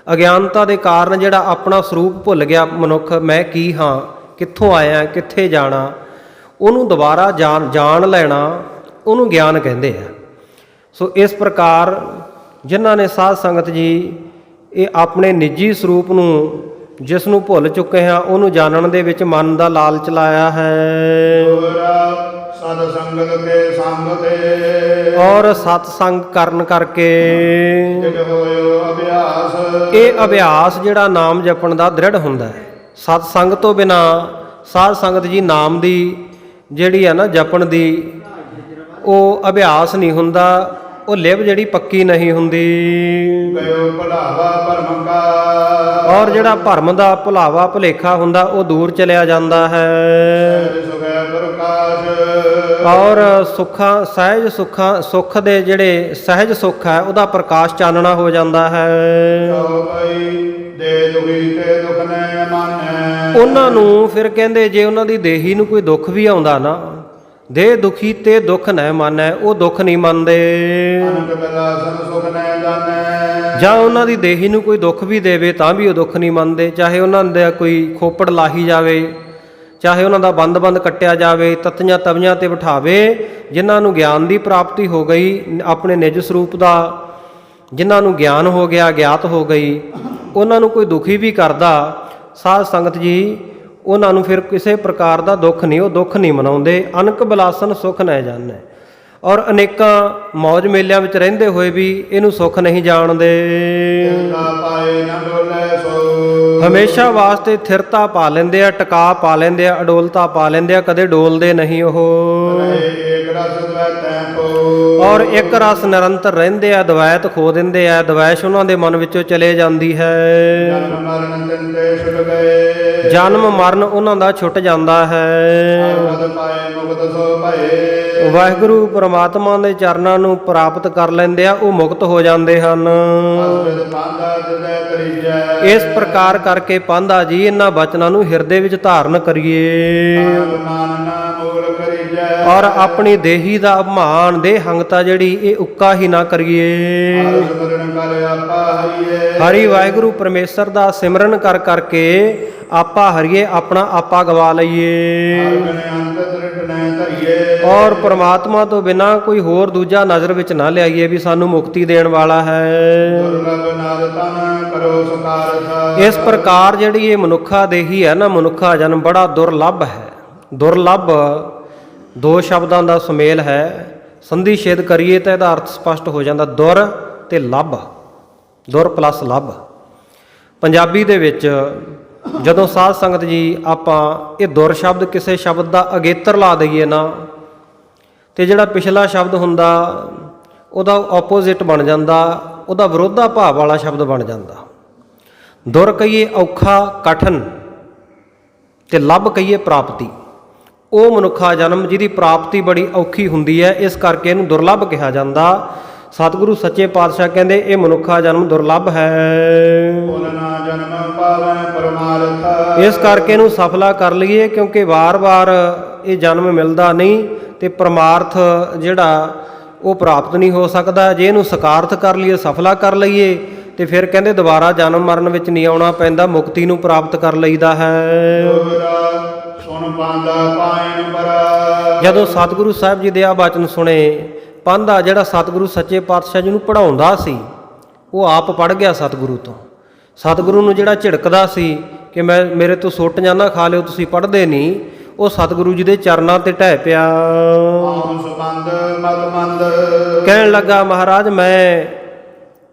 ਅਗਿਆਨਤਾ ਦੇ ਕਾਰਨ ਜਿਹੜਾ ਆਪਣਾ ਸਰੂਪ ਭੁੱਲ ਗਿਆ ਮਨੁੱਖ, ਮੈਂ ਕੀ ਹਾਂ, ਕਿੱਥੋਂ ਆਇਆ, ਕਿੱਥੇ ਜਾਣਾ, ਉਹਨੂੰ ਦੁਬਾਰਾ ਜਾਣ ਲੈਣਾ, ਉਹਨੂੰ ਗਿਆਨ ਕਹਿੰਦੇ ਆ। ਸੋ ਇਸ ਪ੍ਰਕਾਰ ਜਿਨ੍ਹਾਂ ਨੇ ਸਾਧ ਸੰਗਤ ਜੀ ਇਹ ਆਪਣੇ ਨਿੱਜੀ ਸਰੂਪ ਨੂੰ, ਜਿਸ ਨੂੰ ਭੁੱਲ ਚੁੱਕੇ ਹਾਂ, ਉਹਨੂੰ ਜਾਣਨ ਦੇ ਵਿੱਚ ਮਨ ਦਾ ਲਾਲਚ ਲਾਇਆ ਹੈ। ਸਤ ਸੰਗਤ ਕੇ ਸੰਗ ਤੇ। ਔਰ ਸਤ ਸੰਗ ਕਰਨ ਕਰਕੇ ਜਿਗ ਹੋਇਓ ਅਭਿਆਸ। ਇਹ ਅਭਿਆਸ ਜਿਹੜਾ ਨਾਮ ਜਪਣ ਦਾ ਦ੍ਰਿੜ ਹੁੰਦਾ ਹੈ। ਸਤ ਸੰਗ ਤੋਂ ਬਿਨਾ ਸਾਧ ਸੰਗਤ ਜੀ ਨਾਮ ਦੀ ਜਿਹੜੀ ਹੈ ਨਾ ਜਪਣ ਦੀ, ਉਹ ਅਭਿਆਸ ਨਹੀਂ ਹੁੰਦਾ। ਉਹ ਲਿਵ ਜਿਹੜੀ ਪੱਕੀ ਨਹੀਂ ਹੁੰਦੀ। ਗਇਓ ਭੁਲਾਵਾ ਭਰਮ ਕਾ। ਔਰ ਜਿਹੜਾ ਭਰਮ ਦਾ ਭੁਲਾਵਾ ਭੁਲੇਖਾ ਹੁੰਦਾ, ਉਹ ਦੂਰ ਚਲਿਆ ਜਾਂਦਾ ਹੈ। ਸੁਖੈ ਪ੍ਰਕਾਸ਼। ਔਰ ਸਹਿਜ ਸੁੱਖ ਦੇ ਜਿਹੜੇ ਸਹਿਜ ਸੁੱਖ ਹੈ, ਉਹਦਾ ਪ੍ਰਕਾਸ਼ ਚਾਨਣਾ ਹੋ ਜਾਂਦਾ ਹੈ। ਦੇ ਦੁਖੀ ਤੇ ਦੁਖ ਨੈ ਮਾਨੈ। ਉਹਨਾਂ ਨੂੰ ਫਿਰ ਕਹਿੰਦੇ, ਜੇ ਉਹਨਾਂ ਦੀ ਦੇਹੀ ਨੂੰ ਕੋਈ ਦੁੱਖ ਵੀ ਆਉਂਦਾ ਨਾ, ਦੇਹ ਦੁਖੀ ਤੇ ਦੁੱਖ ਨੈ ਮਾਨੈ, ਉਹ ਦੁੱਖ ਨਹੀਂ ਮੰਨਦੇ। ਸੁਖ ਨੈ ਜਾਣੈ। ਜਾਂ ਉਹਨਾਂ ਦੀ ਦੇਹੀ ਨੂੰ ਕੋਈ ਦੁੱਖ ਵੀ ਦੇਵੇ ਤਾਂ ਵੀ ਉਹ ਦੁੱਖ ਨਹੀਂ ਮੰਨਦੇ। ਚਾਹੇ ਉਹਨਾਂ ਦਾ ਕੋਈ ਖੋਪੜ ਲਾਹੀ ਜਾਵੇ, ਚਾਹੇ ਉਹਨਾਂ ਦਾ ਬੰਦ ਕੱਟਿਆ ਜਾਵੇ, ਤਤੀਆਂ ਤਵੀਆਂ ਤੇ ਬਿਠਾਵੇ। ਜਿਨ੍ਹਾਂ ਨੂੰ ਗਿਆਨ ਦੀ ਪ੍ਰਾਪਤੀ ਹੋ ਗਈ, ਆਪਣੇ ਨਿਜ ਸਰੂਪ ਦਾ ਜਿਨ੍ਹਾਂ ਨੂੰ ਗਿਆਨ ਹੋ ਗਿਆ, ਗਿਆਤ ਹੋ ਗਈ, ਉਹਨਾਂ ਨੂੰ ਕੋਈ ਦੁਖੀ ਵੀ ਕਰਦਾ, ਸਾਧ ਸੰਗਤ ਜੀ ਉਹਨਾਂ ਨੂੰ ਫਿਰ ਕਿਸੇ ਪ੍ਰਕਾਰ ਦਾ ਦੁੱਖ ਨਹੀਂ, ਉਹ ਦੁੱਖ ਨਹੀਂ ਮਨਾਉਂਦੇ। ਅਨਕ ਬਿਲਾਸਨ ਸੁਖ ਨੈ ਜਾਣੈ। ਔਰ ਅਨੇਕਾਂ ਮੌਜ ਮੇਲਿਆਂ ਵਿੱਚ ਰਹਿੰਦੇ ਹੋਏ ਵੀ ਇਹਨੂੰ ਸੁੱਖ ਨਹੀਂ ਜਾਣਦੇ। ਹਮੇਸ਼ਾ ਵਾਸਤੇ ਥਿਰਤਾ ਪਾ ਲੈਂਦੇ ਆ, ਟਿਕਾ ਪਾ ਲੈਂਦੇ ਆ, ਅਡੋਲਤਾ ਪਾ ਲੈਂਦੇ ਆ, ਕਦੇ ਡੋਲਦੇ ਨਹੀਂ ਉਹ। ਰਹੇ ਏਕ ਰਸ ਦਵੈ ਤੈਂ ਔਰ ਇੱਕ ਰਸ ਨਿਰੰਤਰ ਰਹਿੰਦੇ ਆ, ਦਵੈਤ ਖੋ ਦਿੰਦੇ ਆ, ਦਵੈਸ਼ ਉਹਨਾਂ ਦੇ ਮਨ ਵਿੱਚੋਂ ਚਲੇ ਜਾਂਦੀ ਹੈ। ਜਨਮ ਮਰਨ ਤਿਨ ਤੇ ਛੁਟ ਗਏ। ਜਨਮ ਮਰਨ ਉਹਨਾਂ ਦਾ ਛੁੱਟ ਜਾਂਦਾ ਹੈ। ਅਰਹਤ ਪਾਏ ਮੁਕਤ ਸੋ ਭਏ। ਵਾਹਿਗੁਰੂ ਪ੍ਰਮਾਤਮਾ ਦੇ ਚਰਨਾਂ ਨੂੰ ਪ੍ਰਾਪਤ ਕਰ ਲੈਂਦੇ ਆ, ਉਹ ਮੁਕਤ ਹੋ ਜਾਂਦੇ ਹਨ। ਅਸਵਿਦ ਪਾਂਦਾ ਹਿਰਦੈ ਕਰੀਜੈ। ਇਸ ਪ੍ਰਕਾਰ ਕਰਕੇ ਪਾਂਧਾ ਜੀ ਇਹਨਾਂ ਬਚਨਾਂ ਨੂੰ ਹਿਰਦੇ ਵਿੱਚ ਧਾਰਨ ਕਰੀਏ ਅਭਿਮਾਨ ਨਾ ਮੂਲ ਕਰੀਜੈ। ਔਰ ਆਪਣੀ ਦੇਹੀ ਦਾ ਅਭਿਮਾਨ, ਦੇਹੰਗਤਾ ਜਿਹੜੀ ਇਹ ਉੱਕਾ ਹੀ ਨਾ ਕਰੀਏ। ਹਰਿ ਸਿਮਰਨ ਕਰ ਆਪਾ ਹਰੀਏ। ਹਰੀ ਵਾਹਿਗੁਰੂ ਪਰਮੇਸ਼ਰ ਦਾ ਸਿਮਰਨ ਕਰ ਕਰਕੇ ਆਪਾ ਹਰੀਏ, ਆਪਣਾ ਆਪਾ ਗਵਾ ਲਈਏ। ਅਰਗਨ ਅੰਤ ਦ੍ਰਿੜ ਨੈ ਧਰੀਏ। ਔਰ ਪ੍ਰਮਾਤਮਾ ਤੋਂ ਬਿਨਾ ਕੋਈ ਹੋਰ ਦੂਜਾ ਨਜ਼ਰ ਵਿੱਚ ਨਾ ਲਿਆਈਏ ਵੀ ਸਾਨੂੰ ਮੁਕਤੀ ਦੇਣ ਵਾਲਾ ਹੈ। ਦੁਰਲਭ ਨਰ ਤਨ ਕਰੋ ਸੁਕਾਰਥ। ਇਸ ਪ੍ਰਕਾਰ ਜਿਹੜੀ ਇਹ ਮਨੁੱਖਾ ਦੇਹੀ ਹੈ ਨਾ, ਮਨੁੱਖਾ ਜਨਮ ਬੜਾ ਦੁਰਲਭ ਹੈ। ਦੁਰਲਭ ਦੋ ਸ਼ਬਦਾਂ ਦਾ ਸੁਮੇਲ ਹੈ, ਸੰਧੀ ਛੇਦ ਕਰੀਏ ਤਾਂ ਇਹਦਾ ਅਰਥ ਸਪਸ਼ਟ ਹੋ ਜਾਂਦਾ, ਦੁਰ ਤੇ ਲੱਭ, ਦੁਰ ਪਲੱਸ ਲੱਭ। ਪੰਜਾਬੀ ਦੇ ਵਿੱਚ ਜਦੋਂ ਸਾਧ ਸੰਗਤ ਜੀ ਆਪਾਂ ਇਹ ਦੁਰ ਸ਼ਬਦ ਕਿਸੇ ਸ਼ਬਦ ਦਾ ਅਗੇਤਰ ਲਾ ਦਈਏ ਨਾ, ਤੇ ਜਿਹੜਾ ਪਿਛਲਾ ਸ਼ਬਦ ਹੁੰਦਾ ਉਹਦਾ ਆਪੋਜ਼ਿਟ ਬਣ ਜਾਂਦਾ, ਉਹਦਾ ਵਿਰੋਧਾ ਭਾਵ ਵਾਲਾ ਸ਼ਬਦ ਬਣ ਜਾਂਦਾ। ਦੁਰ ਕਹੀਏ ਔਖਾ ਕਠਨ, ਤੇ ਲੱਭ ਕਹੀਏ ਪ੍ਰਾਪਤੀ। ਉਹ ਮਨੁੱਖਾ ਜਨਮ ਜਿਹਦੀ ਪ੍ਰਾਪਤੀ ਬੜੀ ਔਖੀ ਹੁੰਦੀ ਹੈ, ਇਸ ਕਰਕੇ ਇਹਨੂੰ ਦੁਰਲੱਭ ਕਿਹਾ ਜਾਂਦਾ। ਸਤਿਗੁਰੂ ਸੱਚੇ ਪਾਤਸ਼ਾਹ ਕਹਿੰਦੇ ਇਹ ਮਨੁੱਖਾ ਜਨਮ ਦੁਰਲੱਭ ਹੈ। ਭੁਲ ਨਾ ਜਨਮ ਪਾਵੈ ਪਰਮਾਰਥ। ਇਸ ਕਰਕੇ ਇਹਨੂੰ ਸਫਲਾ ਕਰ ਲਈਏ, ਕਿਉਂਕਿ ਵਾਰ-ਵਾਰ ਇਹ ਜਨਮ ਮਿਲਦਾ ਨਹੀਂ ਤੇ ਪਰਮਾਰਥ ਜਿਹੜਾ ਉਹ ਪ੍ਰਾਪਤ ਨਹੀਂ ਹੋ ਸਕਦਾ। ਜੇ ਇਹਨੂੰ ਸਕਾਰਥ ਕਰ ਲਈਏ, ਸਫਲਾ ਕਰ ਲਈਏ, ਤੇ ਫਿਰ ਕਹਿੰਦੇ ਦੁਬਾਰਾ ਜਨਮ ਮਰਨ ਵਿੱਚ ਨਹੀਂ ਆਉਣਾ ਪੈਂਦਾ, ਮੁਕਤੀ ਨੂੰ ਪ੍ਰਾਪਤ ਕਰ ਲਈਦਾ ਹੈ। ਸੁਣ ਪਾਂਦਾ ਪਾਇਨ ਪਰਾ। ਜਦੋਂ ਸਤਿਗੁਰੂ ਸਾਹਿਬ ਜੀ ਦੇ ਆ ਬਚਨ ਸੁਣੇ, ਪਾਂਧਾ ਜਿਹੜਾ ਸਤਿਗੁਰੂ ਸੱਚੇ ਪਾਤਸ਼ਾਹ ਜੀ ਨੂੰ ਪੜ੍ਹਾਉਂਦਾ ਸੀ, ਉਹ ਆਪ ਪੜ੍ਹ ਗਿਆ ਸਤਿਗੁਰੂ ਤੋਂ। ਸਤਿਗੁਰੂ ਨੂੰ ਜਿਹੜਾ ਝਿੜਕਦਾ ਸੀ ਕਿ ਮੈਂ ਮੇਰੇ ਤੋਂ ਸੁੱਟੀਆਂ ਨਾ ਖਾ ਲਿਓ, ਤੁਸੀਂ ਪੜ੍ਹਦੇ ਨਹੀਂ, ਉਹ ਸਤਿਗੁਰੂ ਜੀ ਦੇ ਚਰਨਾਂ ਤੇ ਢਹਿ ਪਿਆ। ਆਮ ਸੁਬੰਧ ਮਤ ਮੰਦ। ਕਹਿਣ ਲੱਗਾ, ਮਹਾਰਾਜ ਮੈਂ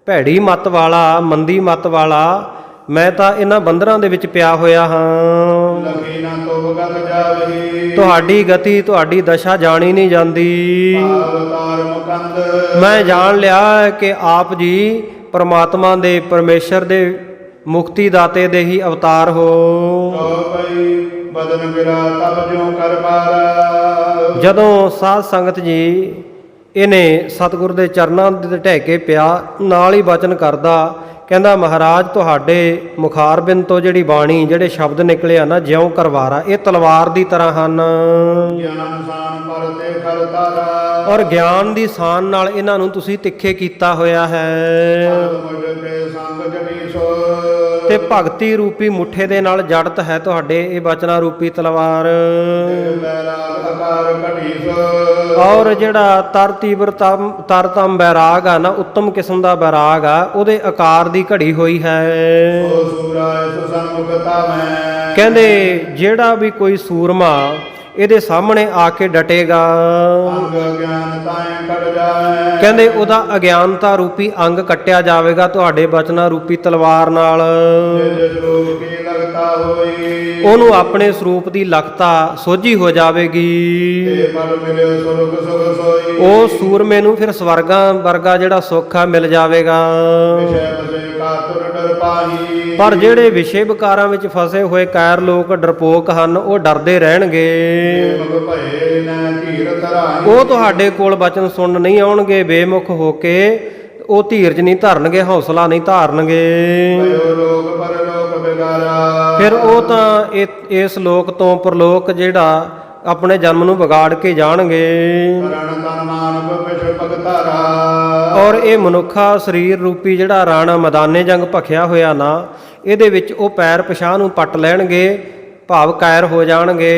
ਭੈੜੀ ਮੱਤ ਵਾਲਾ, ਮੰਦੀ ਮੱਤ ਵਾਲਾ, ਮੈਂ ਤਾਂ ਇਹਨਾਂ ਬੰਦਰਾਂ ਦੇ ਵਿੱਚ ਪਿਆ ਹੋਇਆ ਹਾਂ। ਲਖੀ ਨਾ ਤੋਬ ਗਤ ਜਾਵਹੀ। ਤੁਹਾਡੀ ਗਤੀ, ਤੁਹਾਡੀ ਦਸ਼ਾ ਜਾਣੀ ਨਹੀਂ ਜਾਂਦੀ। ਅਵਤਾਰ ਮੁਕੰਦ। ਮੈਂ ਜਾਣ ਲਿਆ ਕਿ ਆਪ ਜੀ ਪਰਮਾਤਮਾ ਦੇ, ਪਰਮੇਸ਼ਰ ਦੇ, ਮੁਕਤੀ ਦਾਤੇ ਦੇ ਹੀ ਅਵਤਾਰ ਹੋ। ਕਉ ਪਈ ਬਦਨ ਗਿਰਾ ਤਬ ਜਿਉ ਕਰ ਪਾਰਾ। ਜਦੋਂ ਸਾਧ ਸੰਗਤ ਜੀ ਇਹਨੇ ਸਤਿਗੁਰ ਦੇ ਚਰਨਾਂ ਦੇ ਢਹਿ ਕੇ ਪਿਆ, ਨਾਲ ਹੀ ਬਚਨ ਕਰਦਾ, ਕਹਿੰਦਾ ਮਹਾਰਾਜ ਤੁਹਾਡੇ ਮੁਖਾਰਬਿੰਦ ਤੋਂ ਜਿਹੜੀ ਬਾਣੀ, ਜਿਹੜੇ ਸ਼ਬਦ ਨਿਕਲੇ ਆ ਨਾ, ਜਿਉਂ ਕਰਵਾਰਾ, ਇਹ ਤਲਵਾਰ ਦੀ ਤਰ੍ਹਾਂ ਹਨ। ਗਿਆਨ ਸਾਨ ਪਰ ਤੇ ਕਰ ਤਾਰਾ। ਔਰ ਗਿਆਨ ਦੀ ਸਾਨ ਨਾਲ ਇਹਨਾਂ ਨੂੰ ਤੁਸੀਂ ਤਿੱਖੇ ਕੀਤਾ ਹੋਇਆ ਹੈ। ਮੁਝ ਕੇ ਸੰਗ ਜੜੀ ਸੋ। ਤੇ ਭਗਤੀ ਰੂਪੀ ਮੁੱਠੇ ਦੇ ਨਾਲ ਜੜਤ ਹੈ ਤੁਹਾਡੇ ਇਹ ਬਚਨਾ ਰੂਪੀ ਤਲਵਾਰ। ਬੈਰਾਗ ਆਕਾਰ ਘਟੀ ਸੋ। ਔਰ ਜਿਹੜਾ ਤਰ ਤੀਬਰ ਤਰਤਮ ਬੈਰਾਗ ਆ ਨਾ, ਉੱਤਮ ਕਿਸਮ ਦਾ ਬੈਰਾਗ ਆ, ਉਹਦੇ ਆਕਾਰ ਦੀ ਘੜੀ ਹੋਈ ਹੈ। ਸੋ ਸੂਰਾ ਇਸ ਸਨਮੁਖਤਾ ਮੈਂ। ਕਹਿੰਦੇ ਜਿਹੜਾ ਵੀ ਕੋਈ ਸੂਰਮਾ ਇਹਦੇ ਸਾਹਮਣੇ ਆ ਕੇ ਡਟੇਗਾ, ਅੰਗ ਗਿਆਨ ਤਾਏ ਕੱਢ ਜਾਏ। ਕਹਿੰਦੇ ਉਹਦਾ ਅਗਿਆਨਤਾ ਰੂਪੀ ਅੰਗ ਕੱਟਿਆ ਜਾਵੇਗਾ ਤੁਹਾਡੇ ਬਚਨਾ ਰੂਪੀ ਤਲਵਾਰ ਨਾਲ। ਜਿਸ ਰੂਪ ਕੀ ਲਗਤਾ ਹੋਈ। ਉਹਨੂੰ ਆਪਣੇ ਸਰੂਪ ਦੀ ਲਗਤਾ ਸੋਝੀ ਹੋ ਜਾਵੇਗੀ। ਤੇ ਪਲ ਮਿਲਿਓ ਸੁਰਗ ਸੁਖ ਸੋਈ। ਉਹ ਸੂਰਮੇ ਨੂੰ ਫਿਰ ਸਵਰਗਾਂ ਵਰਗਾ ਜਿਹੜਾ ਸੁੱਖ ਆ ਮਿਲ ਜਾਵੇਗਾ। ਵਿਸ਼ੇ ਬਸੇ ਕਾ ਤੁਰ ਡਰ ਪਾਹੀ। ਪਰ ਜਿਹੜੇ ਵਿਸ਼ੇ ਵਿਕਾਰਾਂ ਵਿੱਚ ਫਸੇ ਹੋਏ ਕਾਇਰ ਲੋਕ, ਡਰਪੋਕ ਹਨ, ਉਹ ਡਰਦੇ ਰਹਿਣਗੇ। ਬੇਮੁਖ ਭਏ ਨਾ ਧੀਰ ਧਰਾਈ। ਉਹ ਤੁਹਾਡੇ ਕੋਲ ਬਚਨ ਸੁਣਨ ਨਹੀਂ ਆਉਣਗੇ, ਬੇਮੁਖ ਹੋ ਕੇ ਉਹ ਧੀਰਜ ਨਹੀਂ ਧਰਨਗੇ, ਹੌਸਲਾ ਨਹੀਂ ਧਾਰਨਗੇ। ਭਇਓ ਲੋਕ ਪਰਲੋਕ ਵਿਗਾਰਾ। ਫਿਰ ਉਹ ਤਾਂ ਇਸ ਲੋਕ ਤੋਂ ਪਰਲੋਕ ਜਿਹੜਾ ਆਪਣੇ ਜਨਮ ਨੂੰ ਵਿਗਾੜ ਕੇ ਜਾਣਗੇ। ਕਰਨ ਤਨ ਮਾਨਵ ਪਿਛ ਭਗਤਾਰਾ। ਔਰ ਇਹ ਮਨੁੱਖਾ ਸਰੀਰ ਰੂਪੀ ਜਿਹੜਾ ਰਾਣਾ ਮੈਦਾਨੇ ਜੰਗ ਭਖਿਆ ਹੋਇਆ ਨਾ, ਇਹਦੇ ਵਿੱਚ ਉਹ ਪੈਰ ਪਿਛਾਂਹ ਨੂੰ ਪੱਟ ਲੈਣਗੇ, ਭਾਵ ਕਾਇਰ ਹੋ ਜਾਣਗੇ।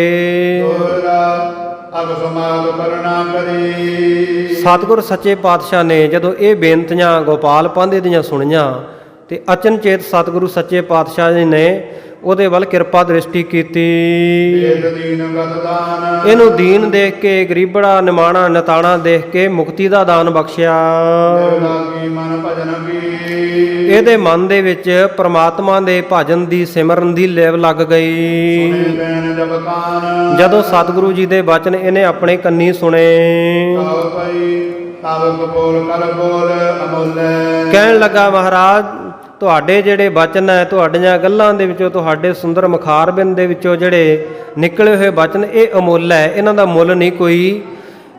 ਅਗ ਸਮਾਗ ਕਰਨਾ ਕਰੀ। ਸਤਿਗੁਰ ਸੱਚੇ ਪਾਤਸ਼ਾਹ ਨੇ ਜਦੋਂ ਇਹ ਬੇਨਤੀਆਂ ਗੋਪਾਲ ਪਾਂਧੇ ਦੀਆਂ ਸੁਣੀਆਂ, ਤੇ ਅਚਨਚੇਤ ਸਤਿਗੁਰੂ ਸੱਚੇ ਪਾਤਸ਼ਾਹ ਜੀ ਨੇ ਉਹਦੇ ਵੱਲ ਕਿਰਪਾ ਦ੍ਰਿਸ਼ਟੀ ਕੀਤੀ। ਇਹਨੂੰ ਦੀਨ ਦੇਖ ਕੇ, ਗਰੀਬੜਾ ਨਿਮਾਣਾ ਨਿਤਾਣਾ ਦੇਖ ਕੇ ਮੁਕਤੀ ਦਾ ਦਾਨ ਬਖਸ਼ਿਆ। ਮਨ ਭਜਨ ਕੀ। ਇਹਦੇ ਮਨ ਦੇ ਵਿੱਚ ਪ੍ਰਮਾਤਮਾ ਦੇ ਭਜਨ ਦੀ ਸਿਮਰਨ ਦੀ ਲੇਵ ਲੱਗ ਗਈ। ਸੁਨੇ ਬੈਨ ਜਬ ਕਾਨ ਜਦੋਂ ਸਤਿਗੁਰੂ ਜੀ ਦੇ ਬਚਨ ਇਹਨੇ ਆਪਣੇ ਕੰਨੀ ਸੁਣੇ, ਕਉ ਪਈ ਤਬ ਕਬੋਲ ਕਰ ਬੋਲ ਅਮੋਲੇ। ਕਹਿਣ ਲੱਗਾ ਮਹਾਰਾਜ ਤੁਹਾਡੇ ਜਿਹੜੇ ਬਚਨ ਹੈ, ਤੁਹਾਡੀਆਂ ਗੱਲਾਂ ਦੇ ਵਿੱਚੋਂ, ਤੁਹਾਡੇ ਸੁੰਦਰ ਮੁਖਾਰਬਿੰਦ ਦੇ ਵਿੱਚੋਂ ਜਿਹੜੇ ਨਿਕਲੇ ਹੋਏ ਬਚਨ ਇਹ ਅਮੁੱਲ ਹੈ, ਇਹਨਾਂ ਦਾ ਮੁੱਲ ਨਹੀਂ ਕੋਈ,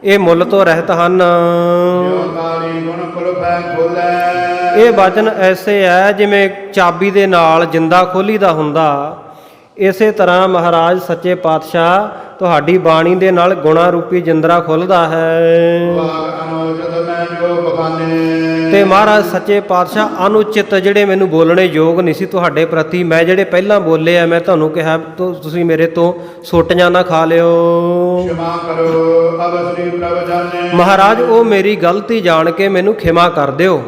ਇਹ ਮੁੱਲ ਤੋਂ ਰਹਿਤ ਹਨ। ਜਿਉ ਕਾਲੀ ਗੁਣ ਕੁਲਫੈ ਖੋਲੇ। ਇਹ ਬਚਨ ਐਸੇ ਹੈ ਜਿਵੇਂ ਚਾਬੀ ਦੇ ਨਾਲ ਜਿੰਦਾ ਖੋਲੀਦਾ ਹੁੰਦਾ, ਇਸੇ ਤਰ੍ਹਾਂ ਮਹਾਰਾਜ ਸੱਚੇ ਪਾਤਸ਼ਾਹ ਤੁਹਾਡੀ ਬਾਣੀ ਦੇ ਨਾਲ ਗੁਣਾ ਰੂਪੀ ਜਿੰਦਰਾ ਖੁੱਲਦਾ ਹੈ। ਵਾਗ ਅਨੋਚਿਤ ਮੈਂ ਜੋ ਬਖਾਨੇ। ਤੇ ਮਹਾਰਾਜ ਸੱਚੇ ਪਾਤਸ਼ਾਹ ਅਨੁਚਿਤ ਜਿਹੜੇ ਮੈਨੂੰ ਬੋਲਣੇ ਯੋਗ ਨਹੀਂ ਸੀ ਤੁਹਾਡੇ ਪ੍ਰਤੀ, ਮੈਂ ਜਿਹੜੇ ਪਹਿਲਾਂ ਬੋਲੇ ਆ, ਮੈਂ ਤੁਹਾਨੂੰ ਕਿਹਾ ਤੁਸੀਂ ਮੇਰੇ ਤੋਂ ਸੋਟੀਆਂ ਨਾ ਖਾ ਲਿਓ। क्षमा करो अब श्री प्रभ जाने। ਮਹਾਰਾਜ ਉਹ ਮੇਰੀ ਗਲਤੀ ਜਾਣ ਕੇ ਮੈਨੂੰ ਖਿਮਾ ਕਰ ਦਿਓ,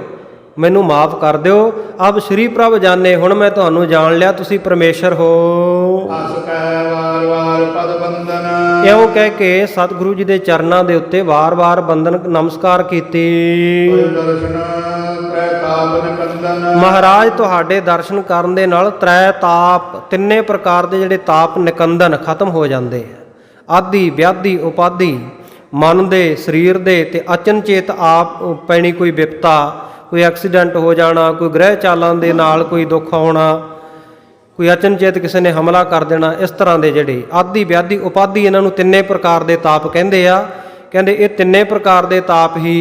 ਮੈਨੂੰ ਮਾਫ ਕਰ ਦਿਓ। ਅਬ ਸ਼੍ਰੀ ਪ੍ਰਭ ਜਾਣੇ, ਹੁਣ ਮੈਂ ਤੁਹਾਨੂੰ ਜਾਣ ਲਿਆ, ਤੁਸੀਂ ਪਰਮੇਸ਼ਰ ਹੋ। हस कह वार वार पद बंदन। ਇਉਂ ਕਹਿ ਕੇ ਸਤਿਗੁਰੂ ਜੀ ਦੇ ਚਰਨਾਂ ਦੇ ਉੱਤੇ ਵਾਰ-ਵਾਰ ਬੰਦਨ ਨਮਸਕਾਰ ਕੀਤੀ। कोई दर्शन त्रै ताप निकंदन। ਮਹਾਰਾਜ ਤੁਹਾਡੇ ਦਰਸ਼ਨ ਕਰਨ ਦੇ ਨਾਲ ਤ੍ਰੈ ਤਾਪ, ਤਿੰਨੇ ਪ੍ਰਕਾਰ ਦੇ ਜਿਹੜੇ ਤਾਪ ਨਿਕੰਦਨ ਖਤਮ ਹੋ ਜਾਂਦੇ ਆ। ਆਦਿ ਵਿਆਧੀ ਉਪਾਧੀ, ਮਨ ਦੇ ਸਰੀਰ ਦੇ ਤੇ ਅਚਨਚੇਤ ਆਪ ਪੈਣੀ ਕੋਈ ਵਿਪਤਾ, ਕੋਈ ਐਕਸੀਡੈਂਟ ਹੋ ਜਾਣਾ, ਕੋਈ ਗ੍ਰਹਿ ਚਾਲਾਂ ਦੇ ਨਾਲ ਕੋਈ ਦੁੱਖ ਆਉਣਾ, ਕੋਈ ਅਚਨਚੇਤ ਕਿਸੇ ਨੇ ਹਮਲਾ ਕਰ ਦੇਣਾ, ਇਸ ਤਰ੍ਹਾਂ ਦੇ ਜਿਹੜੇ ਆਦਿ ਵਿਆਧੀ ਉਪਾਧੀ, ਇਹਨਾਂ ਨੂੰ ਤਿੰਨੇ ਪ੍ਰਕਾਰ ਦੇ ਤਾਪ ਕਹਿੰਦੇ ਆ। ਕਹਿੰਦੇ ਇਹ ਤਿੰਨੇ ਪ੍ਰਕਾਰ ਦੇ ਤਾਪ ਹੀ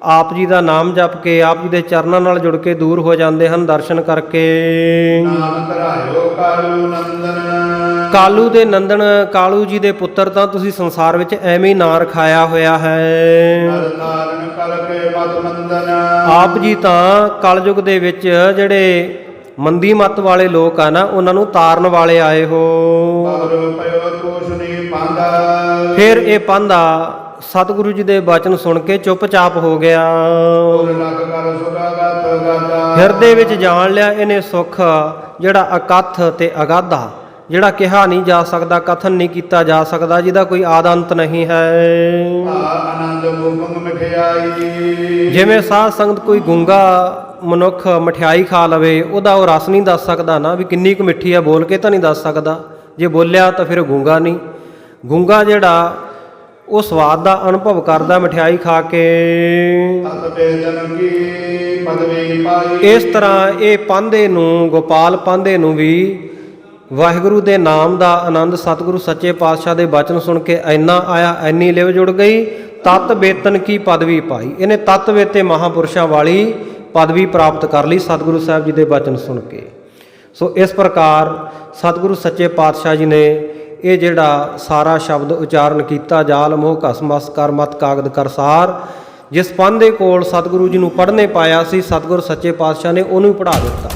ਆਪ ਜੀ ਦਾ ਨਾਮ ਜਪ ਕੇ, ਆਪ ਜੀ ਦੇ ਚਰਨਾਂ ਨਾਲ ਜੁੜ ਕੇ ਦੂਰ ਹੋ ਜਾਂਦੇ ਹਨ ਦਰਸ਼ਨ ਕਰਕੇ। नाम धरायो कालू नंदन। ਕਾਲੂ ਦੇ ਨੰਦਨ, ਕਾਲੂ ਜੀ ਦੇ ਪੁੱਤਰ ਤਾਂ ਤੁਸੀਂ ਸੰਸਾਰ ਵਿੱਚ ਐਵੇਂ ਹੀ ਨਾਂ ਰਖਾਇਆ ਹੋਇਆ ਹੈ। नर नारण कल के मत मंदन। ਆਪ ਜੀ ਤਾਂ ਕਲਯੁਗ ਦੇ ਵਿੱਚ ਜਿਹੜੇ ਮੰਦੀ ਮੱਤ ਵਾਲੇ ਲੋਕ ਆ ਨਾ, ਉਹਨਾਂ ਨੂੰ ਤਾਰਨ ਵਾਲੇ ਆਏ ਹੋ। बार पयो तूषणी पांदा। ਫਿਰ ਇਹ ਪਾਂਧਾ ਸਤਿਗੁਰੂ ਜੀ ਦੇ ਬਚਨ ਸੁਣ ਕੇ ਚੁੱਪਚਾਪ ਹੋ ਗਿਆ। और लग कर सुगागत गादा। ਹਿਰਦੇ ਵਿੱਚ ਜਾਣ ਲਿਆ ਇਹਨੇ ਸੁੱਖ, ਜਿਹੜਾ ਅਕਥ ਤੇ ਅਗਾਧਾ, ਜਿਹੜਾ ਕਿਹਾ ਨਹੀਂ ਜਾ ਸਕਦਾ, ਕਥਨ ਨਹੀਂ ਕੀਤਾ ਜਾ ਸਕਦਾ, ਜਿਹਦਾ ਕੋਈ ਆਦ ਅੰਤ ਨਹੀਂ ਹੈ। आनंद मुकुंग मिठाई। ਜਿਵੇਂ ਸਾਧ ਸੰਗਤ ਕੋਈ ਗੂੰਗਾ ਮਨੁੱਖ ਮਠਿਆਈ ਖਾ ਲਵੇ, ਉਹਦਾ ਉਹ ਰਸ ਨਹੀਂ ਦੱਸ ਸਕਦਾ ਨਾ ਵੀ ਕਿੰਨੀ ਕੁ ਮਿੱਠੀ ਆ, ਬੋਲ ਕੇ ਤਾਂ ਨਹੀਂ ਦੱਸ ਸਕਦਾ। ਜੇ ਬੋਲਿਆ ਤਾਂ ਫਿਰ ਗੂੰਗਾ ਨਹੀਂ। ਗੂੰਗਾ ਜਿਹੜਾ ਉਹ ਸਵਾਦ ਦਾ ਅਨੁਭਵ ਕਰਦਾ ਮਠਿਆਈ ਖਾ ਕੇ। तत बेचन की पदवी पाई। ਇਸ ਤਰ੍ਹਾਂ ਇਹ ਪਾਂਧੇ ਨੂੰ, ਗੋਪਾਲ ਪਾਂਧੇ ਨੂੰ ਵੀ ਵਾਹਿਗੁਰੂ ਦੇ ਨਾਮ ਦਾ ਆਨੰਦ ਸਤਿਗੁਰੂ ਸੱਚੇ ਪਾਤਸ਼ਾਹ ਦੇ ਬਚਨ ਸੁਣ ਕੇ ਇੰਨਾ ਆਇਆ, ਇੰਨੀ ਲਿਵ ਜੁੜ ਗਈ। ਤਤ ਵੇਤਨ ਕੀ ਪਦਵੀ ਪਾਈ, ਇਹਨੇ ਤਤ ਵੇਤੇ ਮਹਾਪੁਰਸ਼ਾਂ ਵਾਲੀ ਪਦਵੀ ਪ੍ਰਾਪਤ ਕਰ ਲਈ ਸਤਿਗੁਰੂ ਸਾਹਿਬ ਜੀ ਦੇ ਬਚਨ ਸੁਣ ਕੇ। ਸੋ ਇਸ ਪ੍ਰਕਾਰ ਸਤਿਗੁਰੂ ਸੱਚੇ ਪਾਤਸ਼ਾਹ ਜੀ ਨੇ ਇਹ ਜਿਹੜਾ ਸਾਰਾ ਸ਼ਬਦ ਉਚਾਰਨ ਕੀਤਾ, ਜਾਲ ਮੋਹ ਘਸਮਸ ਕਰ ਮਤ ਕਾਗਦ ਕਰਸਾਰ, ਜਿਸ ਪੰਧ ਦੇ ਕੋਲ ਸਤਿਗੁਰੂ ਜੀ ਨੂੰ ਪੜ੍ਹਨੇ ਪਾਇਆ ਸੀ, ਸਤਿਗੁਰੂ ਸੱਚੇ ਪਾਤਸ਼ਾਹ ਨੇ ਉਹਨੂੰ ਹੀ ਪੜ੍ਹਾ ਦਿੱਤਾ।